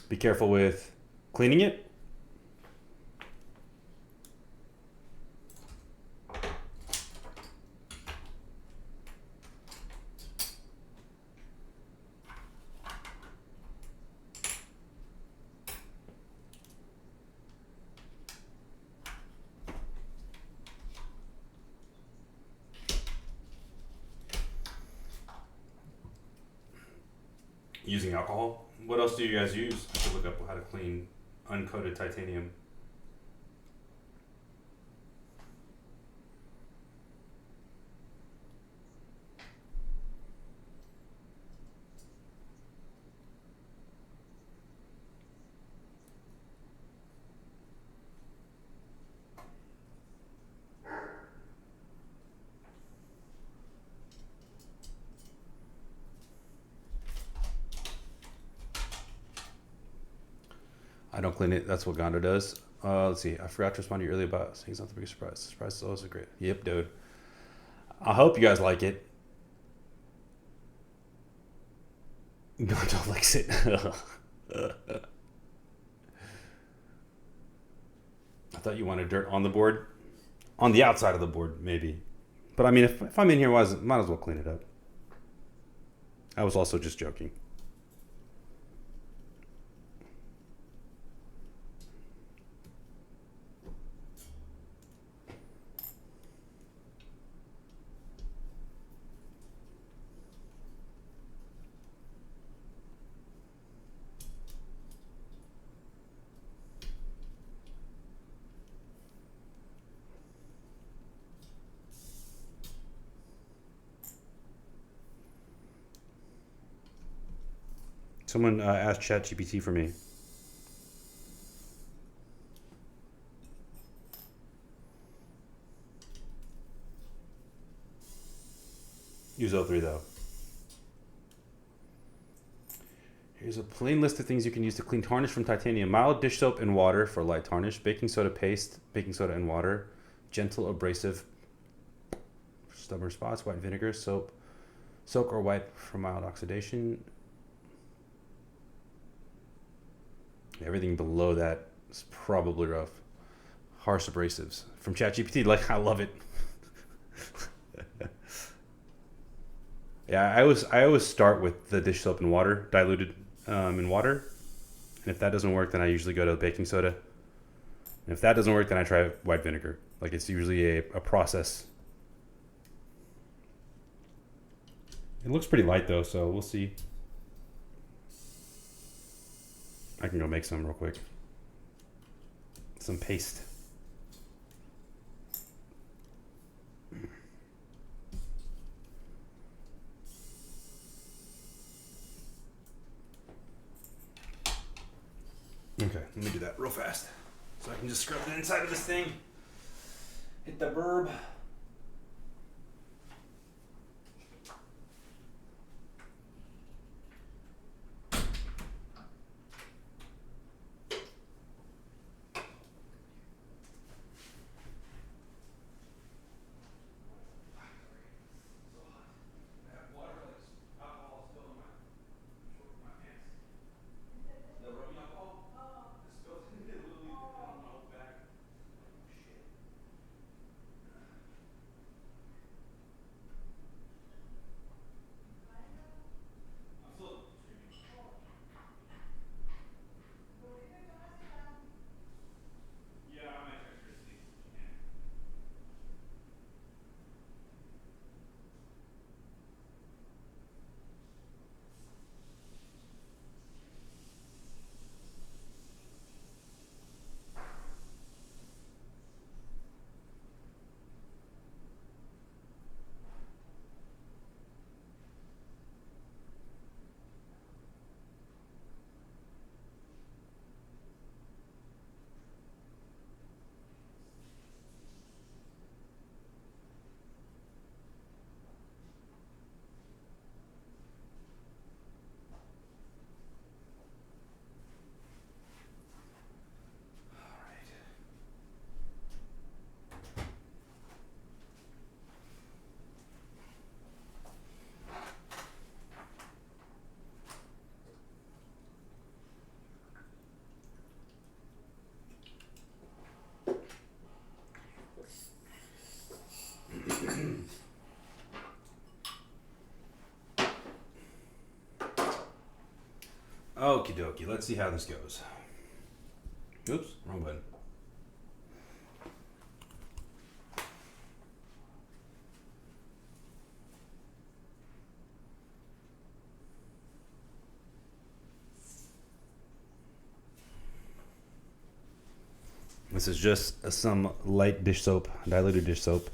Be careful with cleaning it. Using alcohol. What else do you guys use? I should look up how to clean uncoated titanium. I don't clean it. That's what Gondo does. Let's see. I forgot to respond to you earlier about saying it's not the biggest surprise. The surprise is always great. Yep, dude. I hope you guys like it. Gondo likes it. I thought you wanted dirt on the board. On the outside of the board, maybe. But I mean, if I'm in here, might as well clean it up. I was also just joking. Someone asked ChatGPT for me. Use O3 though. Here's a plain list of things you can use to clean tarnish from titanium. Mild dish soap and water for light tarnish. Baking soda paste, baking soda and water. Gentle abrasive for stubborn spots. White vinegar, soap or wipe for mild oxidation. Everything below that is probably rough. Harsh abrasives from ChatGPT. Like, I love it. Yeah, I always start with the dish soap and water, diluted in water. And if that doesn't work, then I usually go to baking soda. And if that doesn't work, then I try white vinegar. Like, it's usually a process. It looks pretty light though, so we'll see. I can go make some real quick. Some paste. Okay, let me do that real fast. So I can just scrub the inside of this thing. Hit the burb. Okie dokie, let's see how this goes. Oops, wrong button. This is just some light dish soap, diluted dish soap.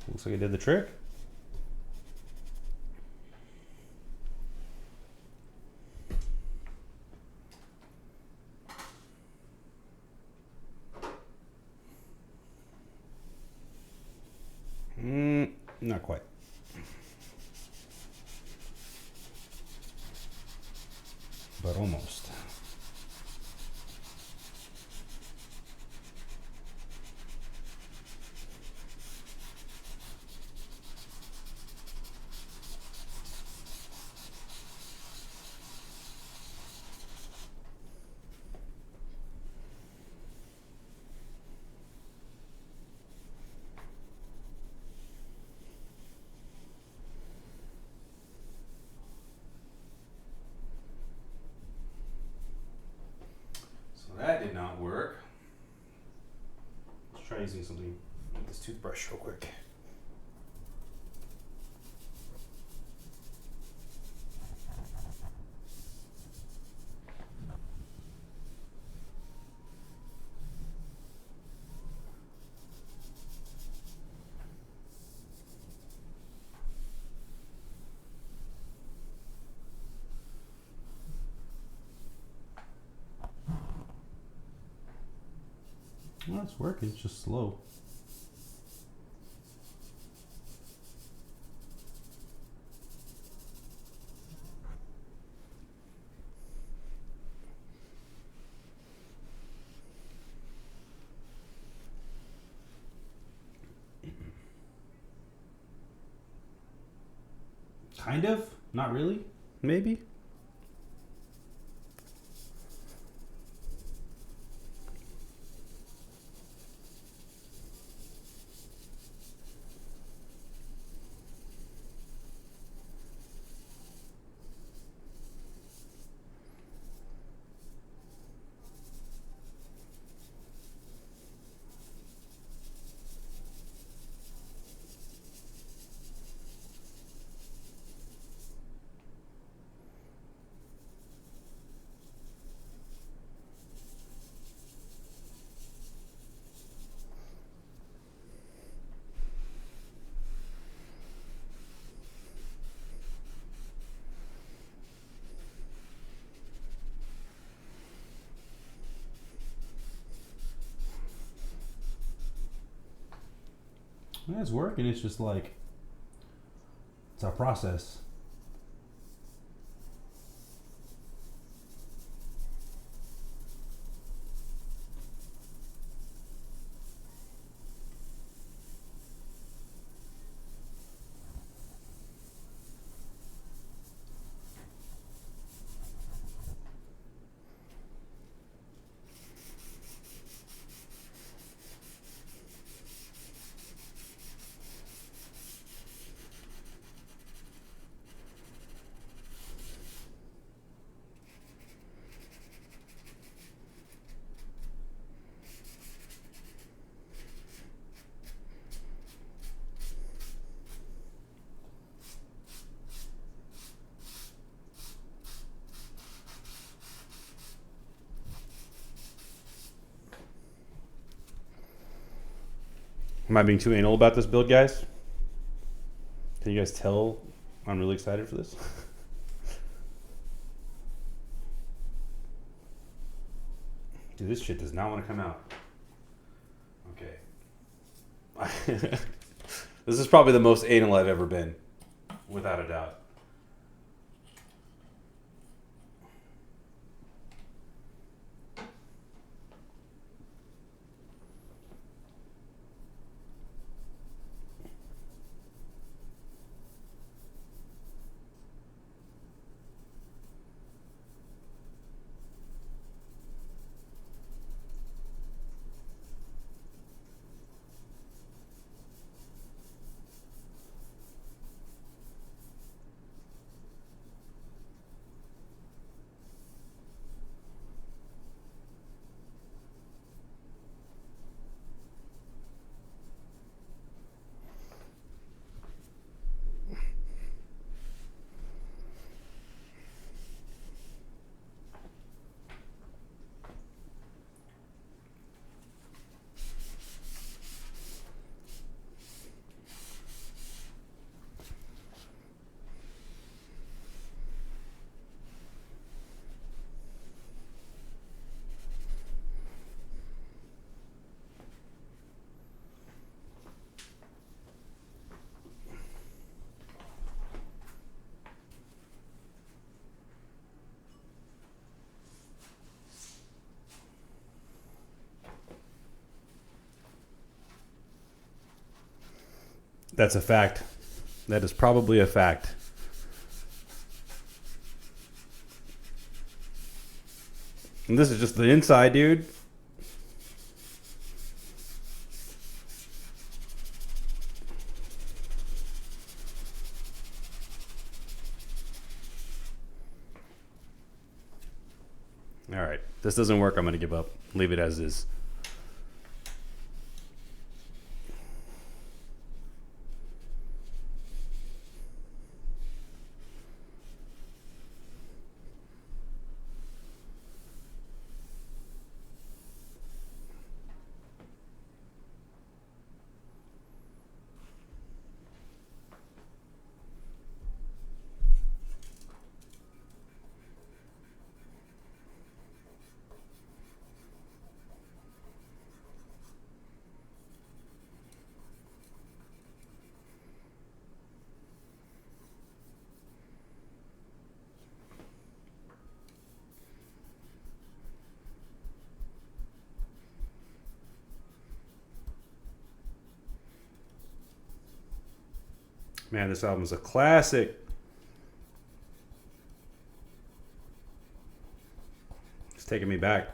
Looks like it did the trick. Not quite. But almost. That did not work. Let's try using something like this toothbrush real quick. Well, it's working, it's just slow. Kind of, not really, maybe. Yeah, it's working. It's just like it's a process. Am I being too anal about this build, guys? Can you guys tell I'm really excited for this? Dude, this shit does not want to come out. Okay. This is probably the most anal I've ever been, without a doubt. That's a fact. That is probably a fact. And this is just the inside, dude. All right. This doesn't work. I'm going to give up. Leave it as is. Man, this album's a classic. It's taking me back.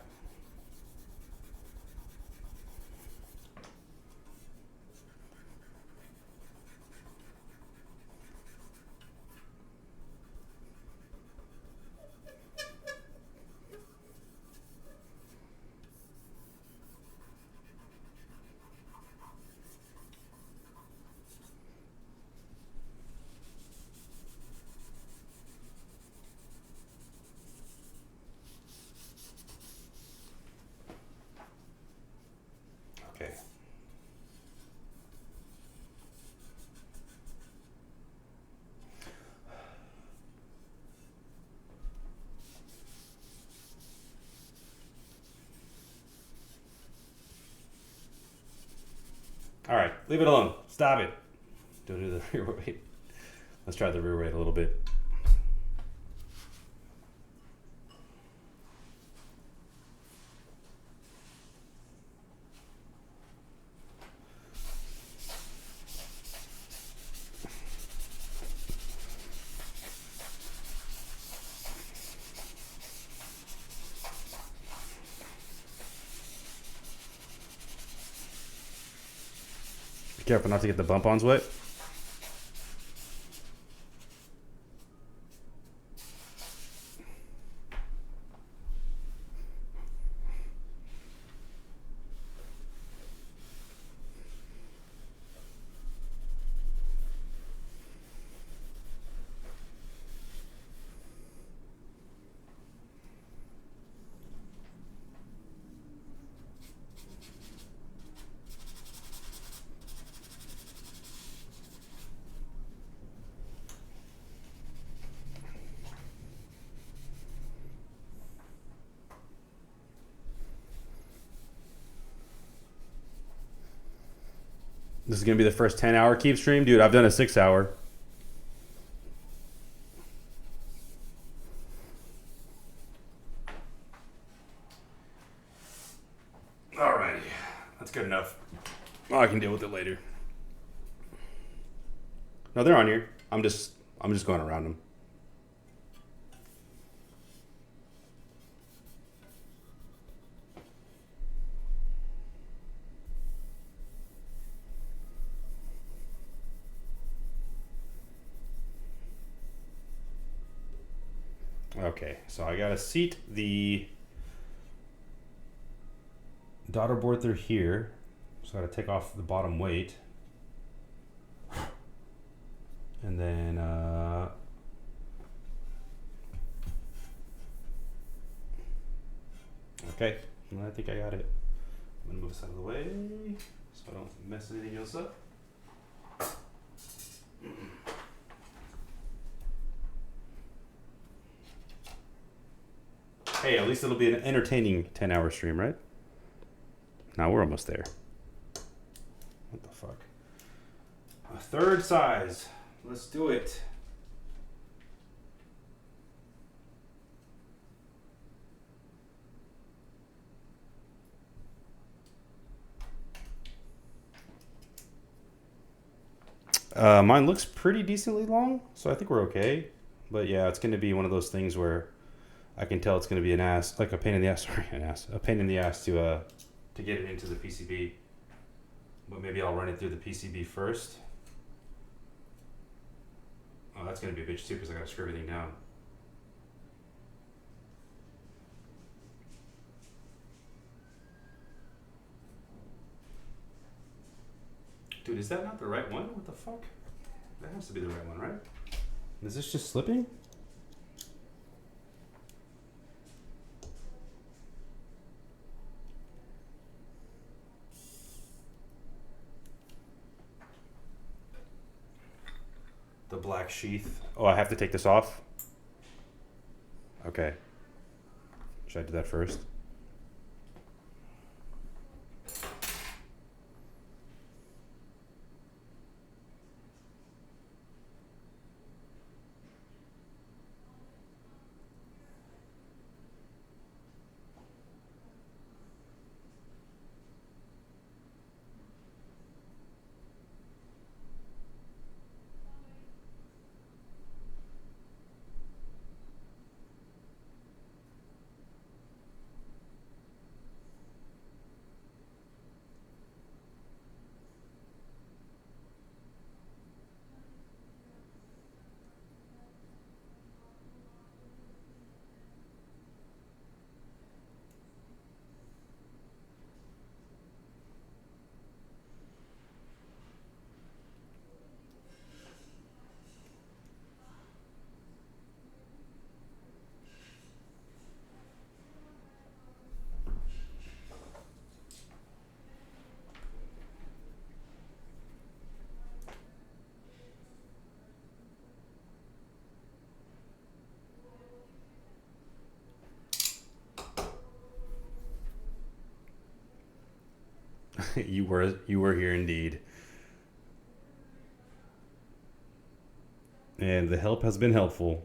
leave it alone. Stop it. Don't do the rear weight. Let's try the rear weight a little bit. Be careful not to get the bump-ons wet. This is going to be the first 10-hour keep stream. Dude, I've done a 6-hour. Alrighty. That's good enough. Oh, I can deal with it later. No, they're on here. I'm just going around them. Okay, so I gotta seat the daughter board through here. So I gotta take off the bottom weight. And then okay, I think I got it. I'm gonna move this out of the way so I don't mess anything else up. Hey, at least it'll be an entertaining 10-hour stream, right? Now we're almost there. What the fuck? A third size. Let's do it. Mine looks pretty decently long, so I think we're okay. But yeah, it's going to be one of those things where I can tell it's going to be an ass, like a pain in the ass. Sorry, a pain in the ass to get it into the PCB. But maybe I'll run it through the PCB first. Oh, that's going to be a bitch too because I got to screw everything down. Dude, is that not the right one? What the fuck? That has to be the right one, right? Is this just slipping? The black sheath. Oh, I have to take this off? Okay. Should I do that first? You were here indeed. And the help has been helpful.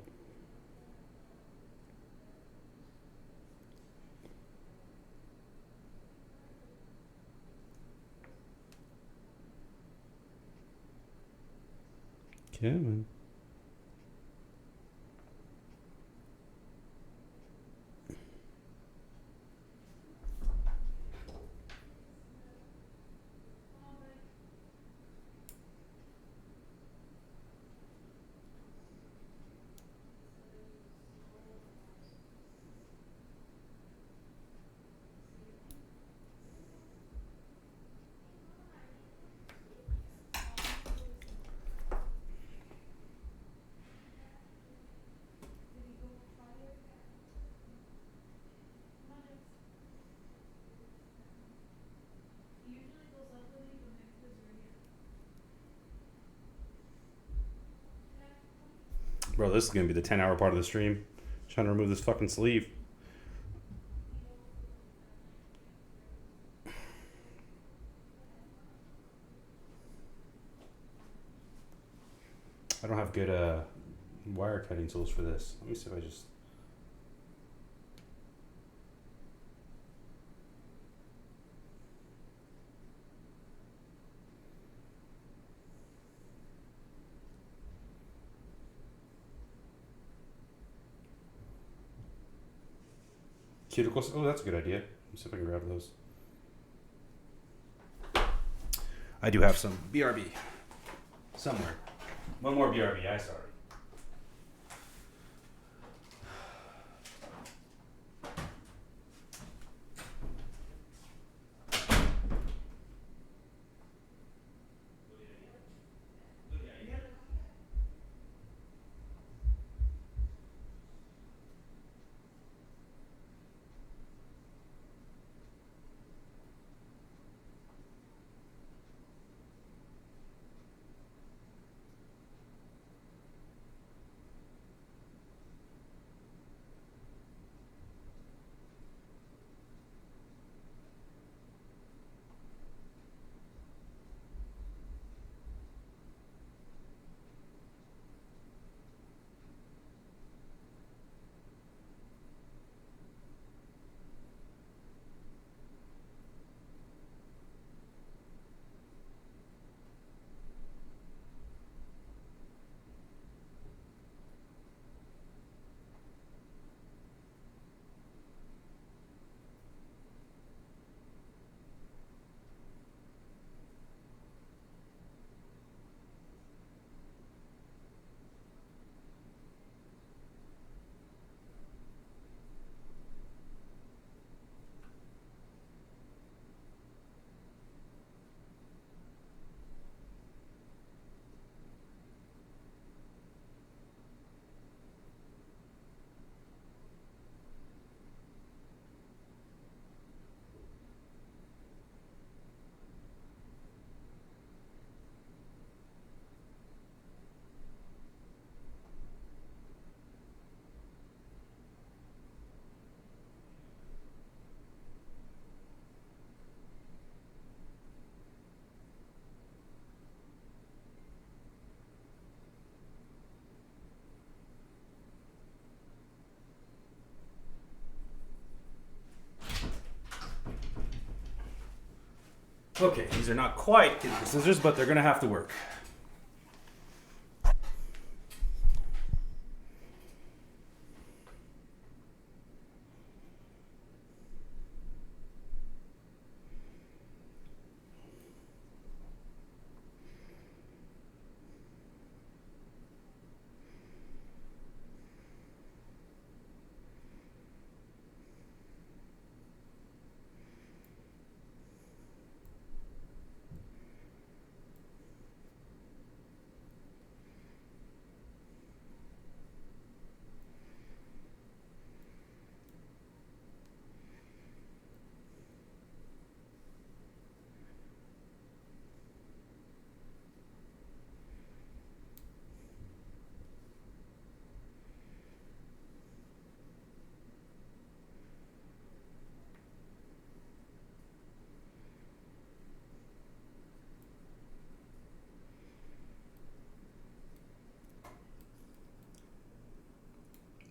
Kevin. Bro, this is going to be the 10-hour part of the stream. Trying to remove this fucking sleeve. I don't have good wire cutting tools for this. Let me see if I just... Cuticles? Oh, that's a good idea. Let me see if I can grab those. I do have some BRB. Somewhere. One more BRB, sorry. Okay, these are not quite the scissors, but they're going to have to work.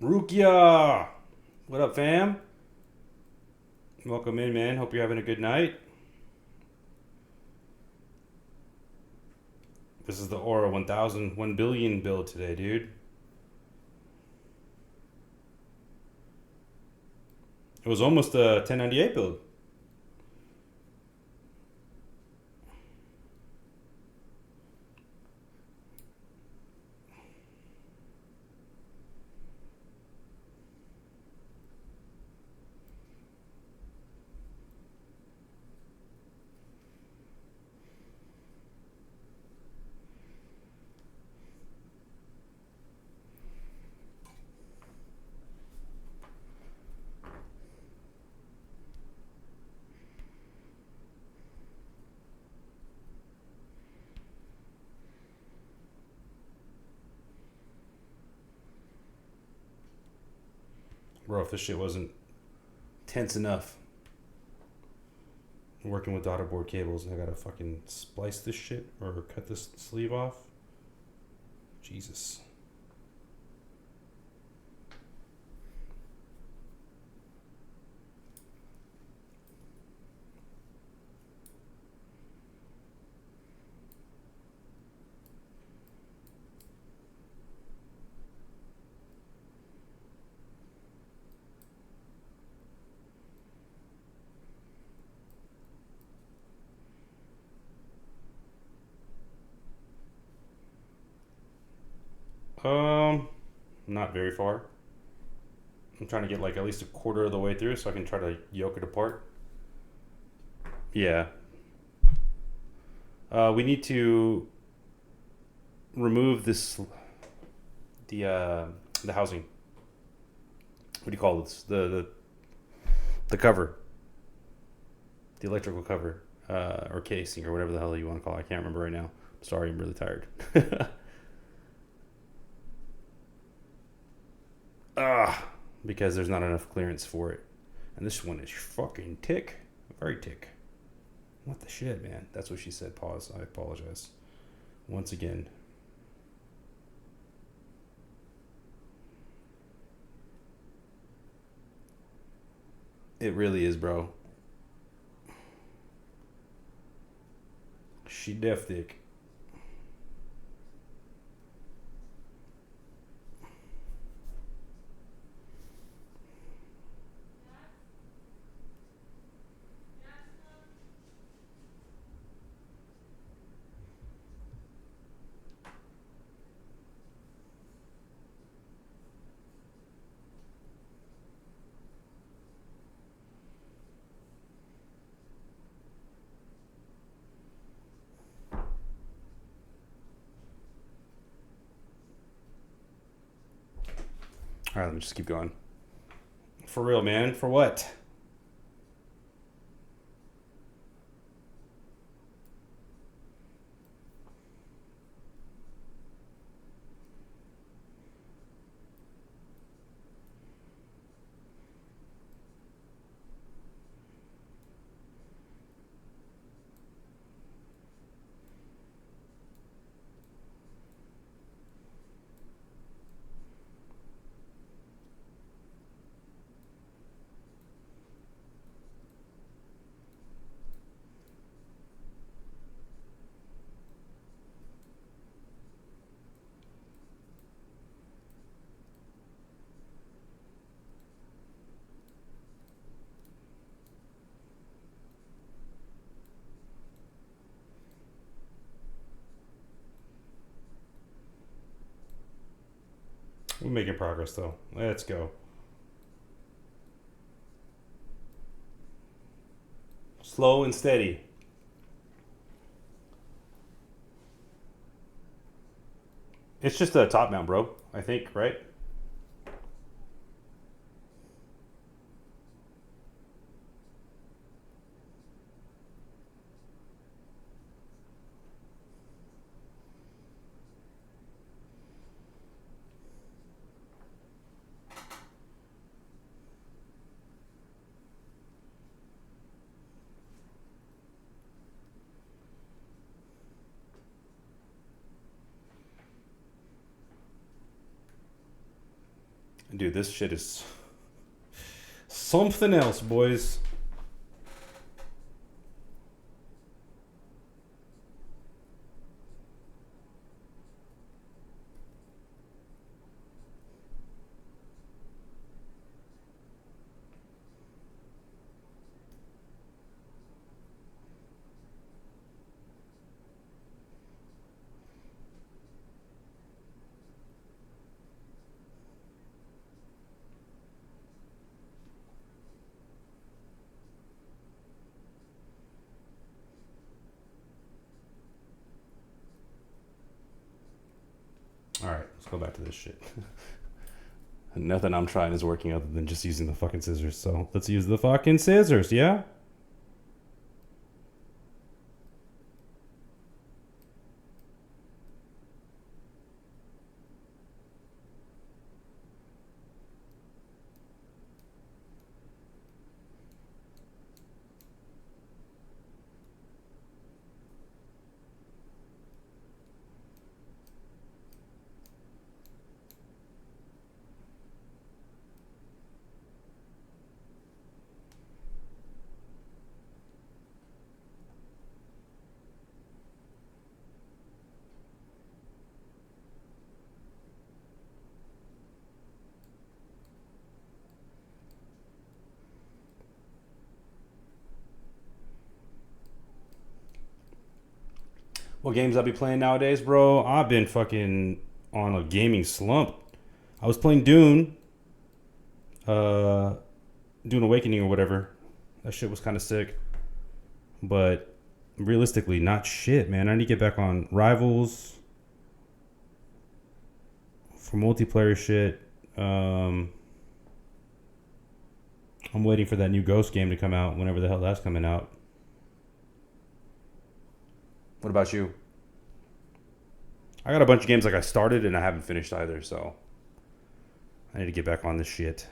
Rukia! What up, fam? Welcome in, man. Hope you're having a good night. This is the Aura 1000 1 billion build today, dude. It was almost a 1098 build. Bro, if this shit wasn't tense enough, working with daughter board cables, I gotta fucking splice this shit or cut this sleeve off. Jesus. Not very far. I'm trying to get like at least a quarter of the way through so I can try to yoke it apart. Yeah. We need to remove this, the housing. What do you call this? The cover. The electrical cover, or casing, or whatever the hell you want to call it. I can't remember right now. Sorry, I'm really tired. Because there's not enough clearance for it. And this one is fucking tick. Very tick. What the shit, man? That's what she said. Pause. I apologize. Once again. It really is, bro. She def thick. All right, let me just keep going. For real, man. For what? We're making progress, though. Let's go. Slow and steady. It's just a top mount, bro. I think, right? Dude, this shit is something else, boys. All right, let's go back to this shit. Nothing I'm trying is working other than just using the fucking scissors. So let's use the fucking scissors, yeah? What games I be playing nowadays, bro? I've been fucking on a gaming slump. I was playing Dune, Dune Awakening or whatever. That shit was kind of sick, but realistically, not shit, man. I need to get back on Rivals for multiplayer shit. I'm waiting for that new Ghost game to come out, whenever the hell that's coming out. What about you? I got a bunch of games like I started and I haven't finished either, so I need to get back on this shit.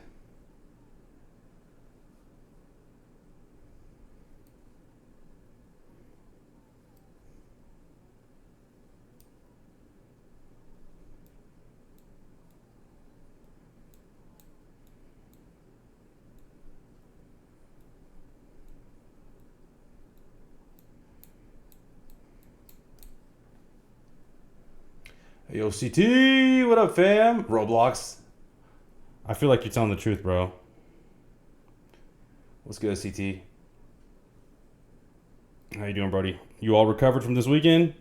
Hey, yo, CT, what up, fam? Roblox. I feel like you're telling the truth, bro. What's good, CT? How you doing, Brody? You all recovered from this weekend?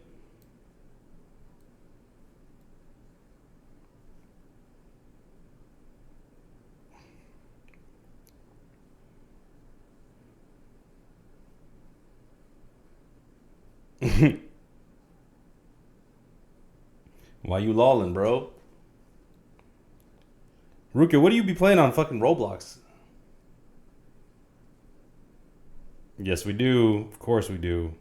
Why you lolling, bro? Ruka, what do you be playing on fucking Roblox? Yes, we do. Of course we do.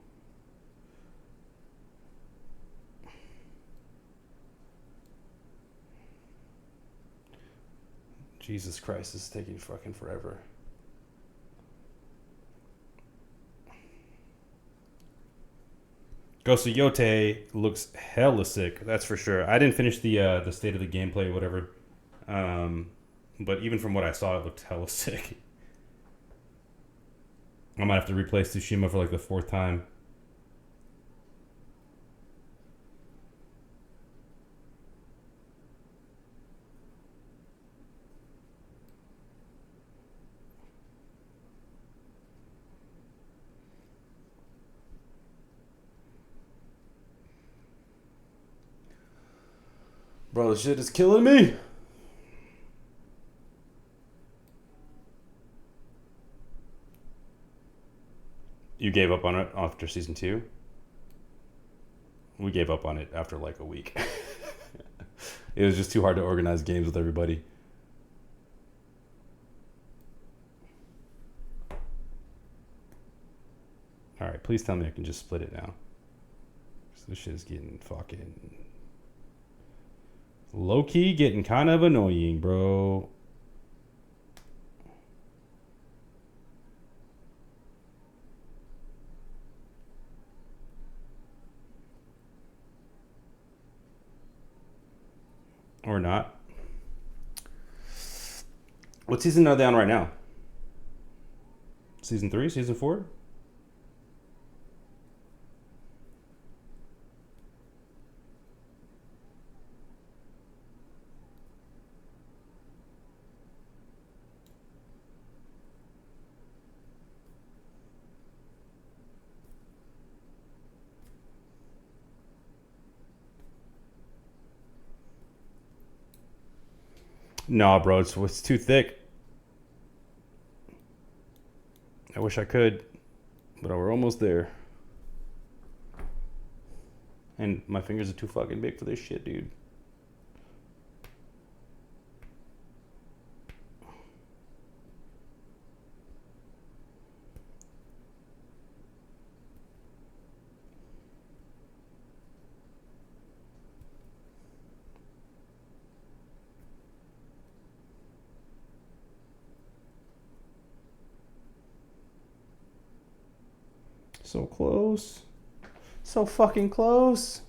Jesus Christ, this is taking fucking forever. Ghost of Yote looks hella sick, that's for sure. I didn't finish the state of the gameplay or whatever. But even from what I saw, it looked hella sick. I might have to replay Tsushima for like the 4th time. Bro, this shit is killing me. You gave up on it after season 2? We gave up on it after like a week. It was just too hard to organize games with everybody. Alright, please tell me I can just split it now. This shit is getting fucking low-key, getting kind of annoying, bro. Or not. What season are they on right now? Season 3? Season 4? Nah, bro, it's too thick. I wish I could, but we're almost there. And my fingers are too fucking big for this shit, dude. So close. So fucking close.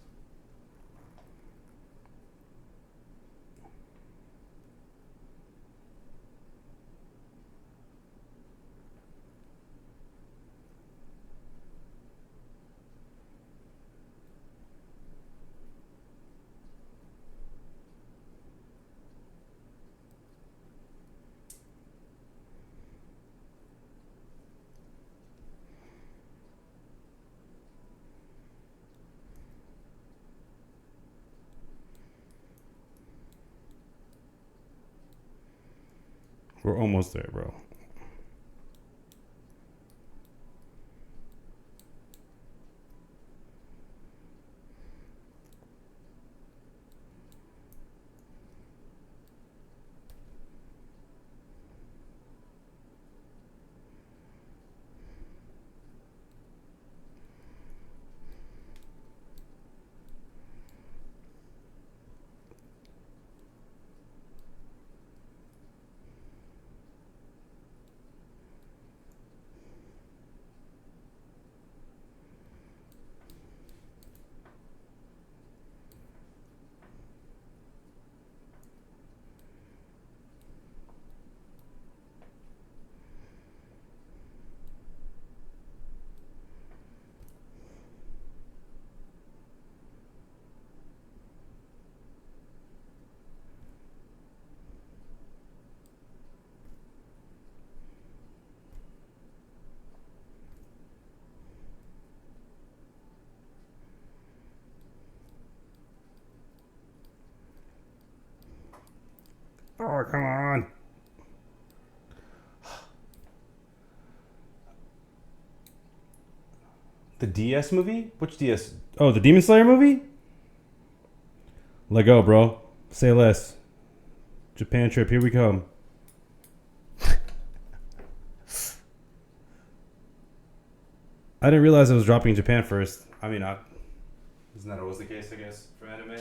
We're almost there, bro. Oh, come on. The DS movie? Which DS? Oh, the Demon Slayer movie? Let go, bro. Say less. Japan trip, here we come. I didn't realize it was dropping in Japan first. I mean, Isn't that always the case, I guess, for anime?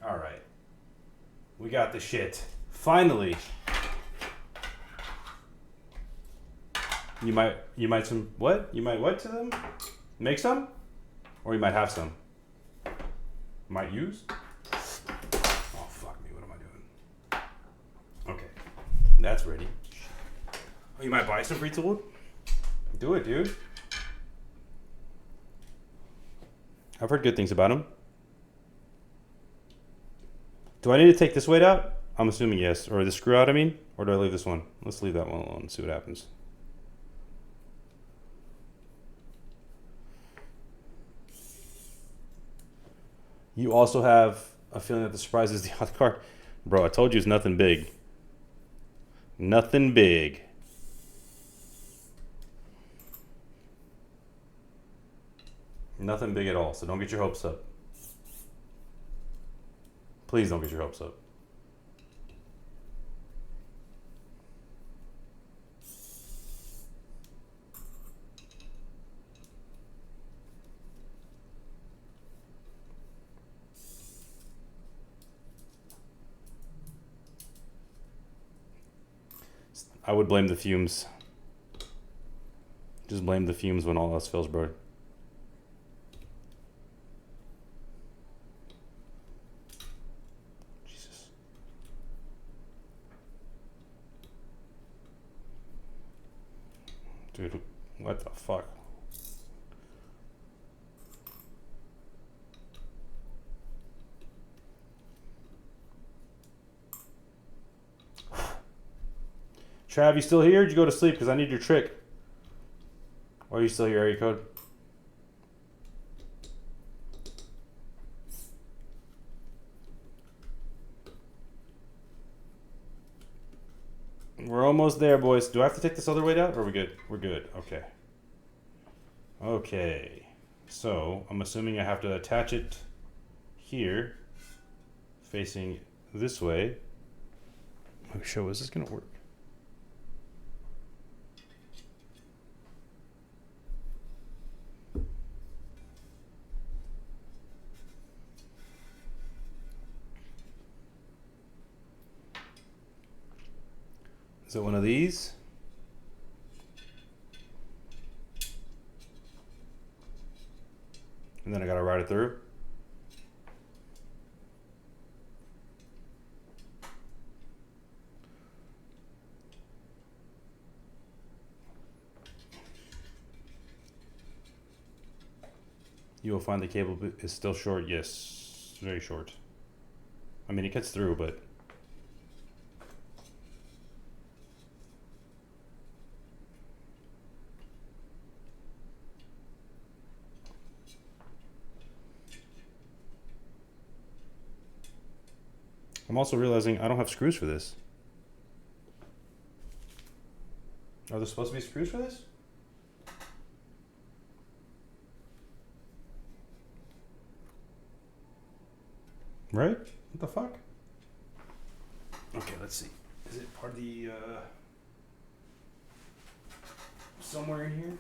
Alright. We got the shit. Finally. You might some, what? You might what to them? Make some? Or you might have some? Might use? Oh, fuck me, what am I doing? Okay. That's ready. Oh, you might buy some free tool? Do it, dude. I've heard good things about him. Do I need to take this weight out? I'm assuming yes. Or the screw out, I mean? Or do I leave this one? Let's leave that one alone and see what happens. You also have a feeling that the surprise is the other card. Bro, I told you it's nothing big. Nothing big. Nothing big at all, so don't get your hopes up. Please don't get your hopes up. I would blame the fumes. Just blame the fumes when all else fails, bro. Jesus. Dude, what the fuck? Trav, you still here? Or did you go to sleep? Because I need your trick. Or are you still here, area code? We're almost there, boys. Do I have to take this other way down? Or are we good? We're good. Okay. Okay. So, I'm assuming I have to attach it here, facing this way. Oh, show, is this going to work? Is it one of these? And then I gotta ride it through. You will find the cable is still short. Yes, very short. I mean, it cuts through, but I'm also realizing I don't have screws for this. Are there supposed to be screws for this? Right? What the fuck? Okay, let's see. Is it part of the, somewhere in here?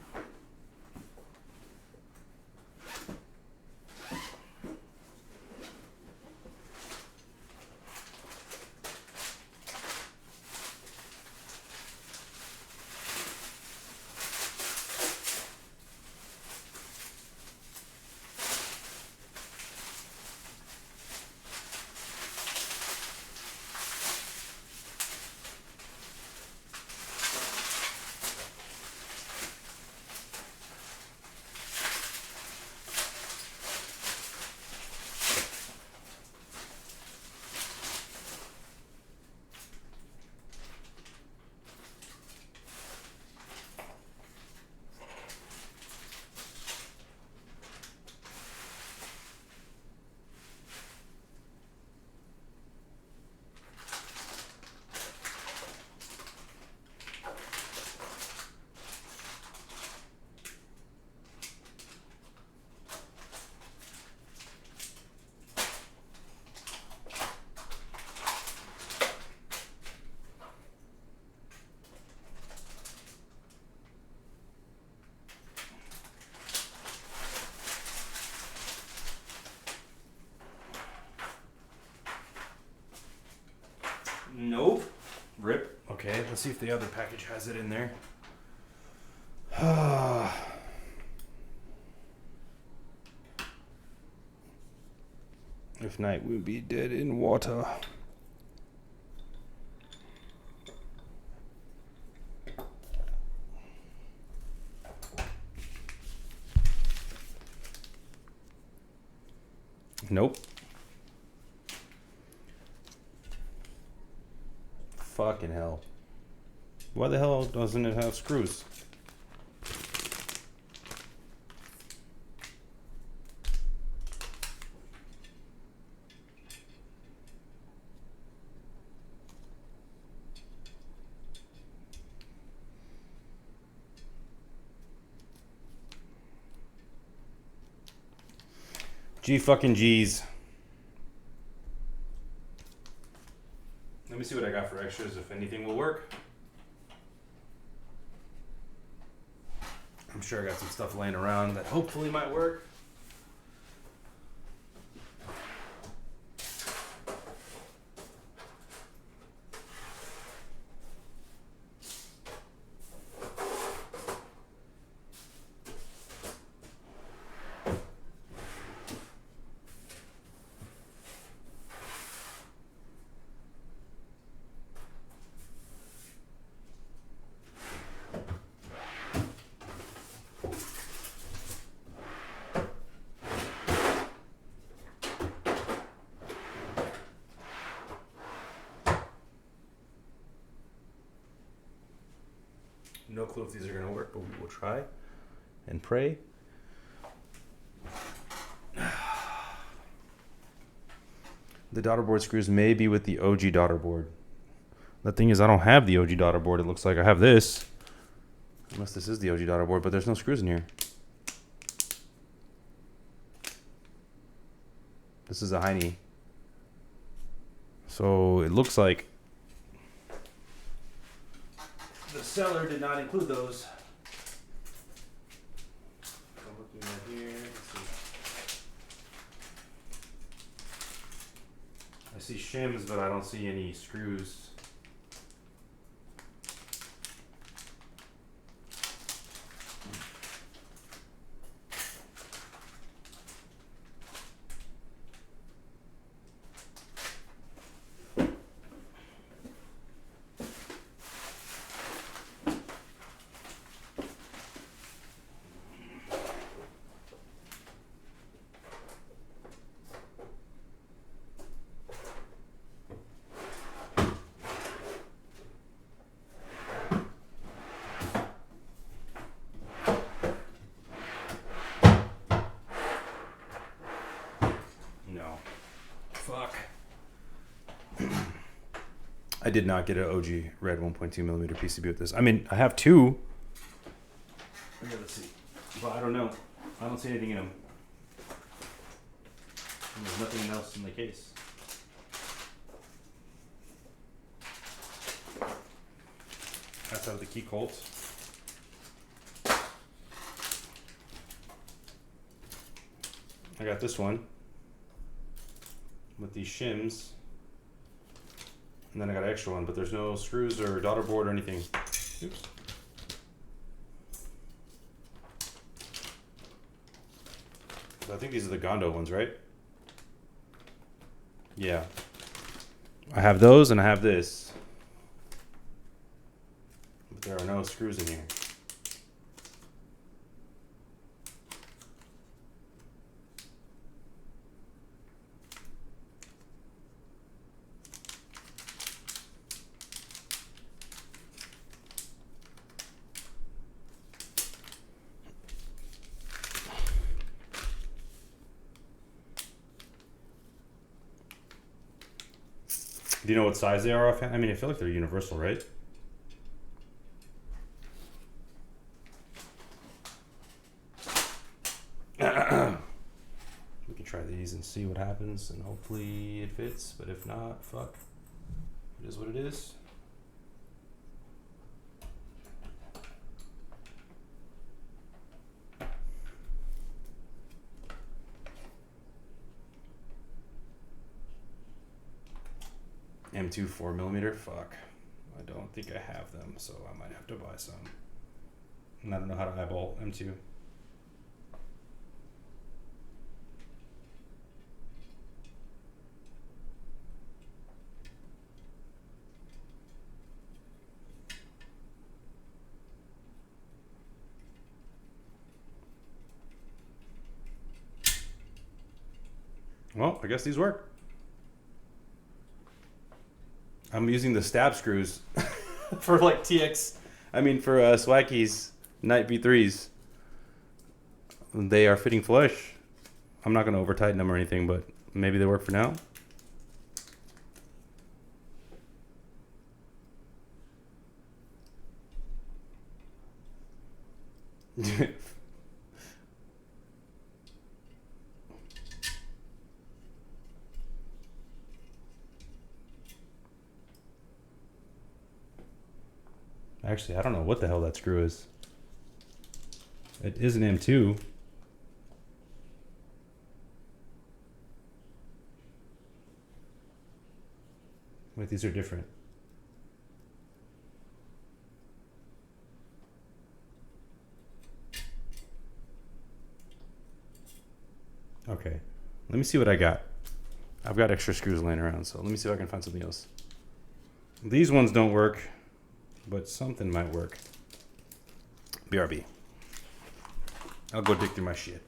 Nope. Rip. Okay, let's see if the other package has it in there. If not, we'll be dead in water. Nope. Fucking hell. Why the hell doesn't it have screws? G fucking G's. Let me see what I got for extras, if anything will work. I'm sure I got some stuff laying around that hopefully might work. no clue if these are going to work, but we will try and pray. The daughter board screws may be with the OG daughter board. The thing is, I don't have the OG daughter board. It looks like I have this. Unless this is the OG daughter board, but there's no screws in here. This is a Heine. So it looks like the seller did not include those. I'm looking at here. I see shims, but I don't see any screws. Fuck. I did not get an OG red 1.2 millimeter PCB with this. I mean, I have two. Okay, let's see. But I don't know. I don't see anything in them. And there's nothing else in the case. That's out of the key Colts. I got this one with these shims, and then I got an extra one, but there's no screws or daughter board or anything. Oops. I think these are the Gondo ones, right? Yeah. I have those and I have this, but there are no screws in here. Do you know what size they are offhand? I mean, I feel like they're universal, right? We can try these and see what happens, and hopefully it fits, but if not, fuck. It is what it is. M2 4mm, fuck. I don't think I have them, so I might have to buy some. And I don't know how to eyeball M2. Well, I guess these work. I'm using the stab screws for like TX. I mean for Swacky's Night V3s. They are fitting flush. I'm not gonna over tighten them or anything, but maybe they work for now. Actually, I don't know what the hell that screw is. It is an M2. Wait, these are different. Okay, let me see what I got. I've got extra screws laying around, so let me see if I can find something else. These ones don't work, but something might work. BRB. I'll go dig through my shit.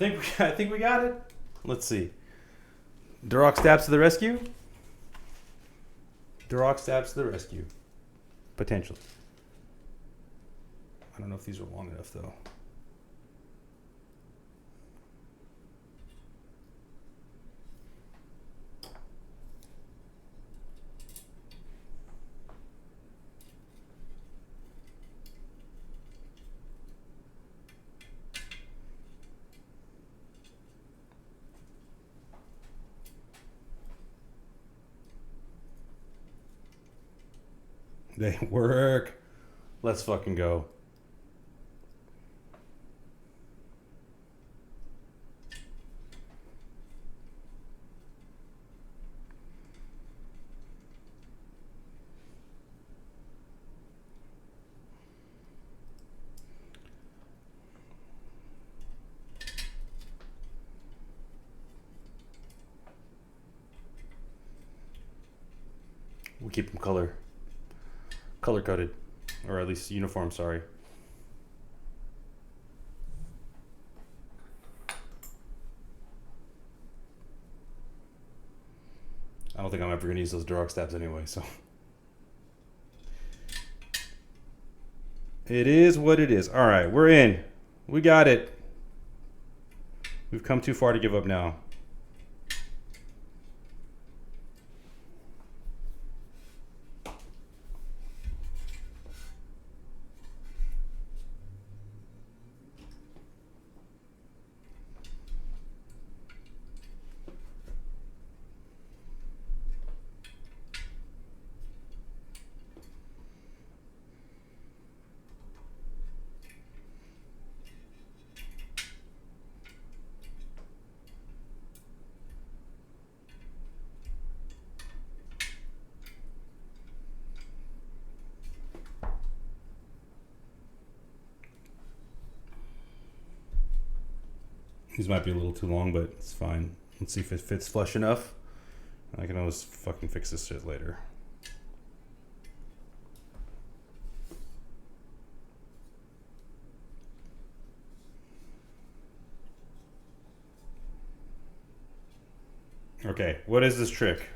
I think we got it. Let's see. Duroc stabs to the rescue. Duroc stabs to the rescue. Potentially. I don't know if these are long enough though. They work. Let's fucking go. We'll keep them color coded, or at least uniform. Sorry. I don't think I'm ever gonna use those Duroc stabs anyway. So it is what it is. All right, we're in. We got it. We've come too far to give up now. These might be a little too long, but it's fine. Let's see if it fits flush enough. I can always fucking fix this shit later. Okay, what is this trick?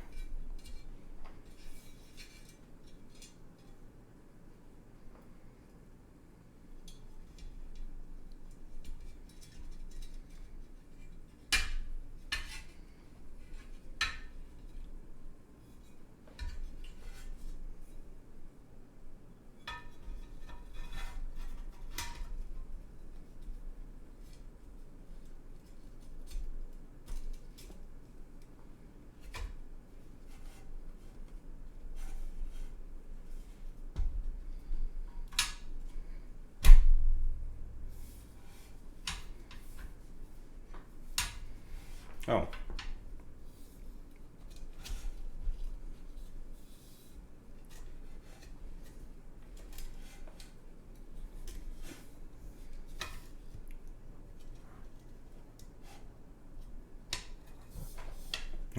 Oh.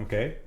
Okay.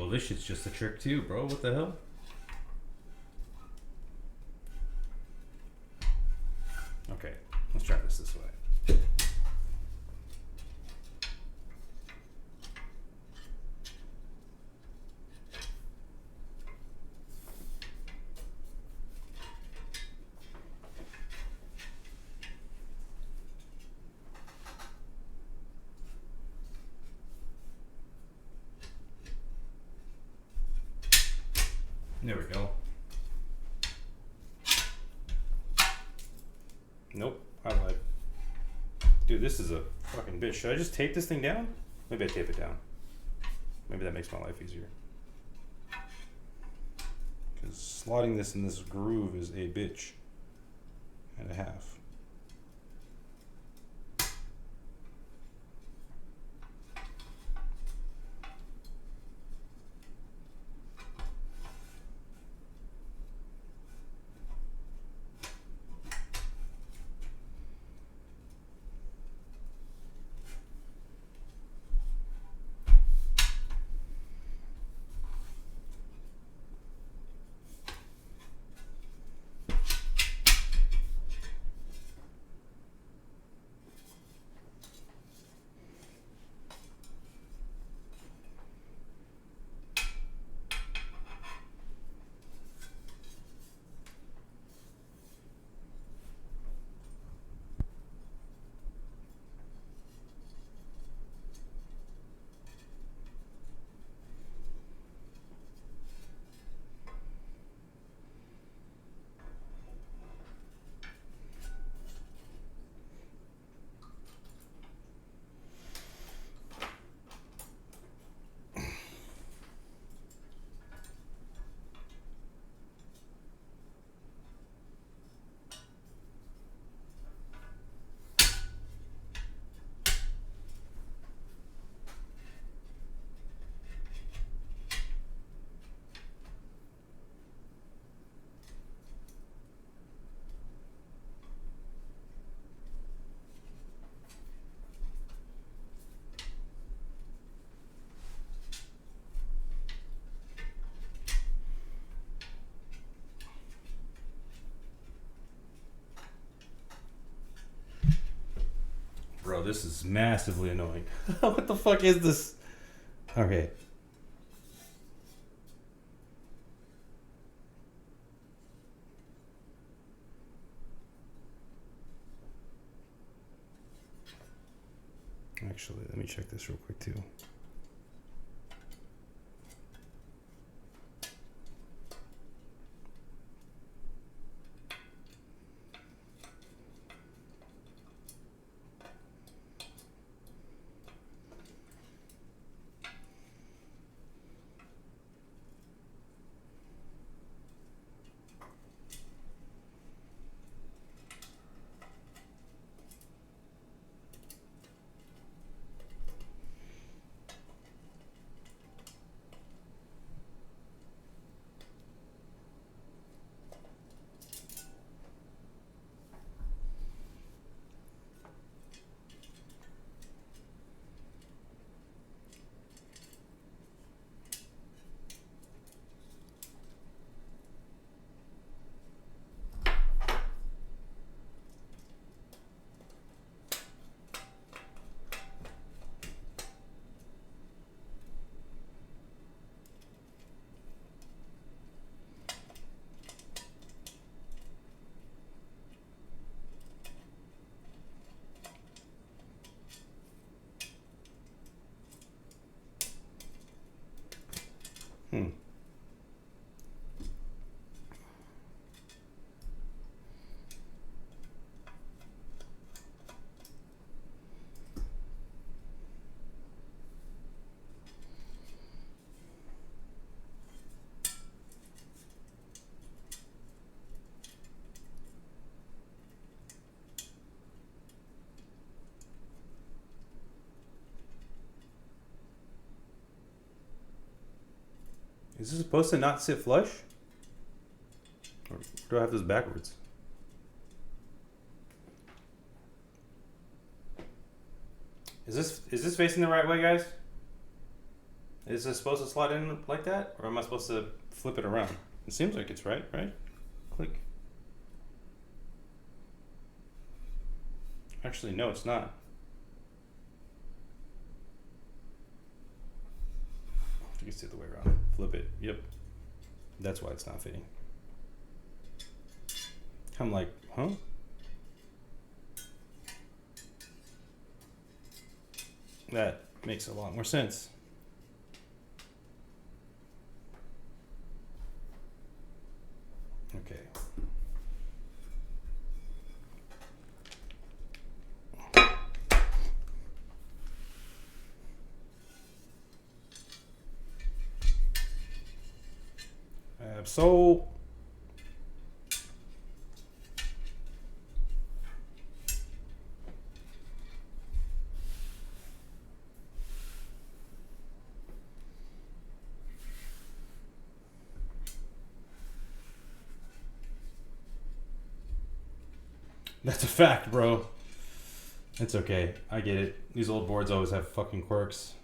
Well, this shit's just a trick too, bro. What the hell? Okay, let's try this way. There we go. Nope. I lied. Dude, this is a fucking bitch. Should I just tape this thing down? Maybe I tape it down. Maybe that makes my life easier. Because slotting this in this groove is a bitch and a half. Bro, this is massively annoying. What the fuck is this? Okay. Actually, let me check this real quick too. Hmm. Is this supposed to not sit flush? Or do I have this backwards? Is this facing the right way, guys? Is it supposed to slide in like that? Or am I supposed to flip it around? It seems like it's right? Click. Actually, no, it's not. I think it's the other way around. Flip it. Yep. That's why it's not fitting. I'm like, huh? That makes a lot more sense. Okay. So that's a fact, bro. It's okay. I get it. These old boards always have fucking quirks.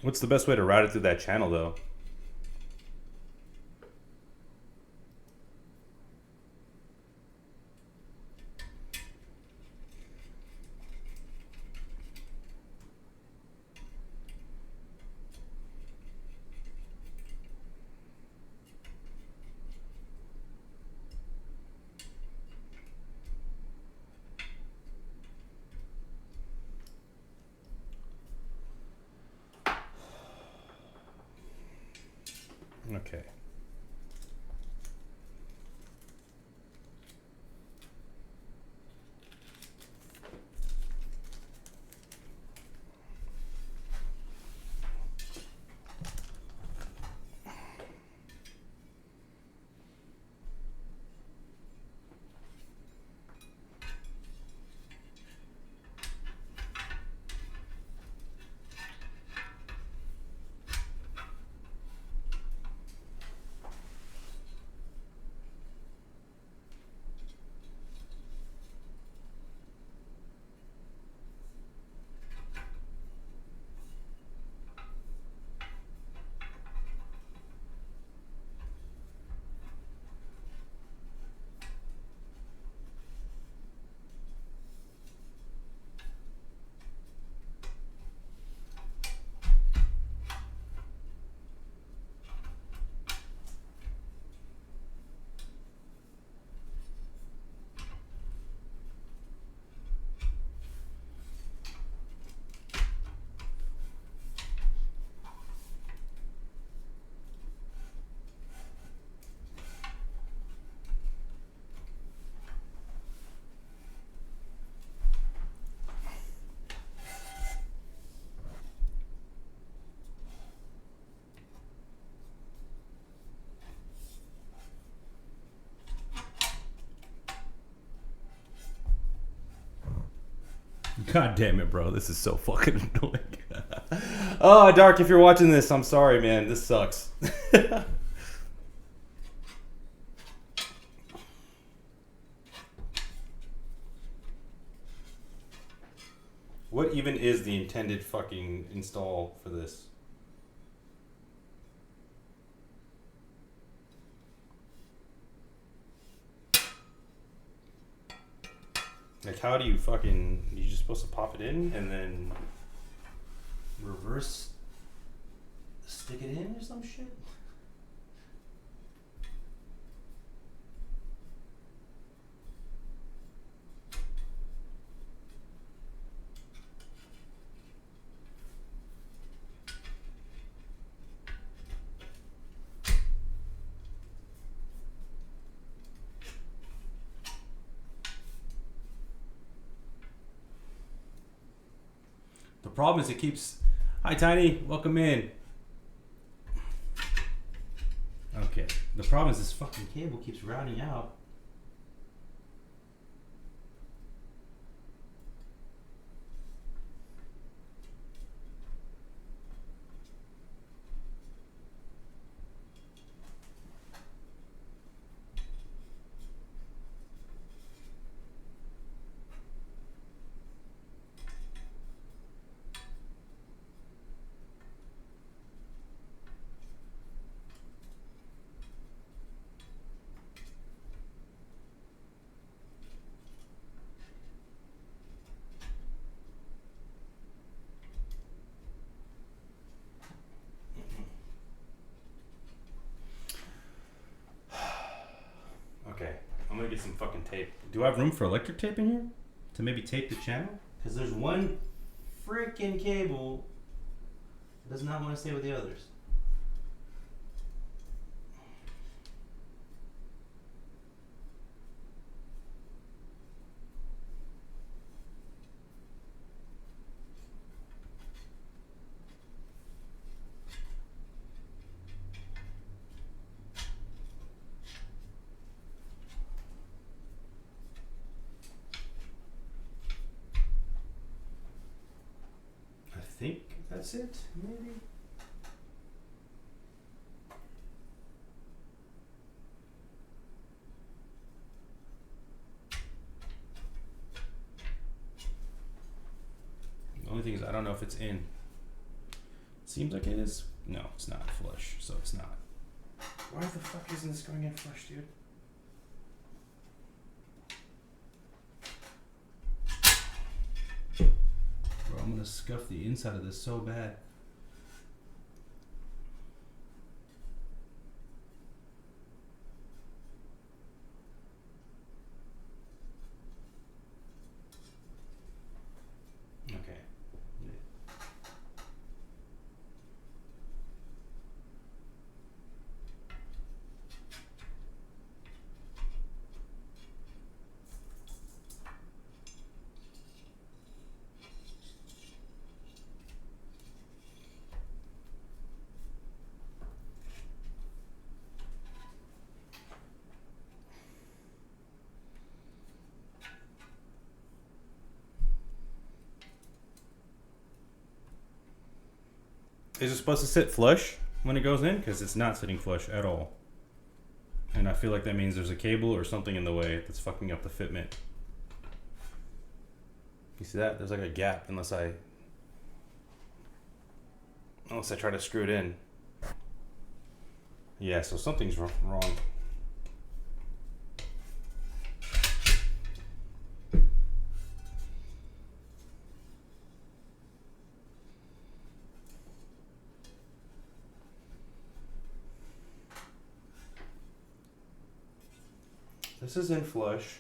What's the best way to route it through that channel, though? Okay. God damn it, bro. This is so fucking annoying. Oh, Dark, if you're watching this, I'm sorry, man. This sucks. What even is the intended fucking install for this? Like, how do you fucking... You're just supposed to pop it in and then reverse stick it in or some shit? problem is it keeps... Hi, Tiny. Welcome in. Okay. The problem is this fucking cable keeps routing out. Okay, I'm gonna get some fucking tape. Do I have room for electric tape in here? To maybe tape the channel? Because there's one freaking cable that does not want to stay with the others. I think that's it, maybe? The only thing is I don't know if it's in. Seems like it is. No, it's not flush, so it's not. Why the fuck isn't this going in flush, dude? Bro, I'm gonna scuff the inside of this so bad. Okay. Is it supposed to sit flush when it goes in? Because it's not sitting flush at all. And I feel like that means there's a cable or something in the way that's fucking up the fitment. You see that? There's like a gap unless I try to screw it in. Yeah, so something's wrong. This is in flush.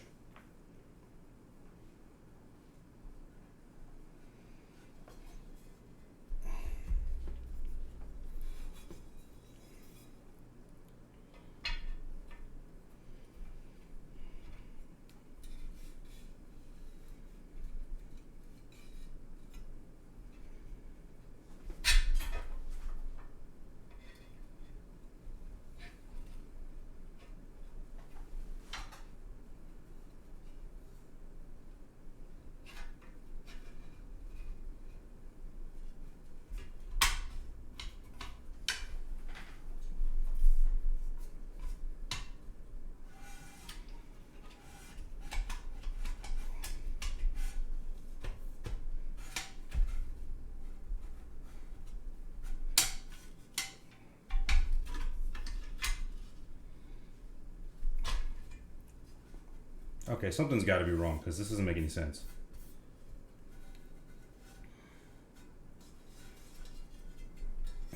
Okay, something's got to be wrong because this doesn't make any sense.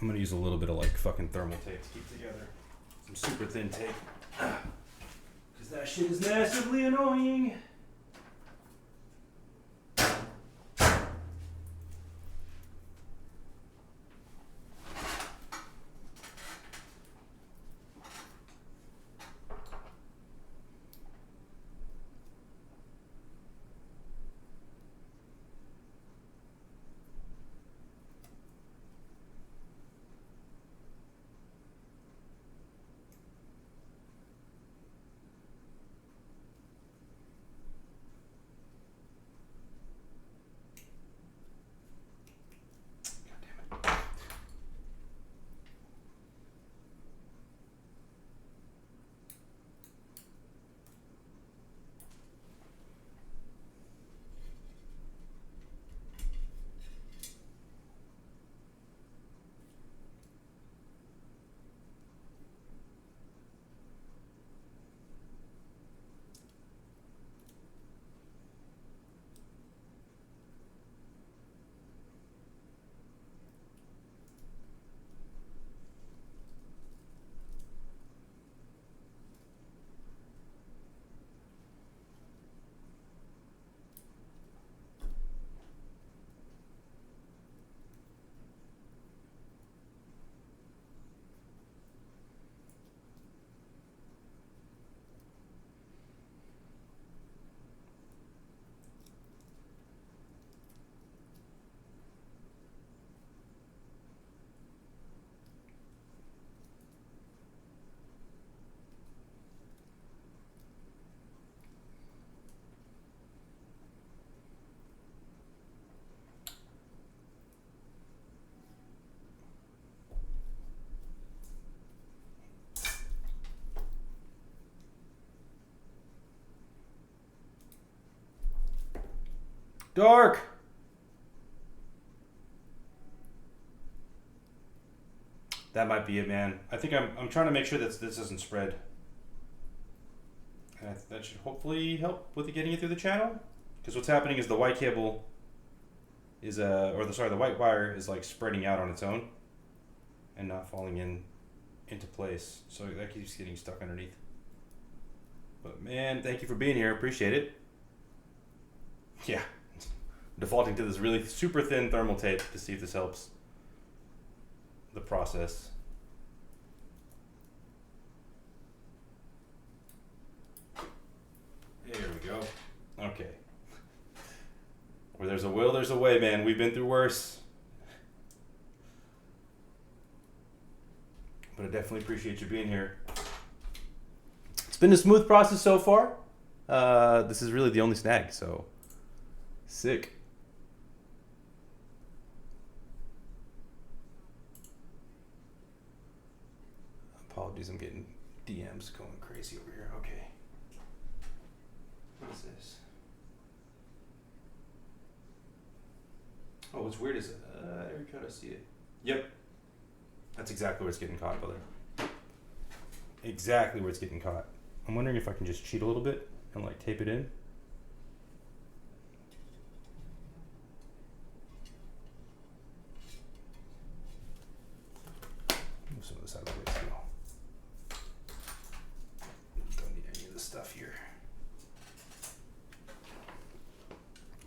I'm gonna use a little bit of like fucking thermal tape to keep together. Some super thin tape. Because that shit is massively annoying. Dark. That might be it, man. I think I'm trying to make sure that this doesn't spread. That should hopefully help with getting it through the channel. Because what's happening is the white cable is the white wire is like spreading out on its own and not falling into place. So that keeps getting stuck underneath. But man, thank you for being here. Appreciate it. Yeah. Defaulting to this really super thin thermal tape to see if this helps the process. There we go. Okay. Where there's a will, there's a way, man. We've been through worse. But I definitely appreciate you being here. It's been a smooth process so far. This is really the only snag, so sick. Apologies, I'm getting DMs going crazy over here. Okay. What is this? Oh, what's weird is every cut I see it. Yep. That's exactly where it's getting caught, brother. Exactly where it's getting caught. I'm wondering if I can just cheat a little bit and like tape it in. Move some of this out of the way too. Don't need any of this stuff here.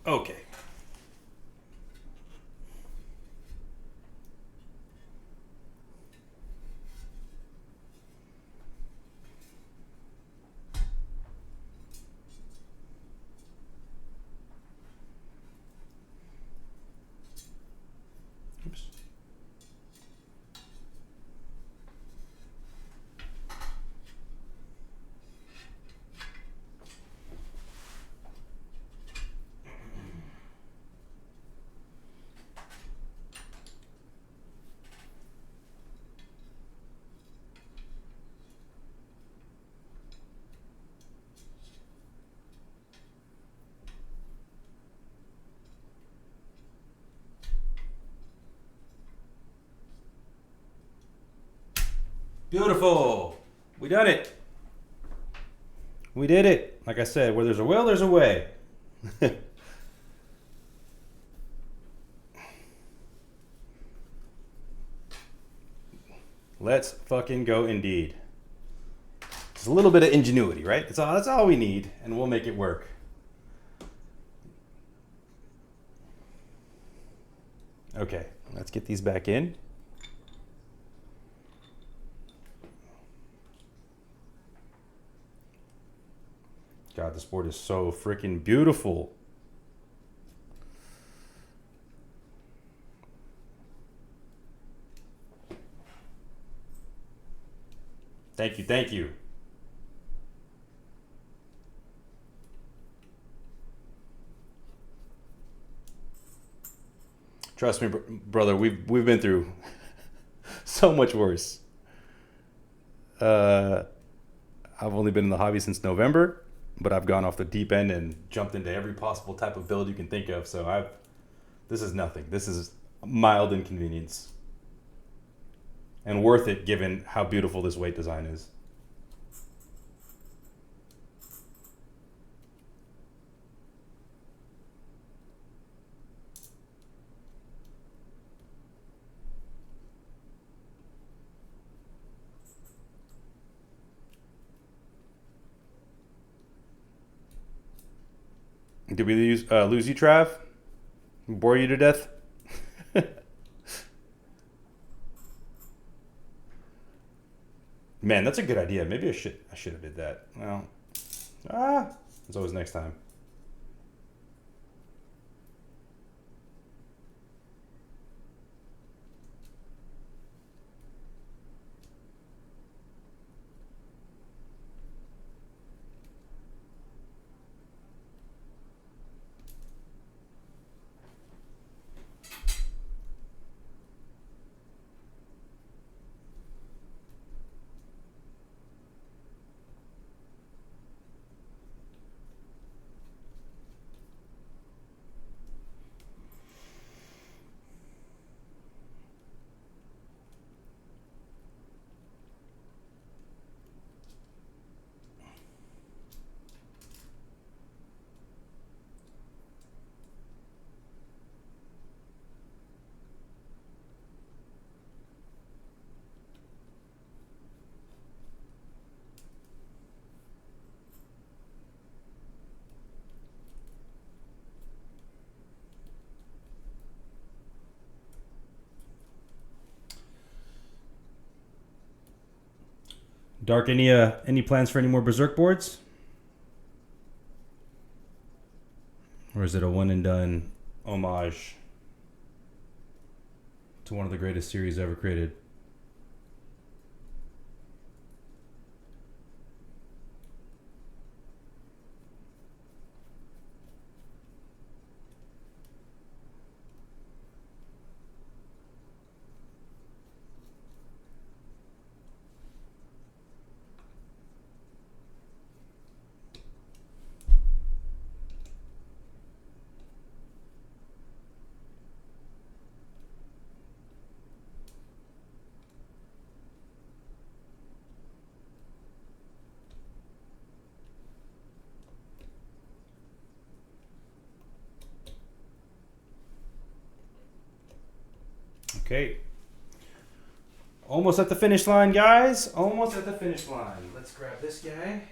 Okay. Oops. Beautiful. We done it. We did it. Like I said, where there's a will, there's a way. Let's fucking go indeed. Just a little bit of ingenuity, right? That's all we need, and we'll make it work. Okay, let's get these back in. God, this board is so freaking beautiful. Thank you, thank you. Trust me, brother, we've been through so much worse. I've only been in the hobby since November, but I've gone off the deep end and jumped into every possible type of build you can think of. So this is nothing. This is mild inconvenience. And worth it given how beautiful this weight design is. Did we lose you, Trav? Bore you to death? Man, that's a good idea. Maybe I should have did that. Well, it's always next time. Dark, any plans for any more Berserk boards? Or is it a one and done homage to one of the greatest series ever created? Okay. Almost at the finish line, guys. Almost at the finish line. Let's grab this guy.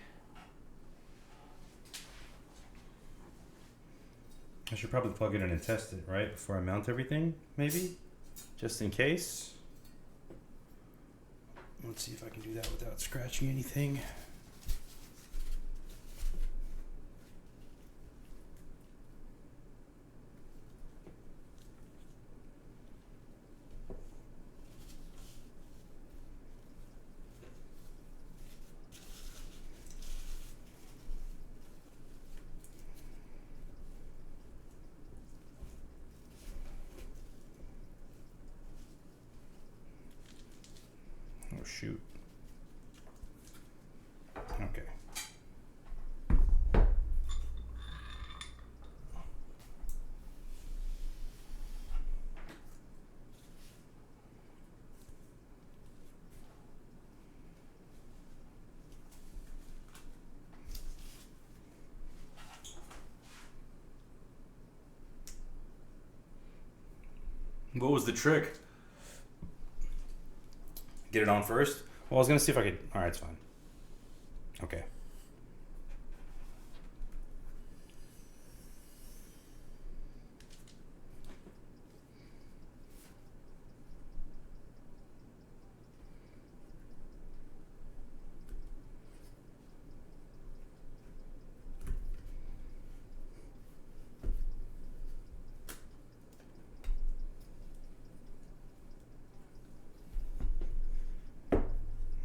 I should probably plug it in and test it, right? Before I mount everything, maybe? Just in case. Let's see if I can do that without scratching anything. Oh, shoot. Okay. What was the trick? Get it on first? Well, I was gonna see if I could. All right, it's fine. Okay.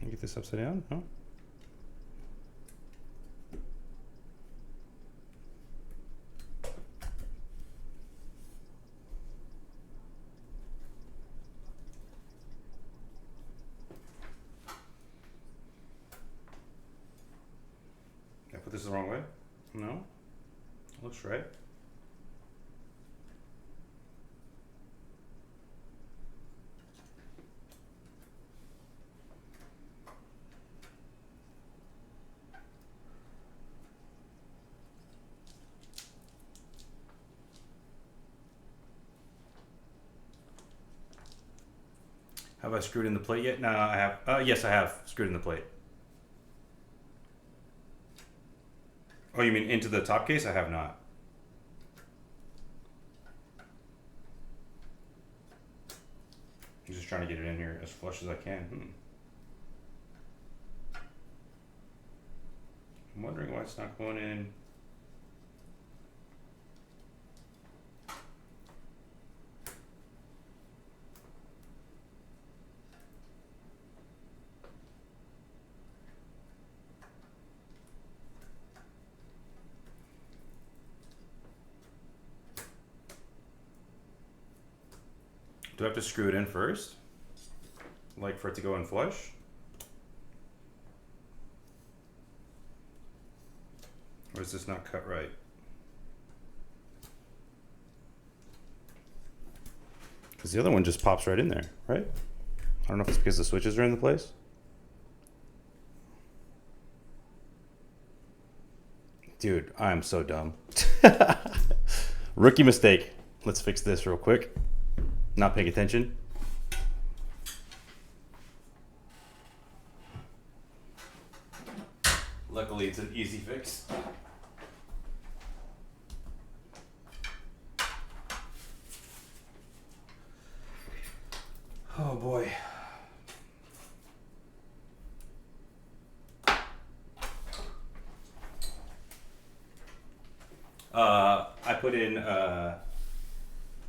Get this upside down? No? Did I put this the wrong way? No? Looks right. Have I screwed in the plate yet? No, I have. Yes, I have screwed in the plate. Oh, you mean into the top case? I have not. I'm just trying to get it in here as flush as I can. I'm wondering why it's not going in. Do I have to screw it in first? Like for it to go in flush? Or is this not cut right? Because the other one just pops right in there, right? I don't know if it's because the switches are in the place. Dude, I'm so dumb. Rookie mistake. Let's fix this real quick. Not paying attention. Luckily, it's an easy fix. Oh boy. I put in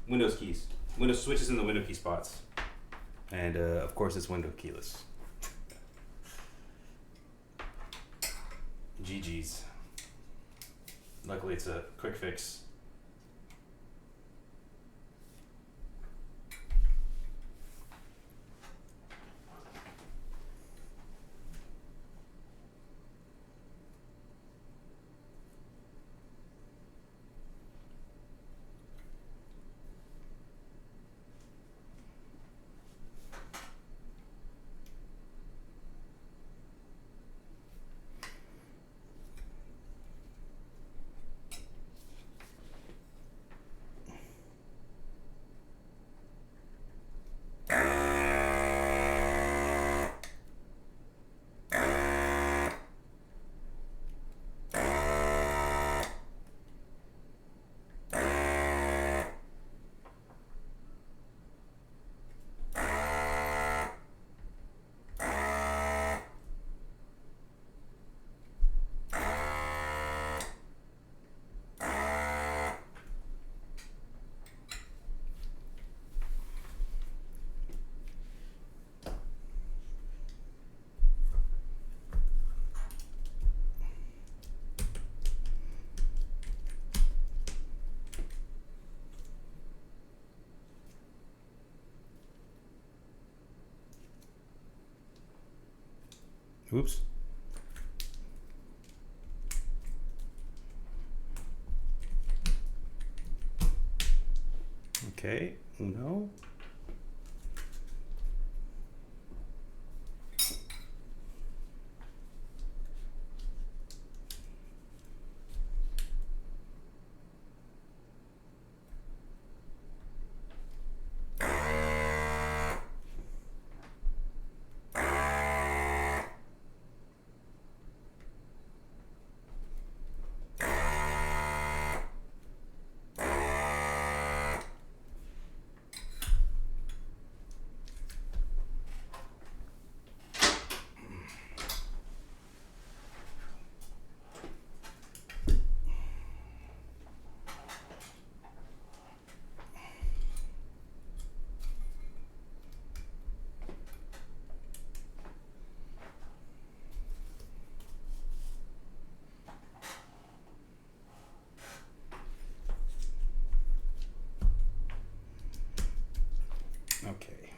Windows keys, Windows switches in the window key spots, and of course it's window keyless. GG's. Luckily, it's a quick fix. Oops. Okay, uno. Okay.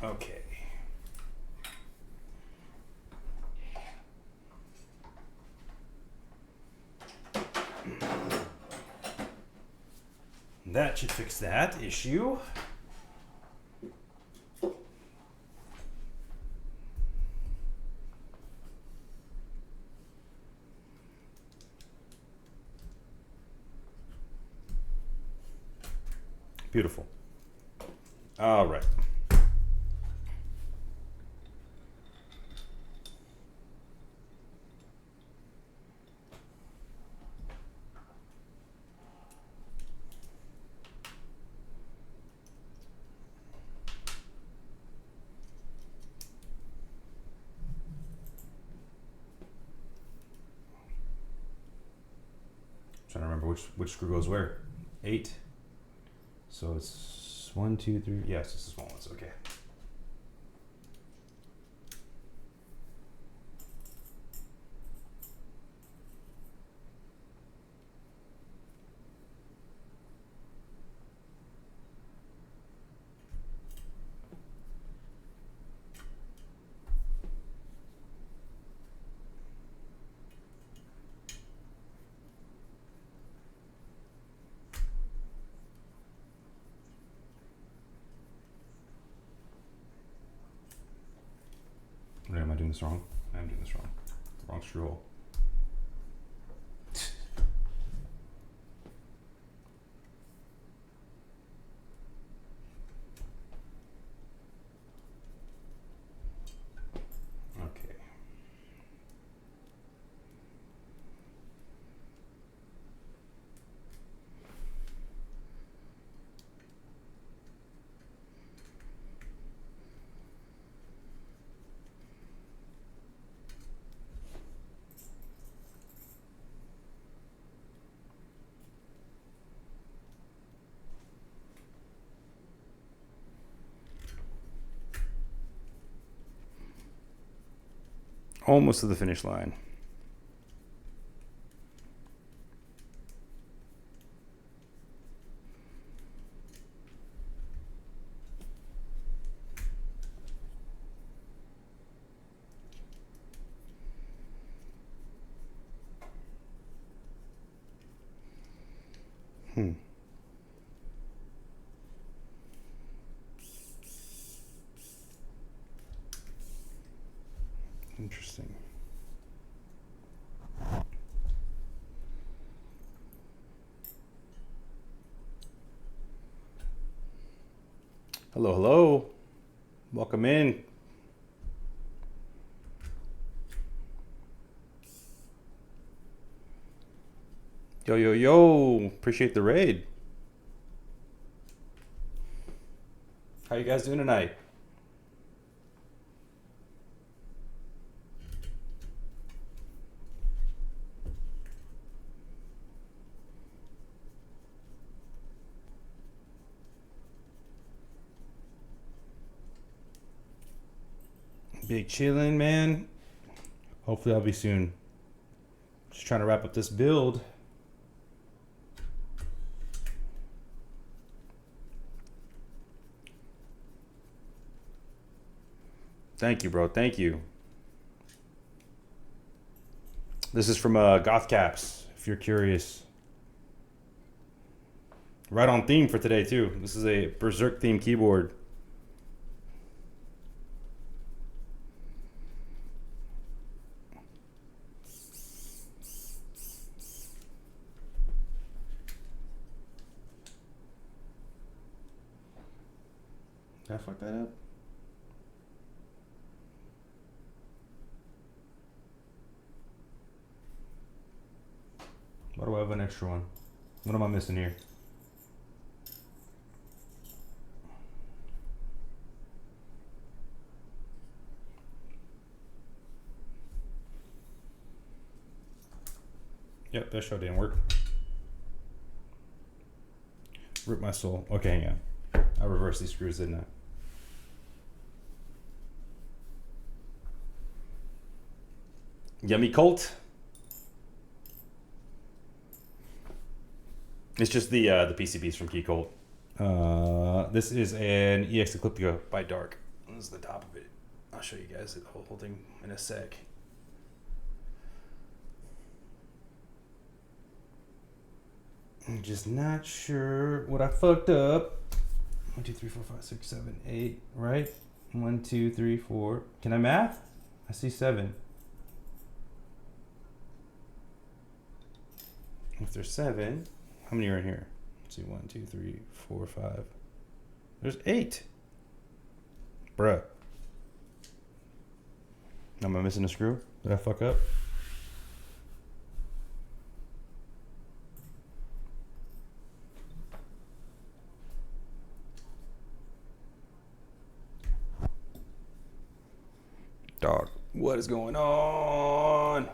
Okay. That should fix that issue. Beautiful. All right. Trying to remember which screw goes where. 8. So it's 1, 2, 3. Yeah, it's just the small ones. Okay. Wait, am I doing this wrong? I am doing this wrong. Wrong screw hole. Okay. Almost to the finish line. Interesting. Hello, hello. Welcome in. Yo, yo, yo. Appreciate the raid. How you guys doing tonight? Big chillin', man. Hopefully I'll be soon. Just trying to wrap up this build. Thank you, bro. Thank you. This is from Goth Caps, if you're curious. Right on theme for today, too. This is a Berserk theme keyboard. Did I fuck that up? Why do I have an extra one? What am I missing here? Yep, that show didn't work. Rip my soul. Okay, hang on. I reversed these screws, didn't I? Yummy Colt. It's just the PCBs from Key Colt. This is an EX Ecliptica by Dark. This is the top of it. I'll show you guys the whole thing in a sec. I'm just not sure what I fucked up. 1, 2, 3, 4, 5, 6, 7, 8. Right? 1, 2, 3, 4. Can I math? I see 7. If there's 7, how many are in here? Let's see, 1, 2, 3, 4, 5. There's 8. Bruh. Am I missing a screw? Did I fuck up? Dog, what is going on?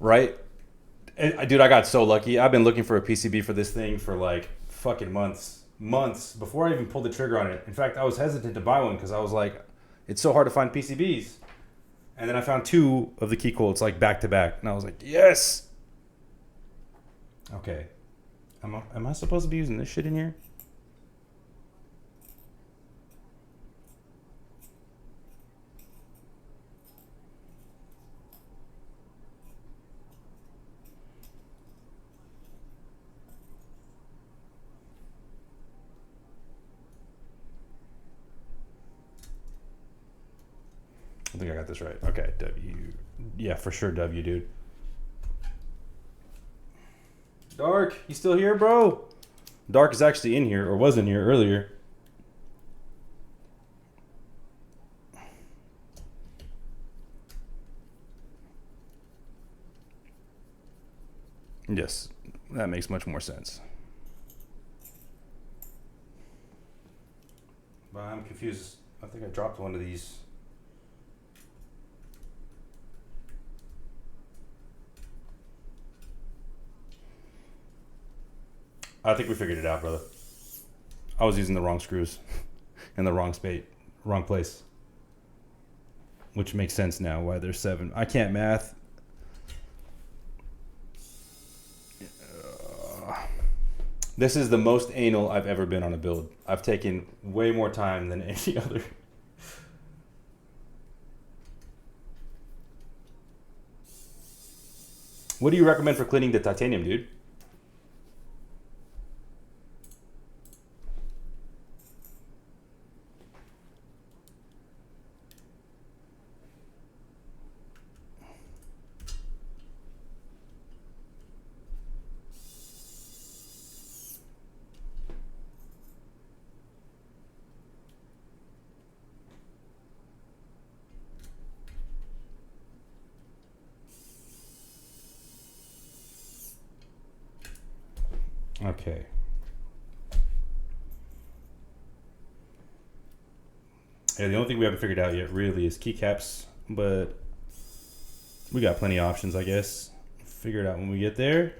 Right? Dude, I got so lucky. I've been looking for a PCB for this thing for like fucking months before I even pulled the trigger on it. In fact, I was hesitant to buy one because I was like, it's so hard to find PCBs. And then I found 2 of the key quotes like back to back, and I was like, yes. Okay, am I supposed to be using this shit in here? I think I got this right. Okay, W. Yeah, for sure, W, dude. Dark, you still here, bro? Dark is actually in here, or was in here earlier. Yes, that makes much more sense. But I'm confused. I think I dropped one of these. I think we figured it out, brother. I was using the wrong screws in the wrong place. Which makes sense now why there's 7. I can't math. This is the most anal I've ever been on a build. I've taken way more time than any other. What do you recommend for cleaning the titanium, dude? Okay. Yeah, the only thing we haven't figured out yet really is keycaps, but we got plenty of options, I guess. Figure it out when we get there.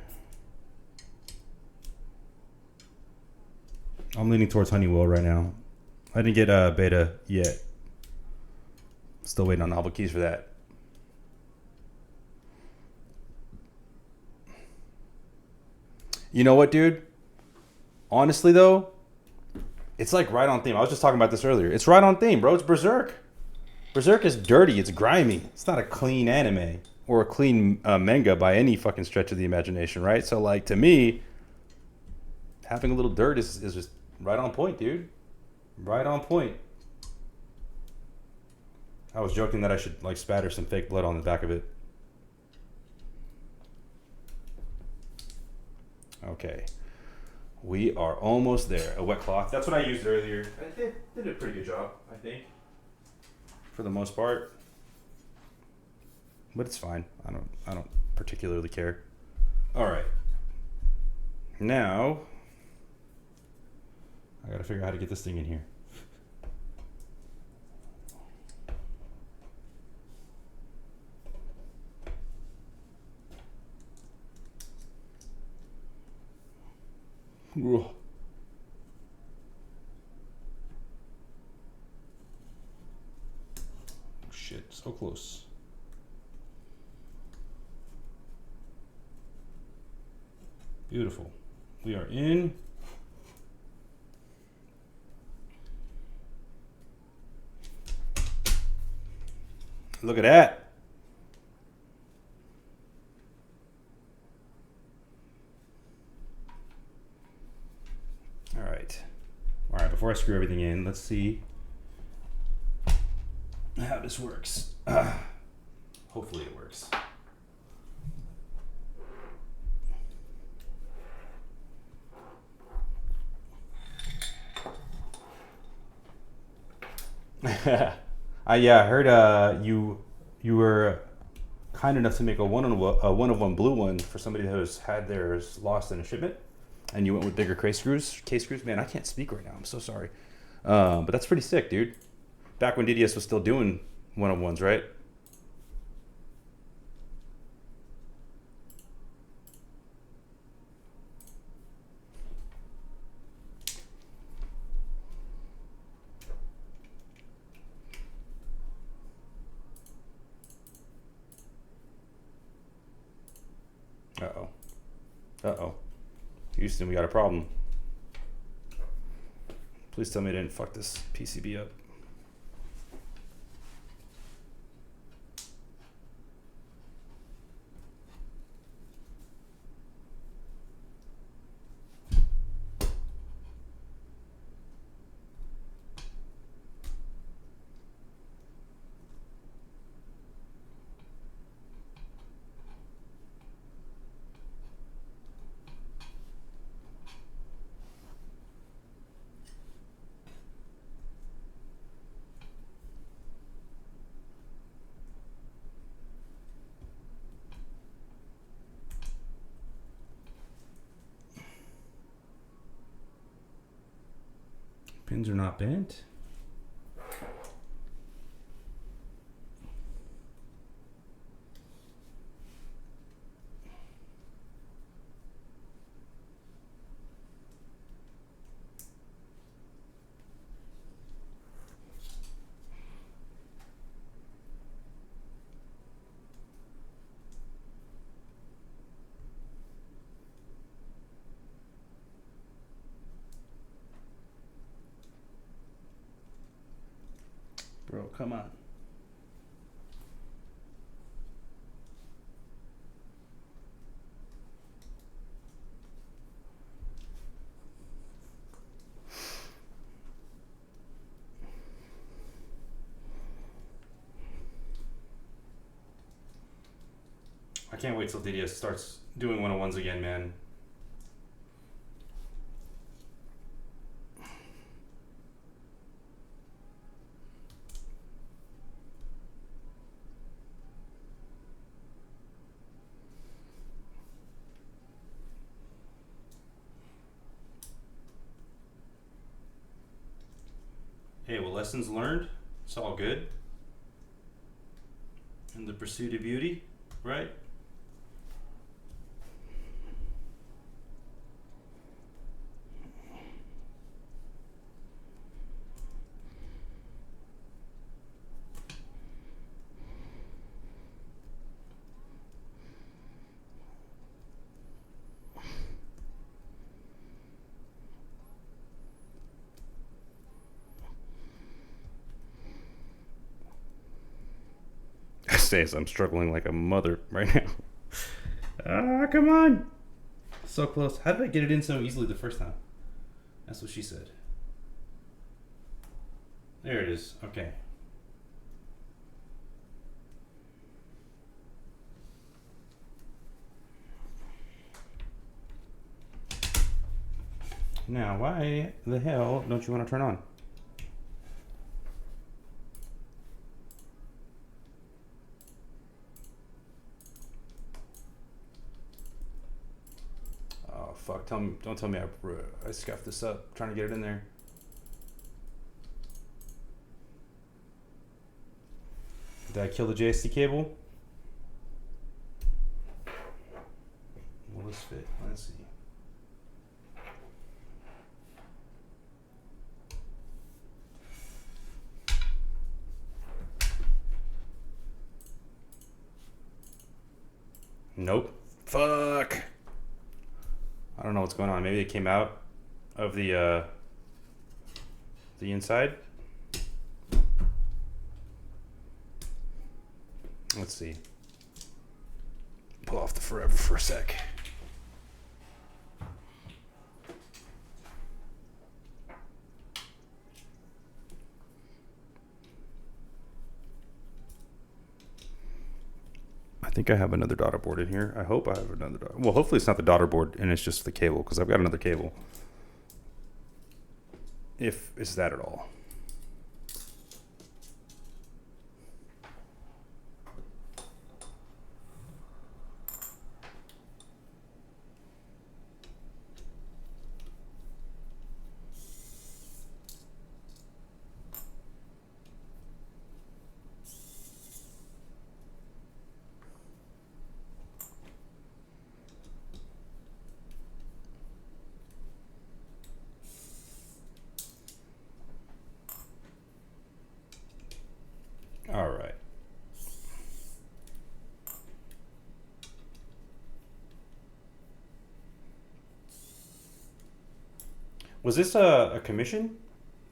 I'm leaning towards Honeywell right now. I didn't get beta yet. Still waiting on novel keys for that. You know what, dude? Honestly, though, it's like right on theme. I was just talking about this earlier. It's right on theme, bro. It's Berserk. Berserk is dirty. It's grimy. It's not a clean anime or a clean manga by any fucking stretch of the imagination, right? So, like, to me, having a little dirt is just right on point, dude. Right on point. I was joking that I should, like, spatter some fake blood on the back of it. Okay. We are almost there. A wet cloth. That's what I used earlier. I did a pretty good job, I think. For the most part. But it's fine. I don't particularly care. Alright. Now I gotta figure out how to get this thing in here. Ugh. Shit, so close. Beautiful. We are in. Look at that. All right, before I screw everything in, let's see how this works. Hopefully it works. I heard you were kind enough to make a one of one blue one for somebody who's had theirs lost in a shipment, and you went with bigger case screws. Case screws, man, I can't speak right now. I'm so sorry, but that's pretty sick, dude. Back when DDS was still doing one of ones, right? Uh-oh. Uh-oh. Houston, we got a problem. Please tell me I didn't fuck this PCB up. Pins are not bent. Bro, come on. I can't wait till DDS starts doing 101s again, man. Hey, well, lessons learned. It's all good. In the pursuit of beauty, right? Says I'm struggling like a mother right now. Ah, come on. So close. How did I get it in so easily the first time? That's what she said. There it is. Okay. Now, why the hell don't you want to turn on? Fuck, don't tell me I scuffed this up trying to get it in there. Did I kill the JST cable? Will this fit? Let's see. Nope. Fuck. I don't know what's going on. Maybe it came out of the inside. Let's see. Pull off the forever for a sec. I think I have another daughter board in here. I hope I have another daughter. Well, hopefully it's not the daughter board and it's just the cable, because I've got another cable. If it's that at all. Was this a commission,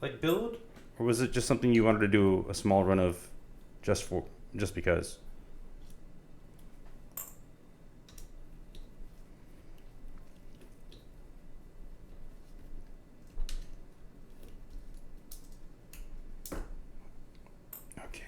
like build, or was it just something you wanted to do a small run of, just because? Okay.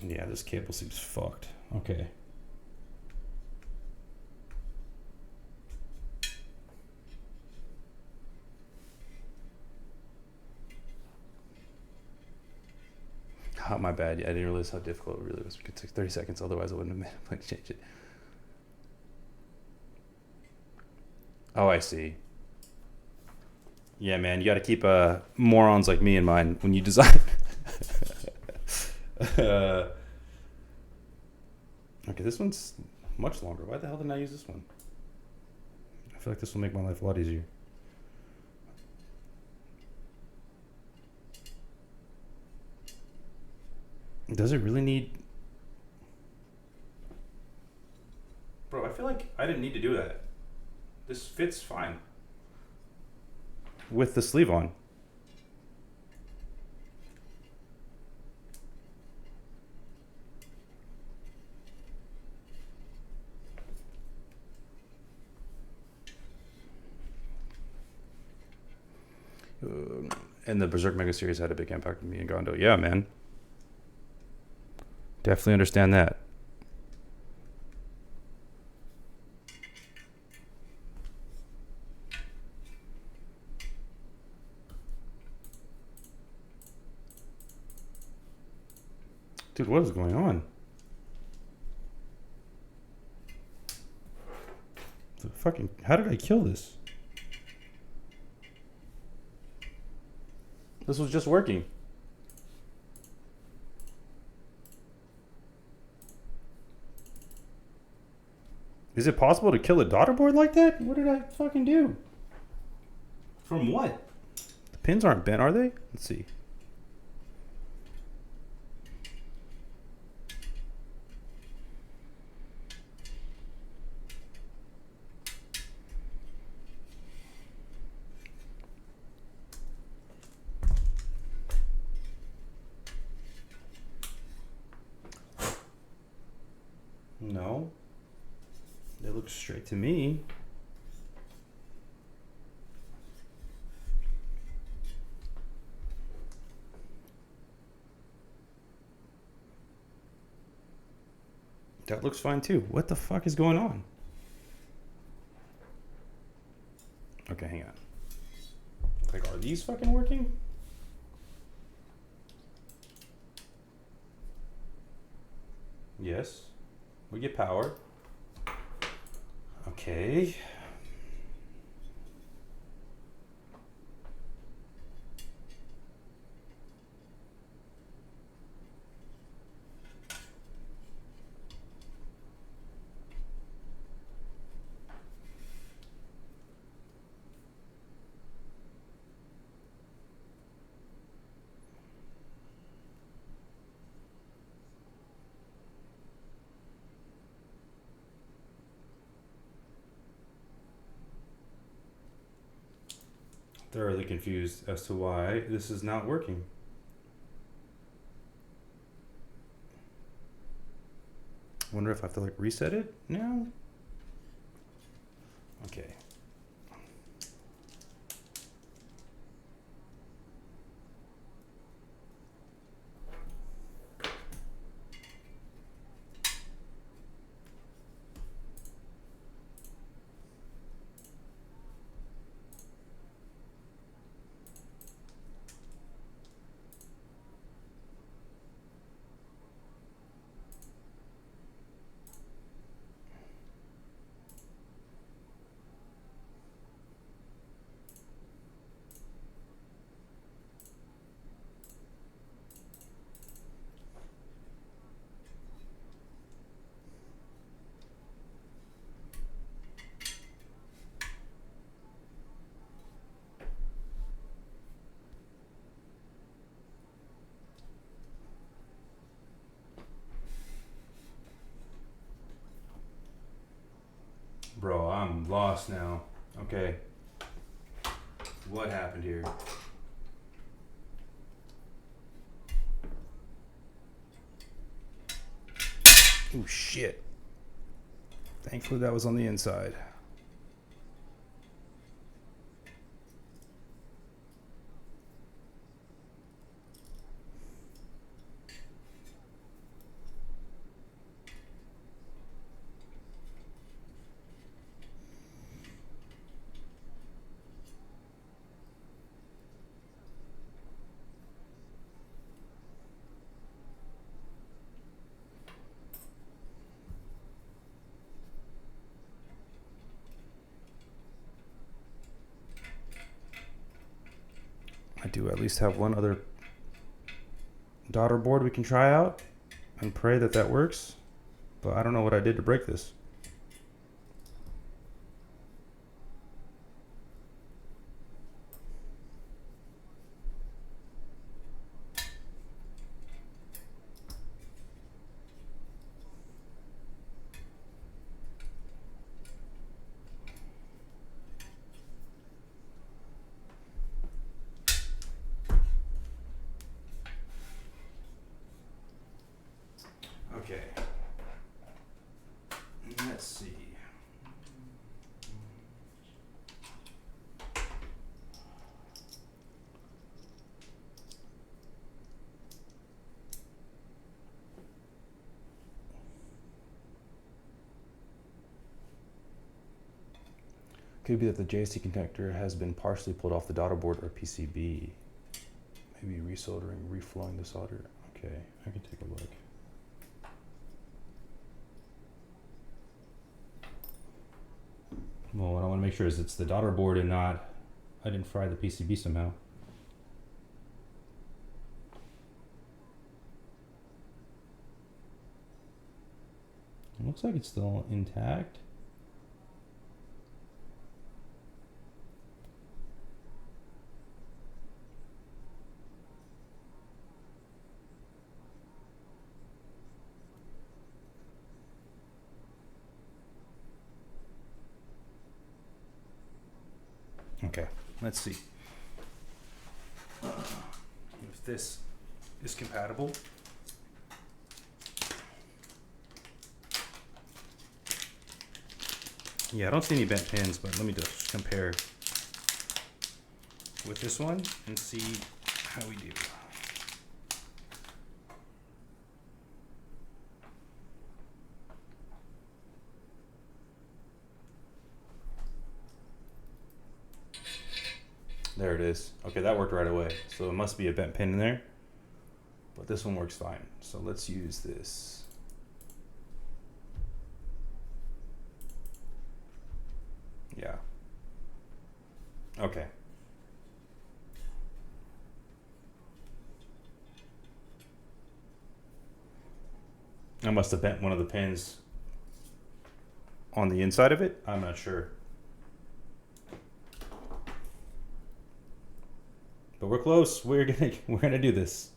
Yeah, this cable seems fucked. Okay. Oh, my bad. Yeah, I didn't realize how difficult it really was. It took 30 seconds, otherwise I wouldn't have made a plan to change it. Oh, I see. Yeah, man, you got to keep morons like me in mind when you design. Okay, this one's much longer. Why the hell didn't I use this one? I feel like this will make my life a lot easier. Does it really need... Bro, I feel like I didn't need to do that. This fits fine. With the sleeve on. And the Berserk Mega Series had a big impact on me and Gondo. Yeah, man. Definitely understand that. Dude, what is going on? Fucking, how did I kill this? This was just working. Is it possible to kill a daughter board like that? What did I fucking do? From what? The pins aren't bent, are they? Let's see. No. They look straight to me. That looks fine too. What the fuck is going on? Okay, hang on. Like, are these fucking working? Yes. We get power. Okay. Thoroughly confused as to why this is not working. Wonder if I have to like reset it now? Okay. Bro, I'm lost now. Okay. What happened here? Oh, shit. Thankfully, that was on the inside. I do at least have one other daughter board we can try out and pray that that works. But I don't know what I did to break this. Okay. Let's see. Could be that the JST connector has been partially pulled off the daughter board or PCB. Maybe resoldering, reflowing the solder. Okay, I can take a look. Well, what I want to make sure is it's the daughter board and not, I didn't fry the PCB somehow. It looks like it's still intact. Okay, let's see if this is compatible. Yeah, I don't see any bent pins, but let me just compare with this one and see how we do. There it is. Okay, that worked right away. So it must be a bent pin in there. But this one works fine. So let's use this. Yeah. Okay. I must have bent one of the pins on the inside of it. I'm not sure. But we're close. We're gonna do this.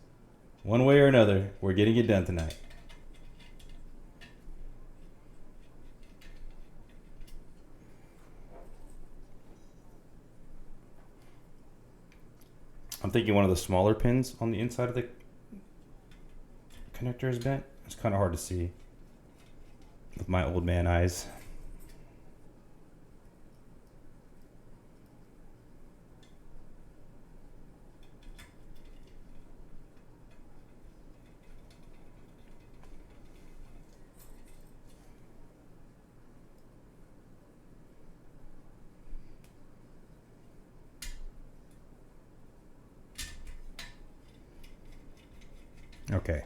One way or another, we're getting it done tonight. I'm thinking one of the smaller pins on the inside of the connector is bent. It's kind of hard to see with my old man eyes. Okay.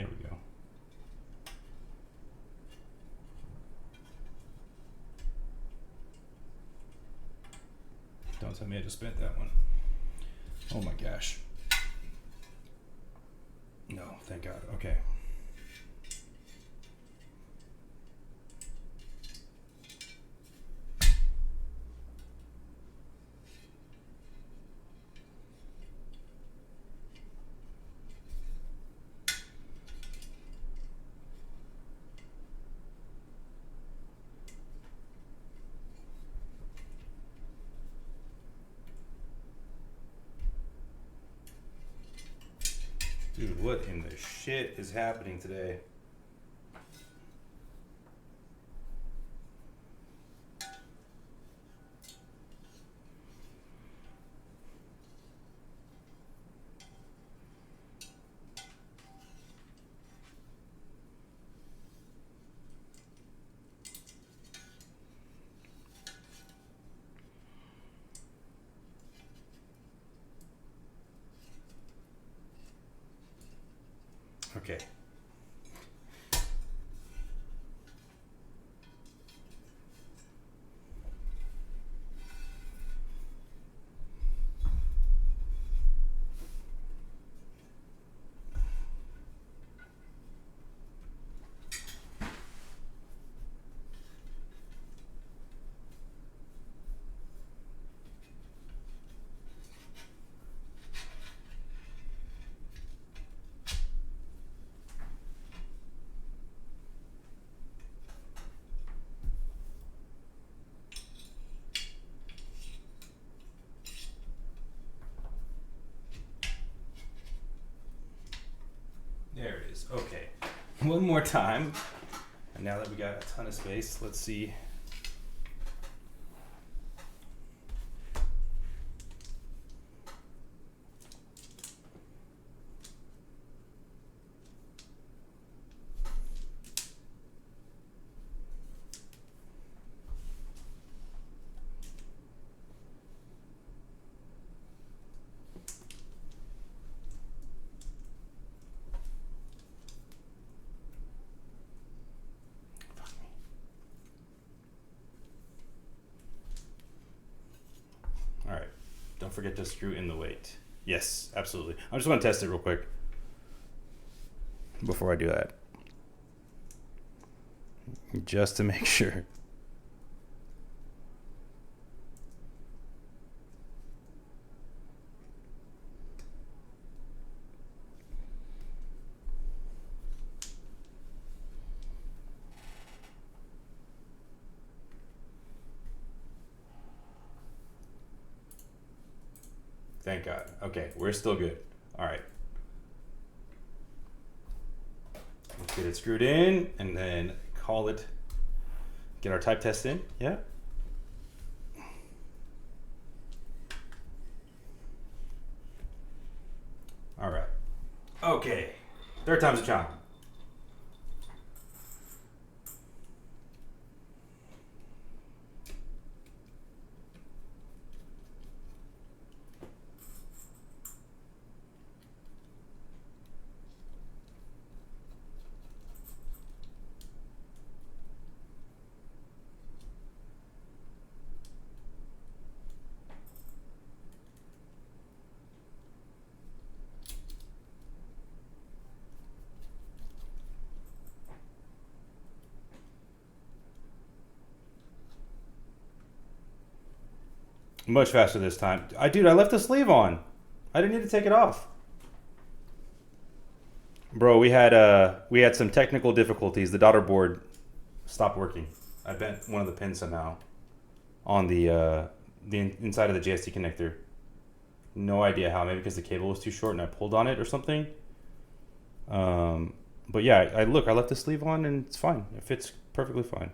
There we go. Don't tell me I just spent that one. Oh my gosh. No, thank God. Okay. Dude, what in the shit is happening today? Okay. There it is. Okay. One more time. And now that we got a ton of space, let's see. All right. Don't forget to screw in the weight. Yes, absolutely. I just want to test it real quick before I do that. Just to make sure. Thank God. Okay, we're still good. All right. Let's get it screwed in and then call it. Get our type test in. Yeah. All right. Okay. Third time's a charm. Much faster this time. I left the sleeve on. I didn't need to take it off. Bro, we had some technical difficulties. The daughter board stopped working. I bent one of the pins somehow on the inside of the JST connector. No idea how. Maybe because the cable was too short and I pulled on it or something. But yeah, I left the sleeve on and it's fine. It fits perfectly fine.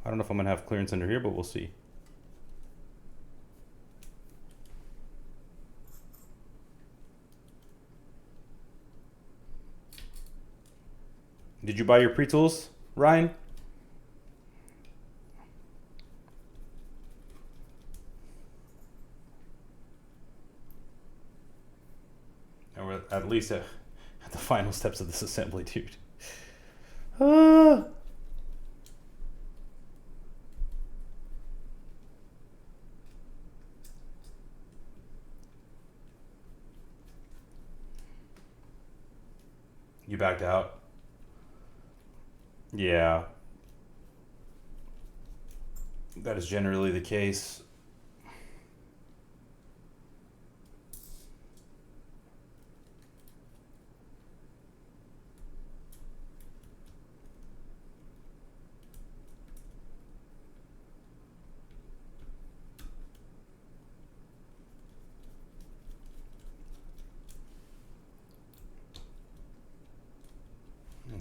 I don't know if I'm gonna have clearance under here, but we'll see. Did you buy your pre-tools, Ryan? Or at least At the final steps of this assembly, dude. Ah. You backed out? Yeah. That is generally the case.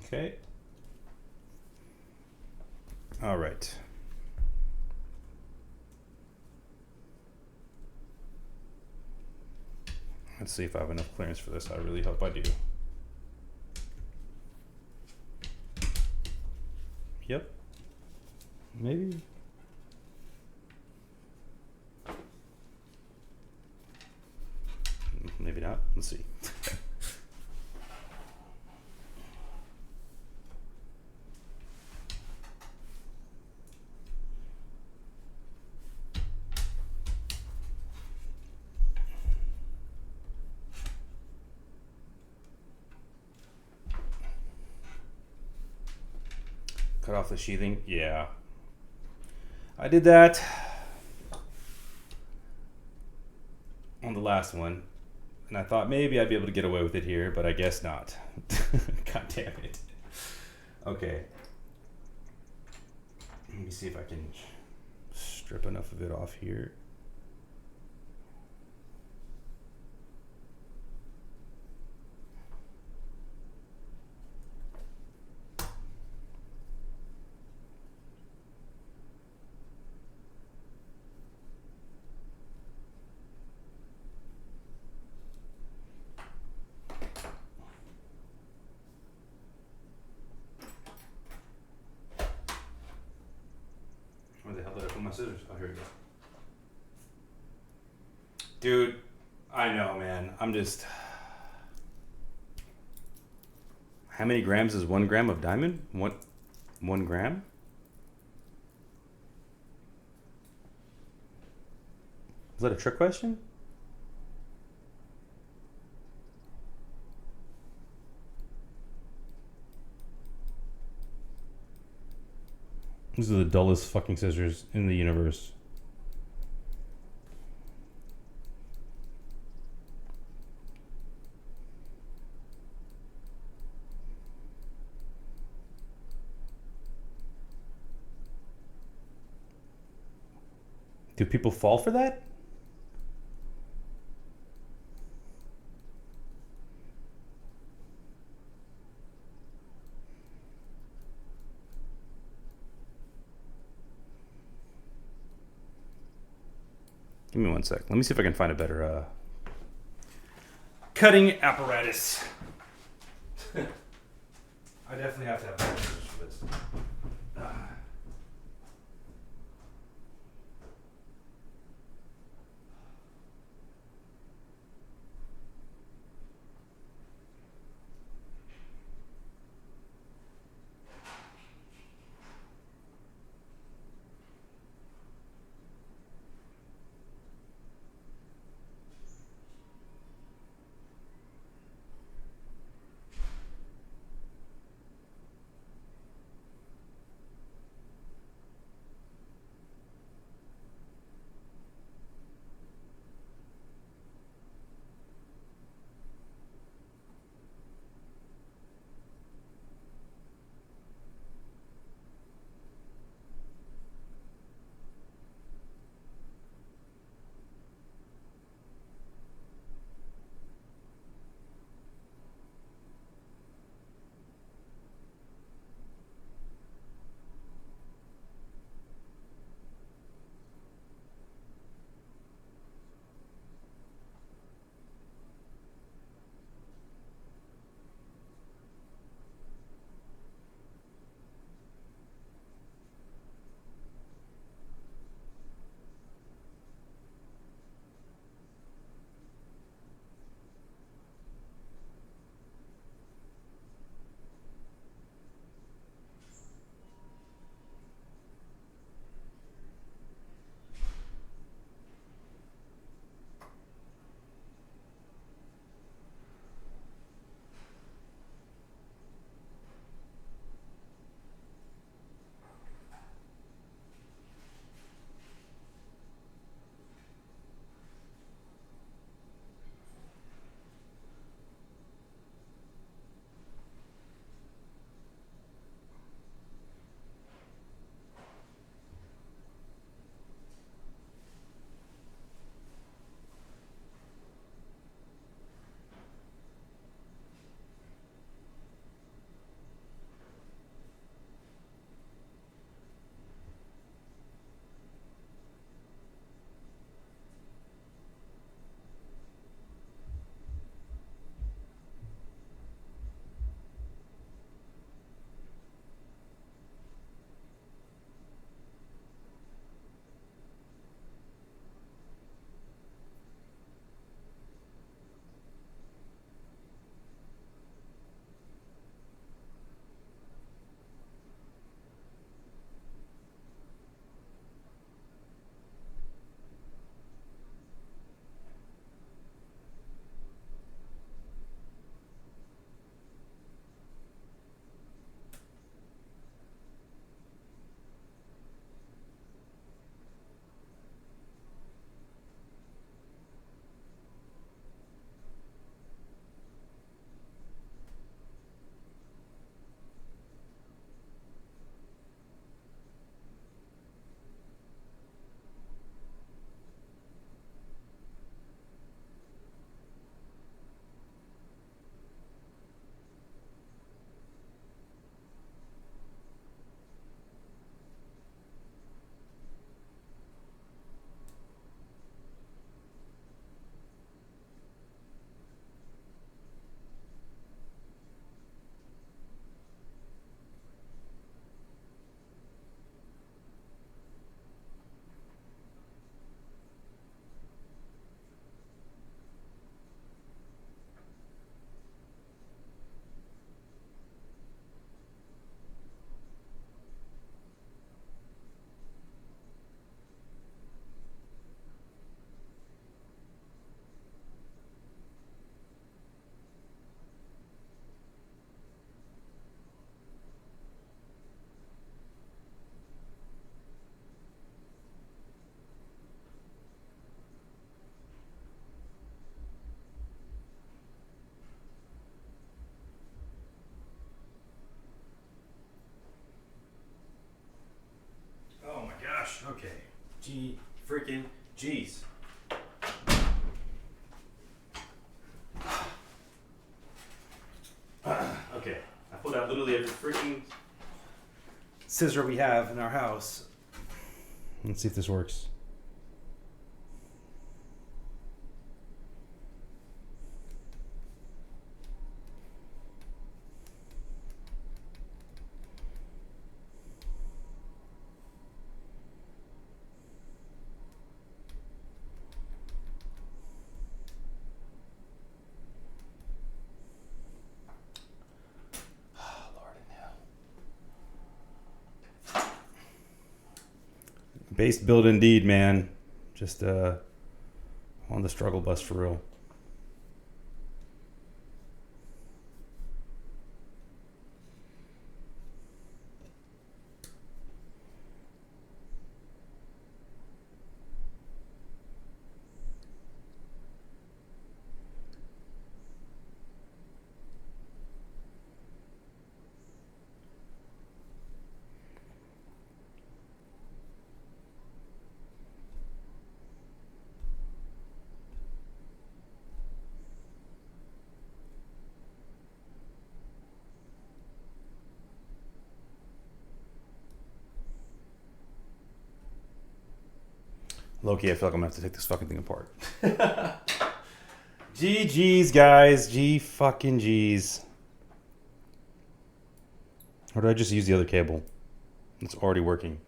Okay. All right. Let's see if I have enough clearance for this. I really hope I do. Yep. Maybe. Maybe not. Let's see. Cut off the sheathing. Yeah. I did that on the last one. And I thought maybe I'd be able to get away with it here, but I guess not. God damn it. Okay. Let me see if I can strip enough of it off here. Where the hell did I put my scissors? Oh, here we go. Dude, I know, man. I'm just... How many grams is 1 gram of diamond? 1 gram? Is that a trick question? These are the dullest fucking scissors in the universe. Do people fall for that? Give me 1 sec. Let me see if I can find a better cutting apparatus. I definitely have to have better scissors for this. G freaking G's. Okay, I pulled out literally every freaking scissor we have in our house. Let's see if this works. Based build indeed, man. Just on the struggle bus for real. Loki, I feel like I'm gonna have to take this fucking thing apart. GG's, guys. G fucking G's. Or did I just use the other cable? It's already working.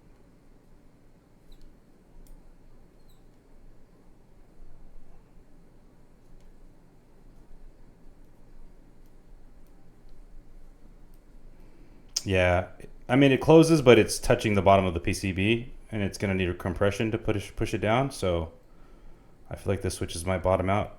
Yeah, I mean it closes, but it's touching the bottom of the PCB, and it's gonna need a compression to push it down. So I feel like this switches might bottom out.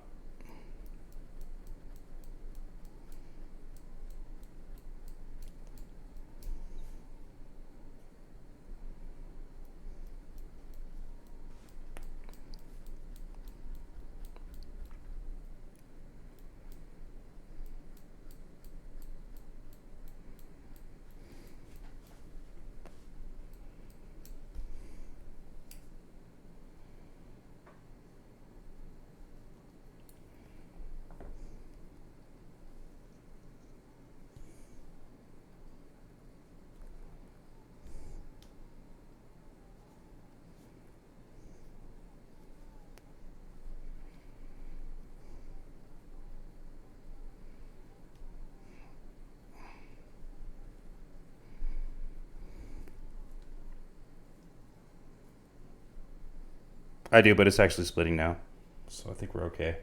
I do, but it's actually splitting now. So I think we're okay.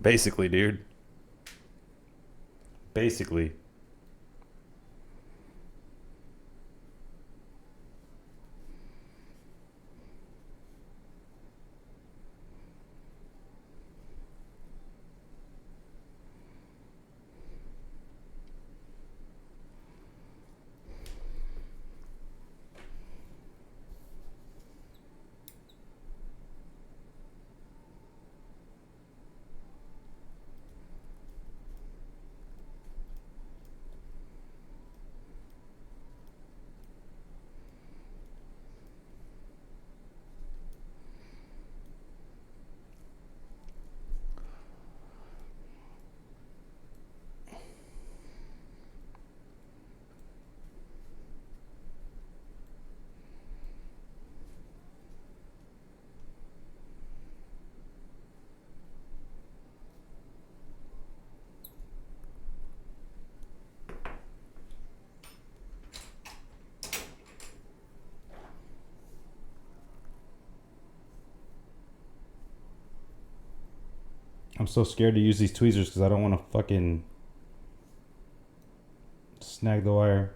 Basically, dude. Basically. I'm so scared to use these tweezers because I don't want to fucking snag the wire.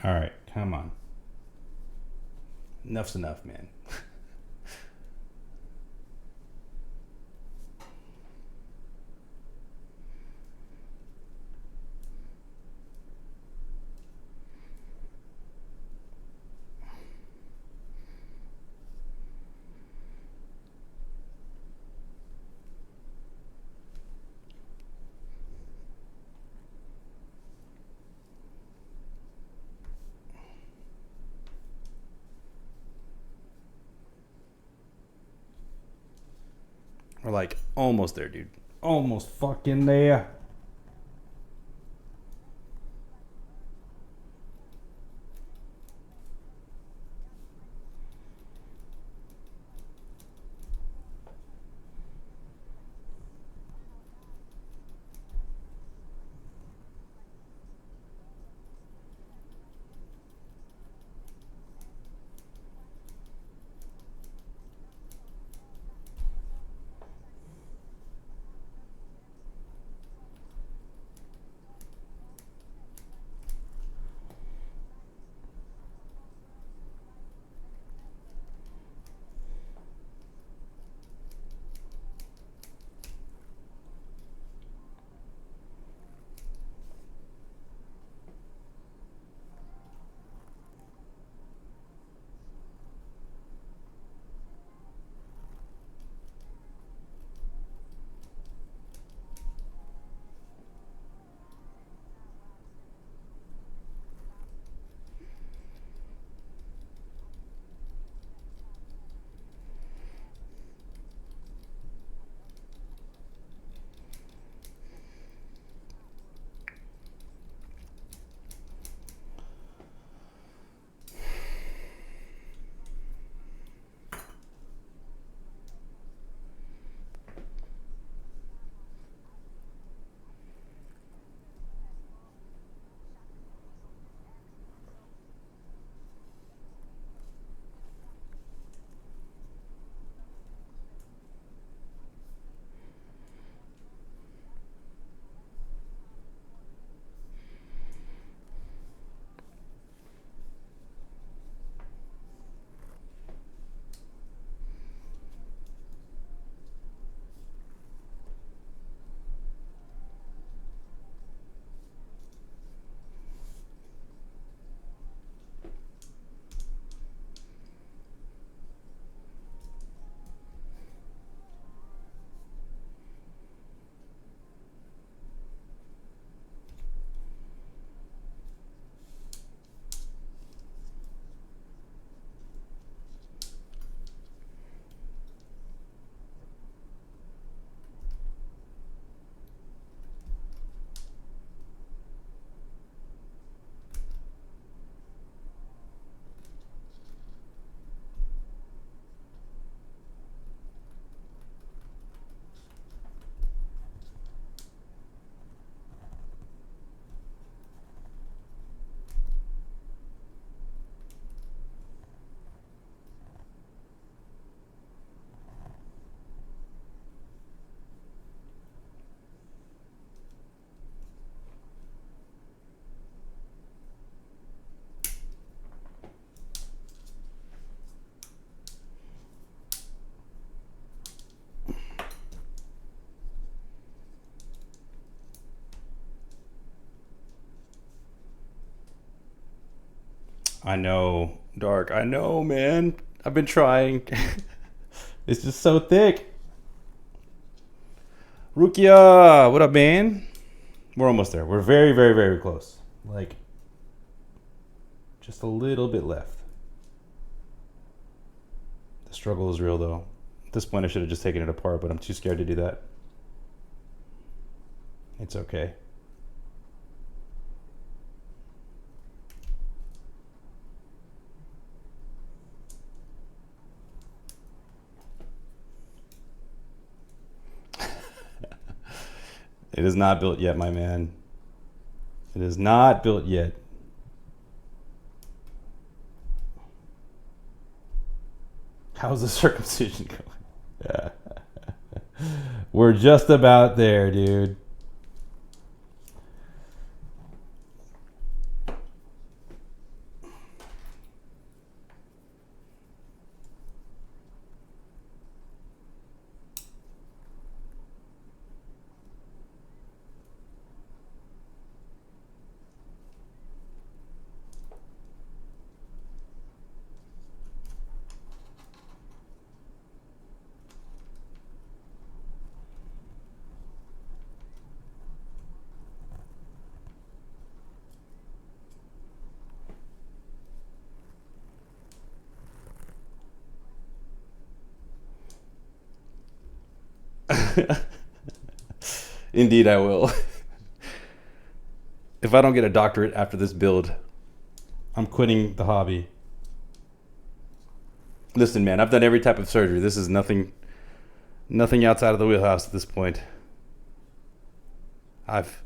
All right, come on. Enough's enough, man. We're like almost there, dude. Almost fucking there. I know, Dark. I know, man. I've been trying. It's just so thick. Rukia, what up, man? We're almost there. We're very, very, very close. Like, just a little bit left. The struggle is real, though. At this point, I should have just taken it apart, but I'm too scared to do that. It's okay. It is not built yet, my man. It is not built yet. How's the circumcision going? We're just about there, dude. Indeed, I will. If I don't get a doctorate after this build, I'm quitting the hobby. Listen, man, I've done every type of surgery. This is nothing outside of the wheelhouse at this point. I've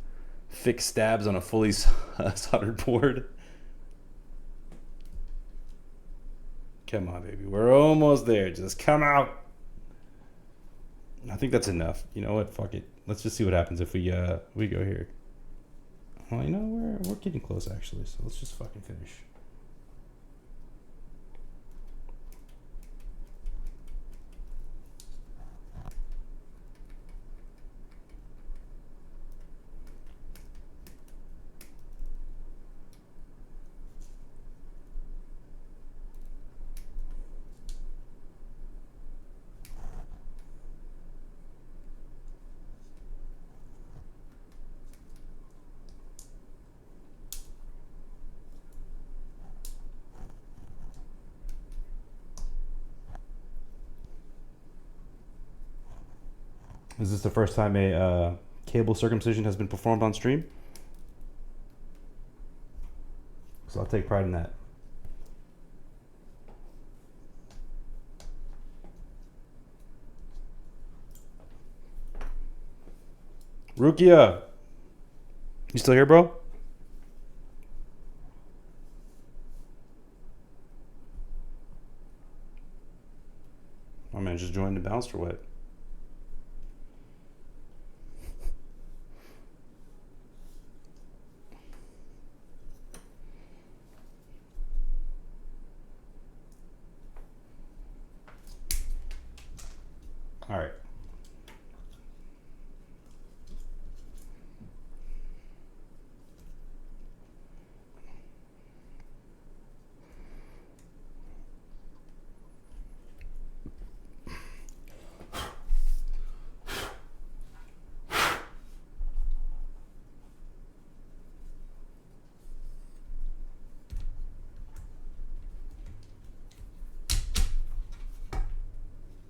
fixed stabs on a fully soldered board. Come on, baby. We're almost there. Just come out. I think that's enough. You know what? Fuck it. Let's just see what happens if we go here. Well, you know, we're getting close actually, so let's just fucking finish. Is this the first time a cable circumcision has been performed on stream? So I'll take pride in that. Rukia, you still here, bro? My man just joined and bounced or what? All right.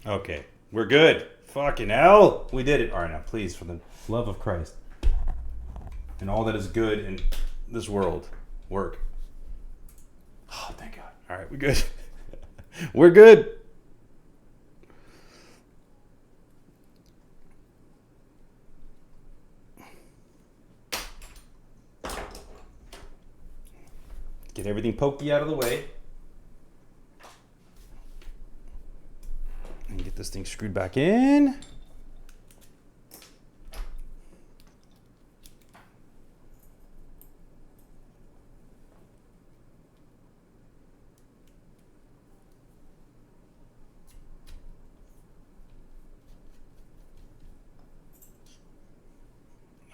Okay, we're good. Fucking hell, we did it. All right, now please, for the love of Christ and all that is good in this world, work. Oh, thank God. All right, we're good. We're good. Get everything pokey out of the way. And get this thing screwed back in.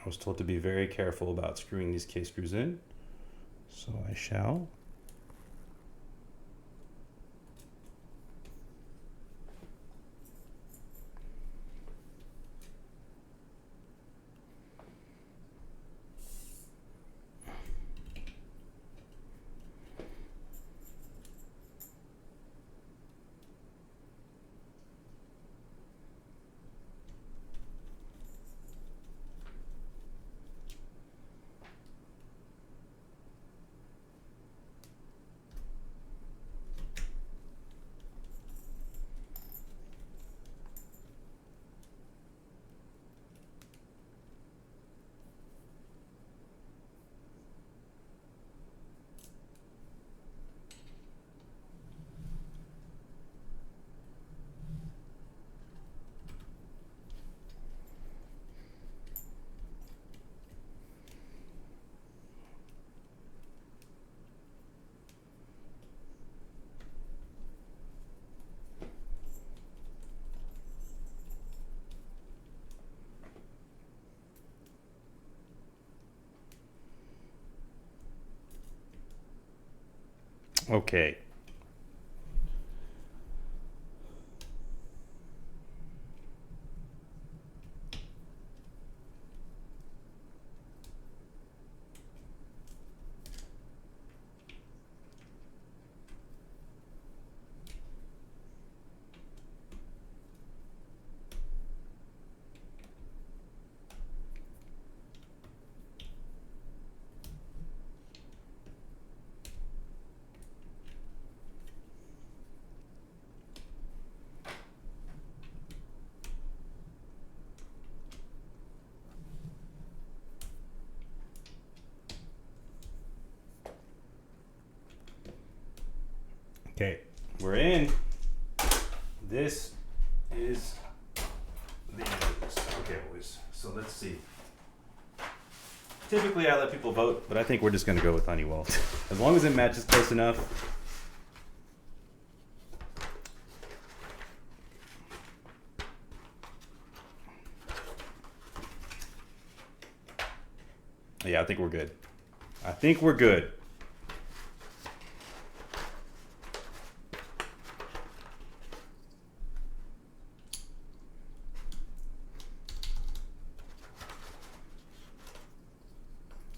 I was told to be very careful about screwing these case screws in, so I shall. Okay. Okay. We're in. This is the end of this. Okay, boys. So let's see. Typically, I let people vote, but I think we're just going to go with Honeywell. As long as it matches close enough. Yeah, I think we're good. I think we're good.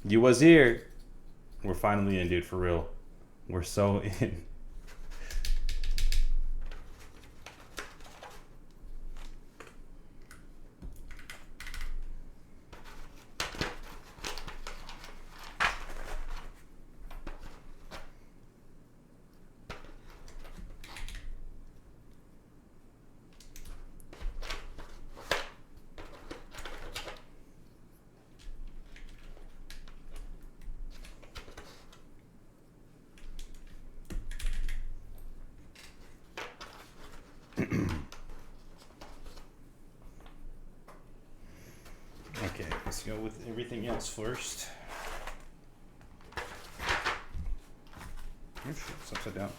You was here. We're finally in, dude, for real. We're so in. Okay, let's go with everything else first. Oh shit, it's upside down.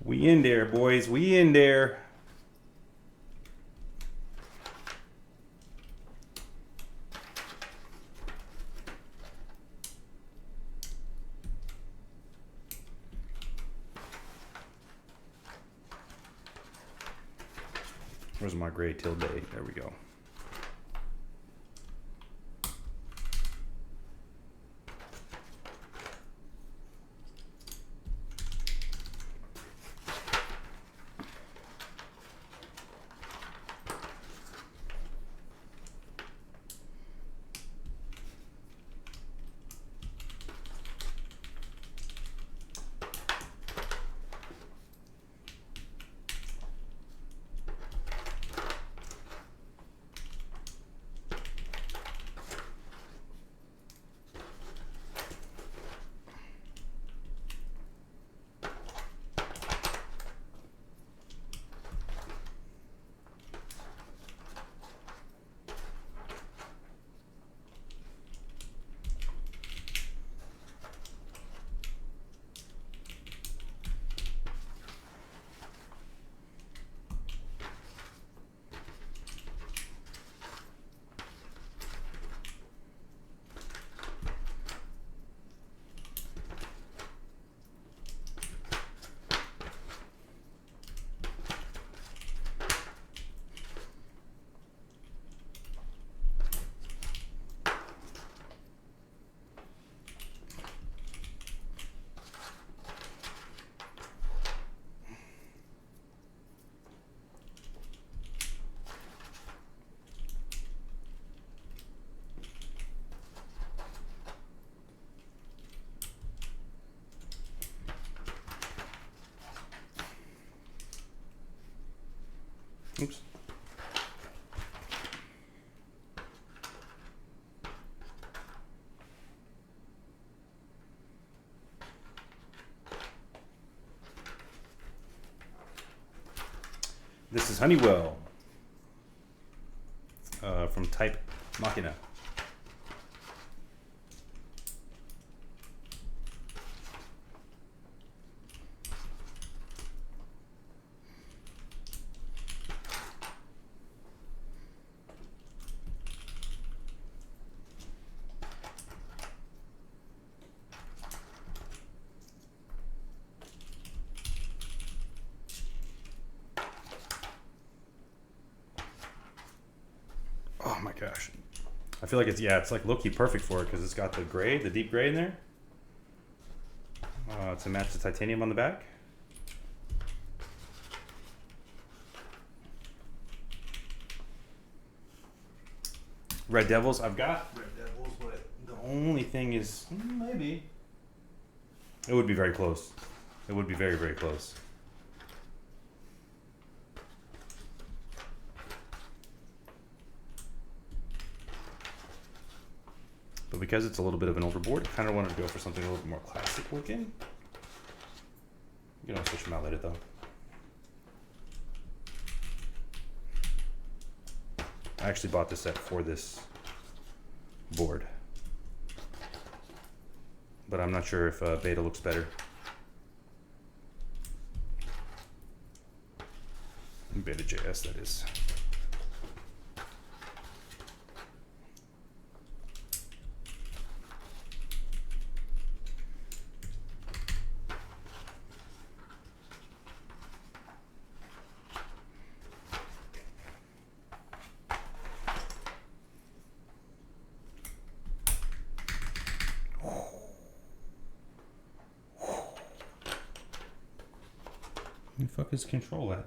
We in there, boys. We in there. Where's my gray tilde? There we go. Oops. This is Honeywell from Type Machina. Oh my gosh. I feel like it's like low-key perfect for it because it's got the gray, the deep gray in there. To match the titanium on the back. Red Devils, I've got Red Devils, but the only thing is, maybe. It would be very close. It would be very, very close. But because it's a little bit of an overboard, I kind of wanted to go for something a little bit more classic looking. You can switch them out later though. I actually bought this set for this board. But I'm not sure if Beta looks better. Beta JS, that is. Where the fuck is control at?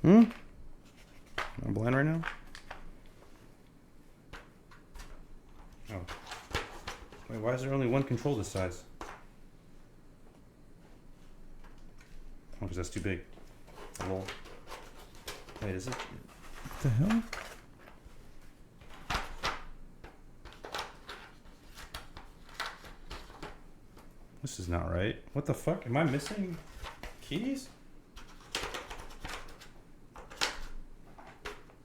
I'm blind right now? Oh. Wait, why is there only one control this size? Oh, because that's too big. Lol. Wait, is it? What the hell? This is not right. What the fuck? Am I missing keys?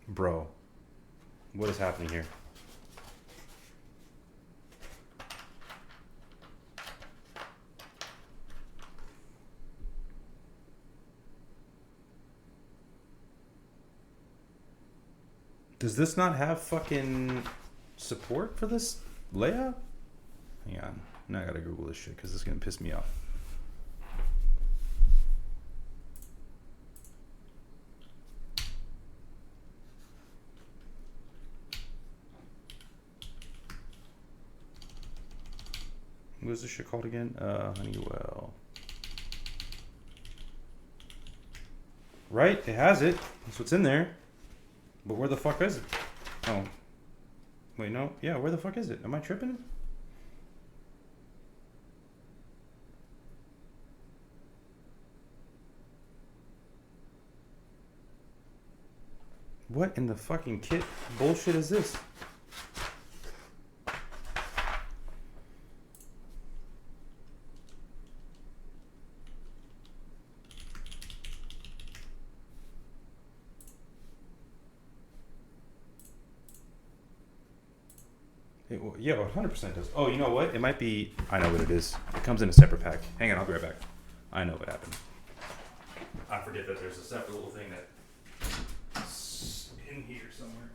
Bro, what is happening here? Does this not have fucking support for this layout? Hang on. Now I gotta Google this shit because it's gonna piss me off. What is this shit called again? Honeywell. Right, it has it. That's what's in there. But where the fuck is it? Oh. Wait, no. Yeah, where the fuck is it? Am I tripping? What in the fucking kit bullshit is this? Yeah, 100% does. Oh, you know what? It might be. I know what it is. It comes in a separate pack. Hang on, I'll be right back. I know what happened. I forget that there's a separate little thing that's in here somewhere.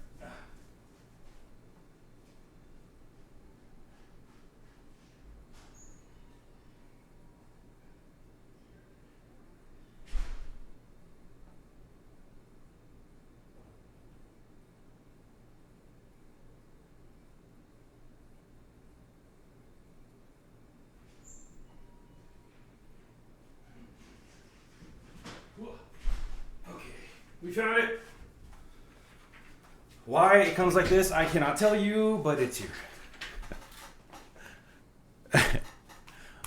We found it. Why it comes like this, I cannot tell you, but it's here.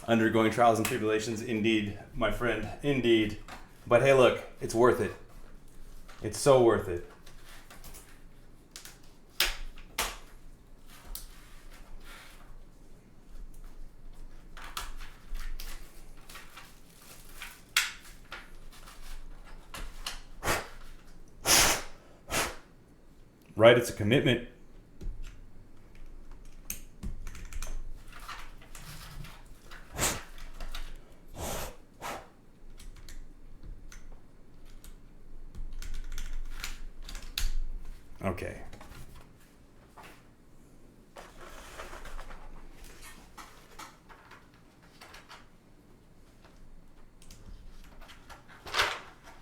Undergoing trials and tribulations, indeed, my friend, indeed. But hey, look, it's worth it. It's so worth it. right? It's a commitment. Okay.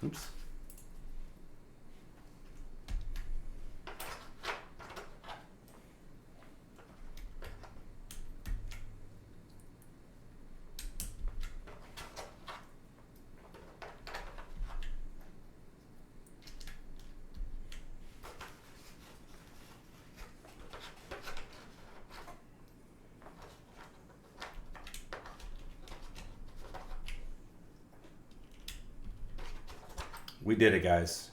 Oops. We did it, guys.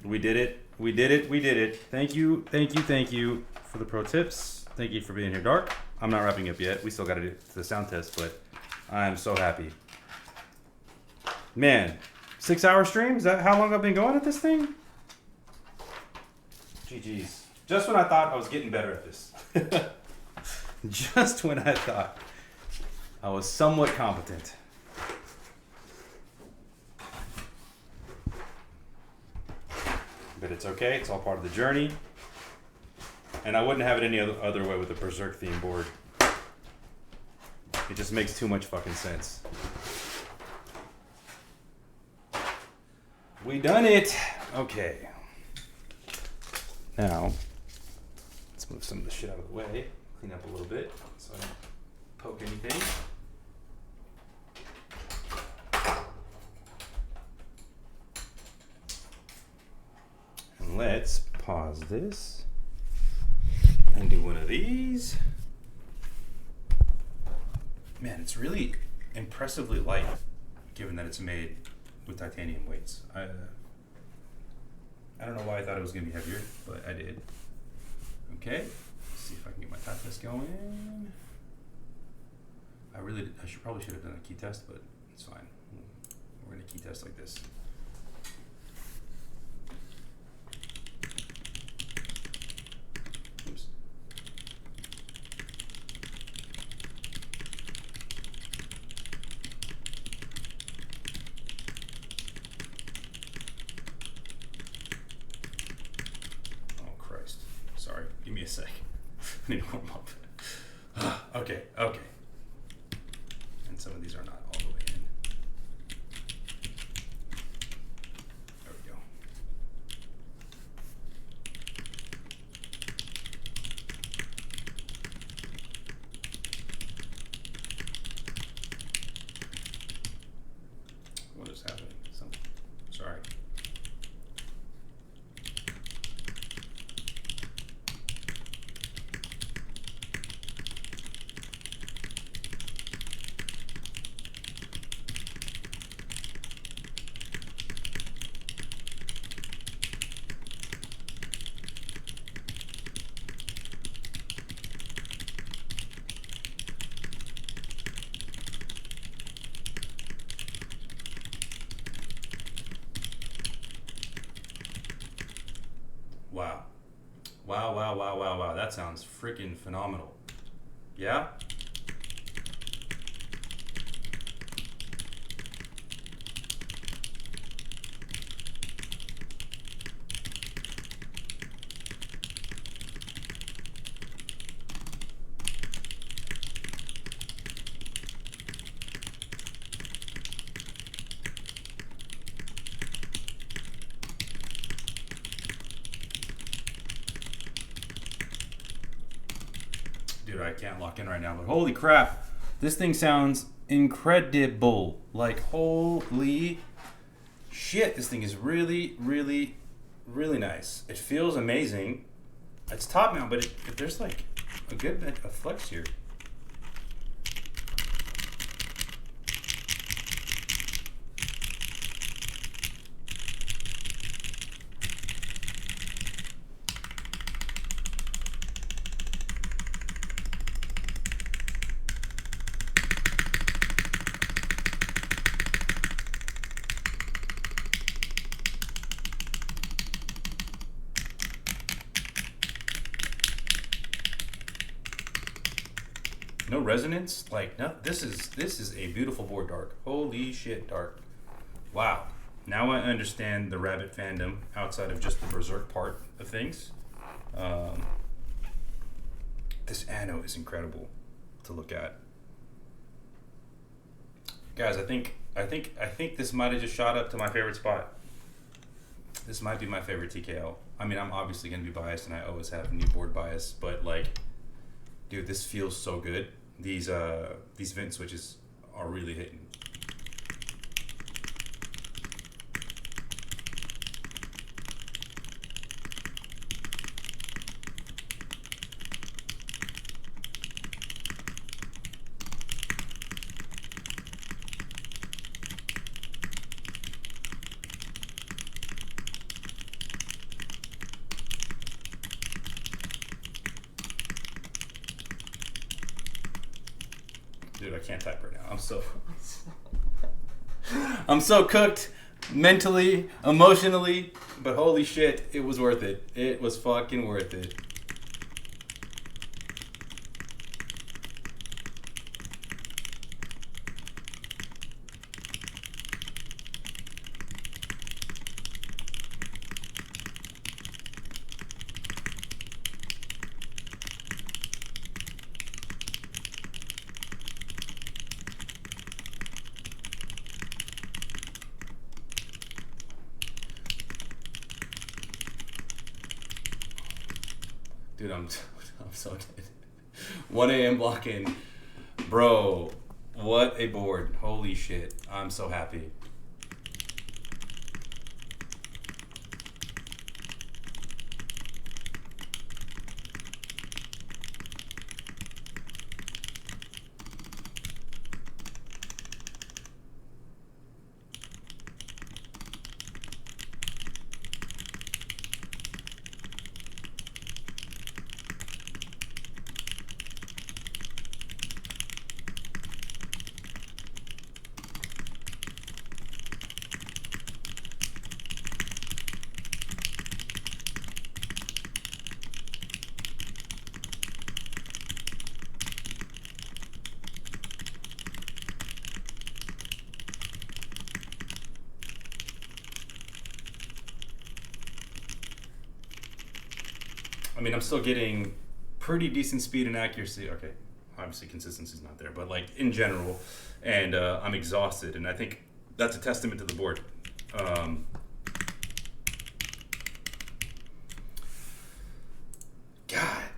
We did it. We did it. We did it. Thank you. Thank you. Thank you for the pro tips. Thank you for being here, Dark. I'm not wrapping up yet. We still got to do the sound test, but I'm so happy. Man, 6-hour stream? Is that how long I've been going at this thing? GG's. Just when I thought I was getting better at this. Just when I thought I was somewhat competent. But it's okay. It's all part of the journey. And I wouldn't have it any other way with the Berserk theme board. It just makes too much fucking sense. We done it. Okay. Now, let's move some of the shit out of the way. Clean up a little bit so I don't poke anything. And let's pause this and do one of these. Man, it's really impressively light given that it's made with titanium weights. I don't know why I thought it was going to be heavier, but I did. Okay, let's see if I can get my tap test going. Probably should have done a key test, but it's fine. We're going to key test like this. Oops. Oh, Christ. Sorry. Give me a sec. I need to warm up. Okay. And some of these are not all the way in. There we go. What is happening? Sorry. Wow. That sounds freaking phenomenal. Yeah? Dude, I can't lock in right now, but holy crap. This thing sounds incredible. Like, holy shit. This thing is really, really, really nice. It feels amazing. It's top mount, but there's like a good bit of flex here. No resonance. Like no, this is a beautiful board, Dark. Holy shit, Dark. Wow. Now I understand the rabbit fandom outside of just the berserk part of things. This anno is incredible to look at. Guys, I think this might have just shot up to my favorite spot. This might be my favorite TKL. I mean, I'm obviously gonna be biased, and I always have new board bias, but like, dude, this feels so good. These vent switches are really hitting. Dude, I can't type right now. I'm so cooked mentally, emotionally, but holy shit, it was worth it. It was fucking worth it. Dude, I'm so dead. 1 a.m. block-in. Bro, what a board. Holy shit. I'm so happy. I mean, I'm still getting pretty decent speed and accuracy. Okay, obviously consistency's not there, but like in general, and I'm exhausted, and I think that's a testament to the board. God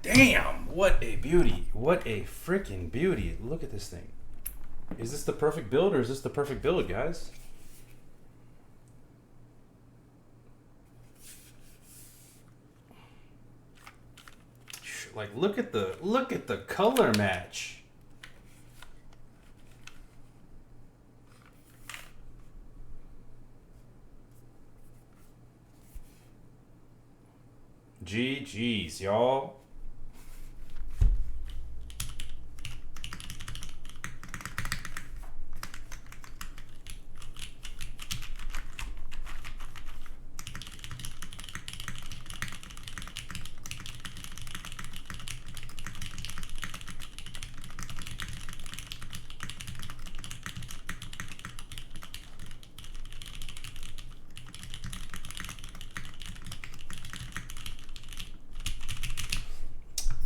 damn, what a beauty. What a freaking beauty. Look at this thing. Is this the perfect build, or is this the perfect build, guys? Like, look at the color match. GG's, y'all.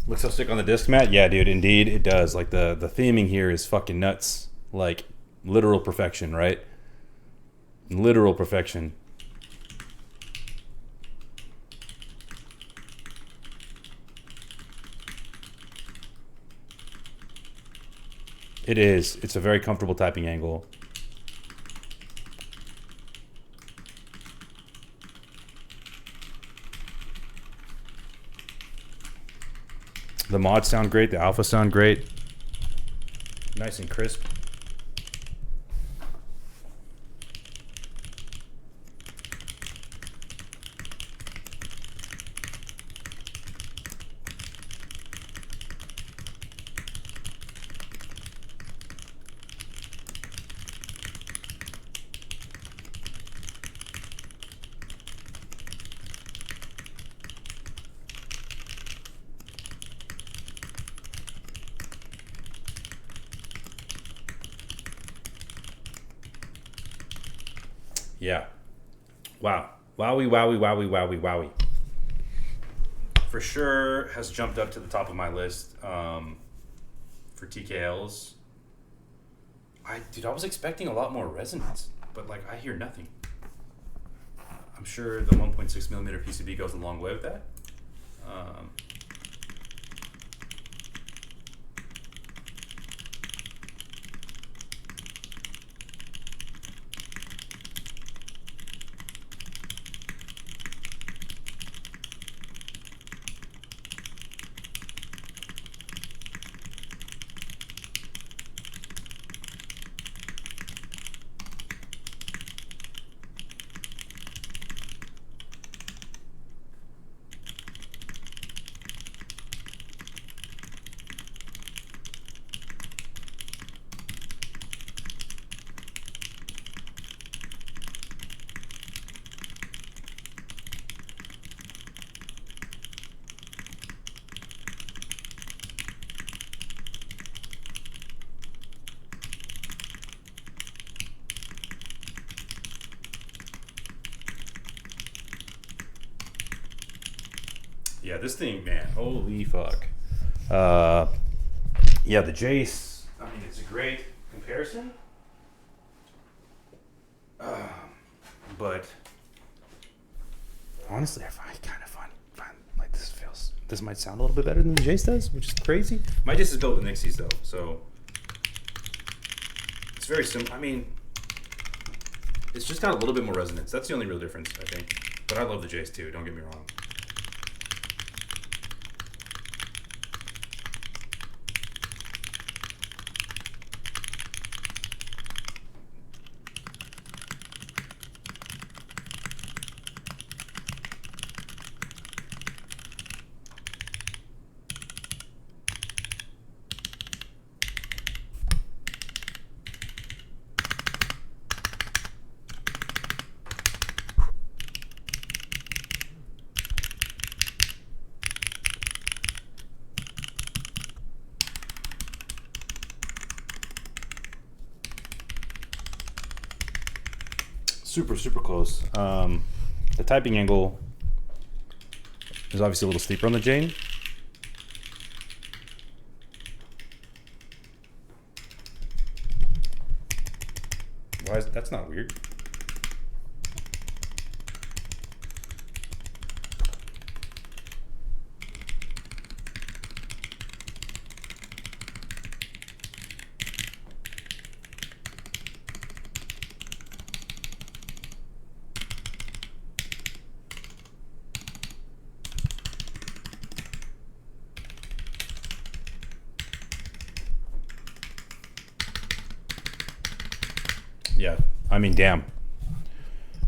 Looks so sick on the disc, Matt. Yeah, dude, indeed it does. Like the theming here is fucking nuts. Like literal perfection, right? Literal perfection. It is. It's a very comfortable typing angle. The mods sound great. The alpha sound great. Nice and crisp. Yeah. Wow. Wowie, wowie, wowie, wowie, wowie. For sure has jumped up to the top of my list for TKLs. Dude, I was expecting a lot more resonance, but like I hear nothing. I'm sure the 1.6 millimeter PCB goes a long way with that. Yeah, this thing, man, holy fuck. Yeah, the Jace, I mean, it's a great comparison. But honestly, I kind of find like this might sound a little bit better than the Jace does, which is crazy. My Jace is built with Nixies though, so it's very similar. I mean, it's just got a little bit more resonance. That's the only real difference, I think. But I love the Jace too, don't get me wrong. Super close. The typing angle is obviously a little steeper on the Jane. Why is that's not weird? Yeah, I mean, damn.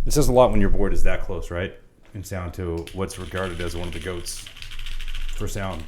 It says a lot when your board is that close, right? In sound to what's regarded as one of the GOATs for sound.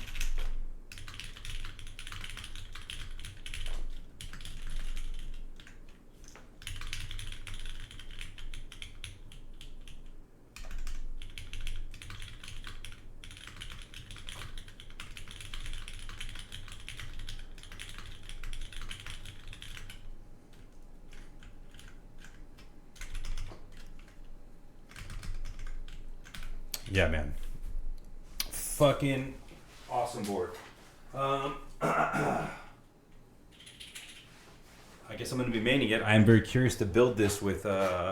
Yeah, man. Fucking awesome board. I guess I'm going to be maining it. I am very curious to build this with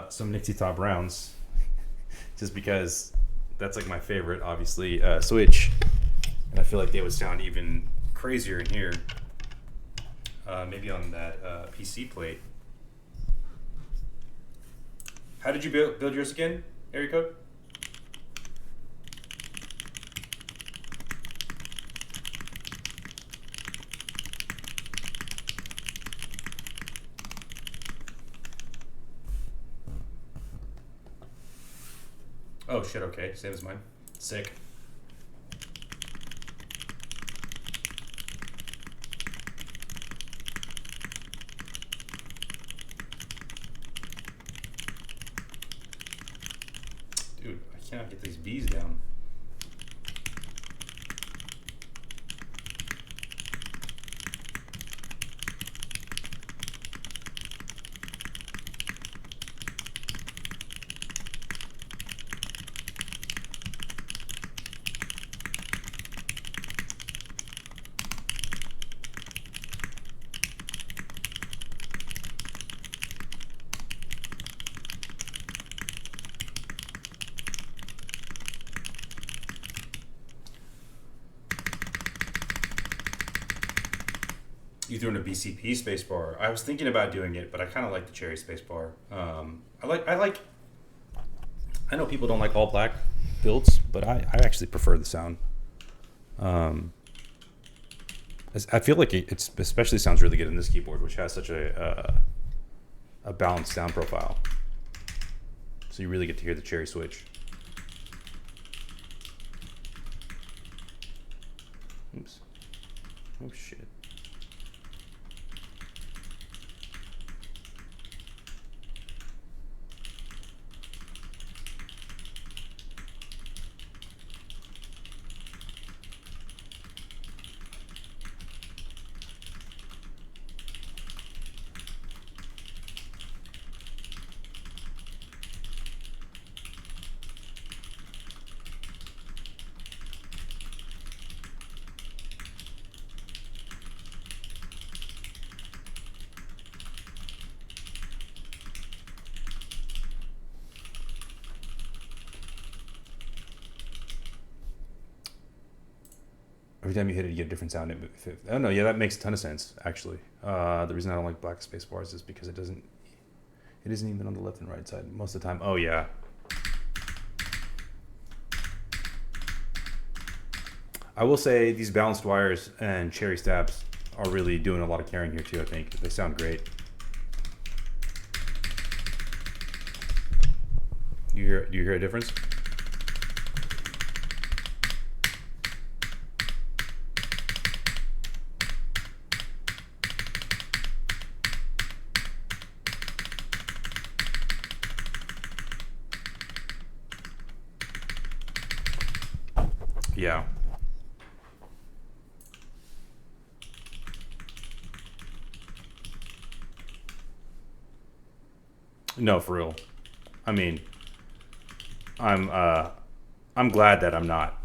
some Nixie Top rounds. Just because that's like my favorite, obviously, switch. And I feel like they would sound even crazier in here. Maybe on that PC plate. How did you build yours again, area code? Oh shit, okay, same as mine. Sick. Dude, I cannot get these V's down. You threw in a BCP spacebar. I was thinking about doing it, but I kind of like the cherry spacebar. I know people don't like all black builds, but I actually prefer the sound. I feel like it especially sounds really good in this keyboard, which has such a balanced sound profile. So you really get to hear the cherry switch. Oops. Oh shit. Every time you hit it, you get a different sound. Oh no, yeah, that makes a ton of sense. Actually, the reason I don't like black space bars is because it isn't even on the left and right side most of the time. Oh yeah. I will say these balanced wires and cherry stabs are really doing a lot of carrying here too. I think they sound great. Do you hear a difference? Yeah. No, for real. I mean, I'm glad that I'm not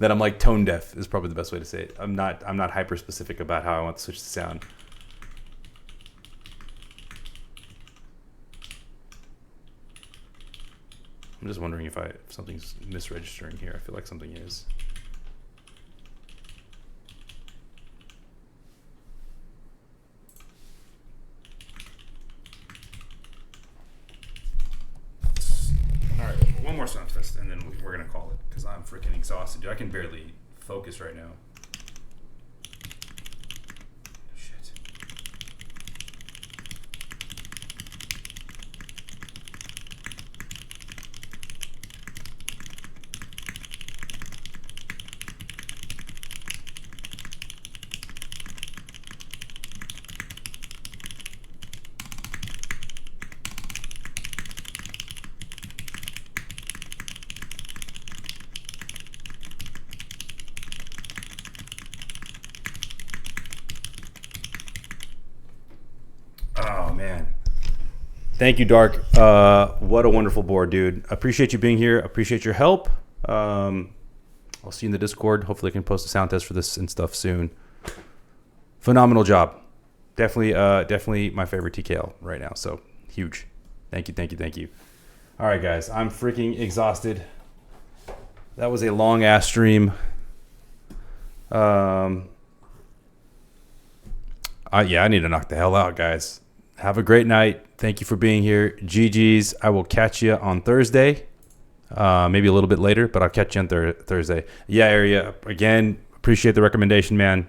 that I'm like tone deaf is probably the best way to say it. I'm not hyper specific about how I want the switch to sound. I'm just wondering if something's misregistering here. I feel like something is. All right, one more sound test, and then we're gonna call it because I'm freaking exhausted. Dude, I can barely focus right now. Shit. Oh man. Thank you, Dark. What a wonderful board, dude. Appreciate you being here. Appreciate your help. I'll see you in the Discord. Hopefully I can post a sound test for this and stuff soon. Phenomenal job. Definitely my favorite TKL right now. So huge. Thank you. All right, guys. I'm freaking exhausted. That was a long ass stream. I need to knock the hell out, guys. Have a great night. Thank you for being here. GG's. I will catch you on Thursday. Maybe a little bit later, but I'll catch you on Thursday. Yeah, Area. Again, appreciate the recommendation, man.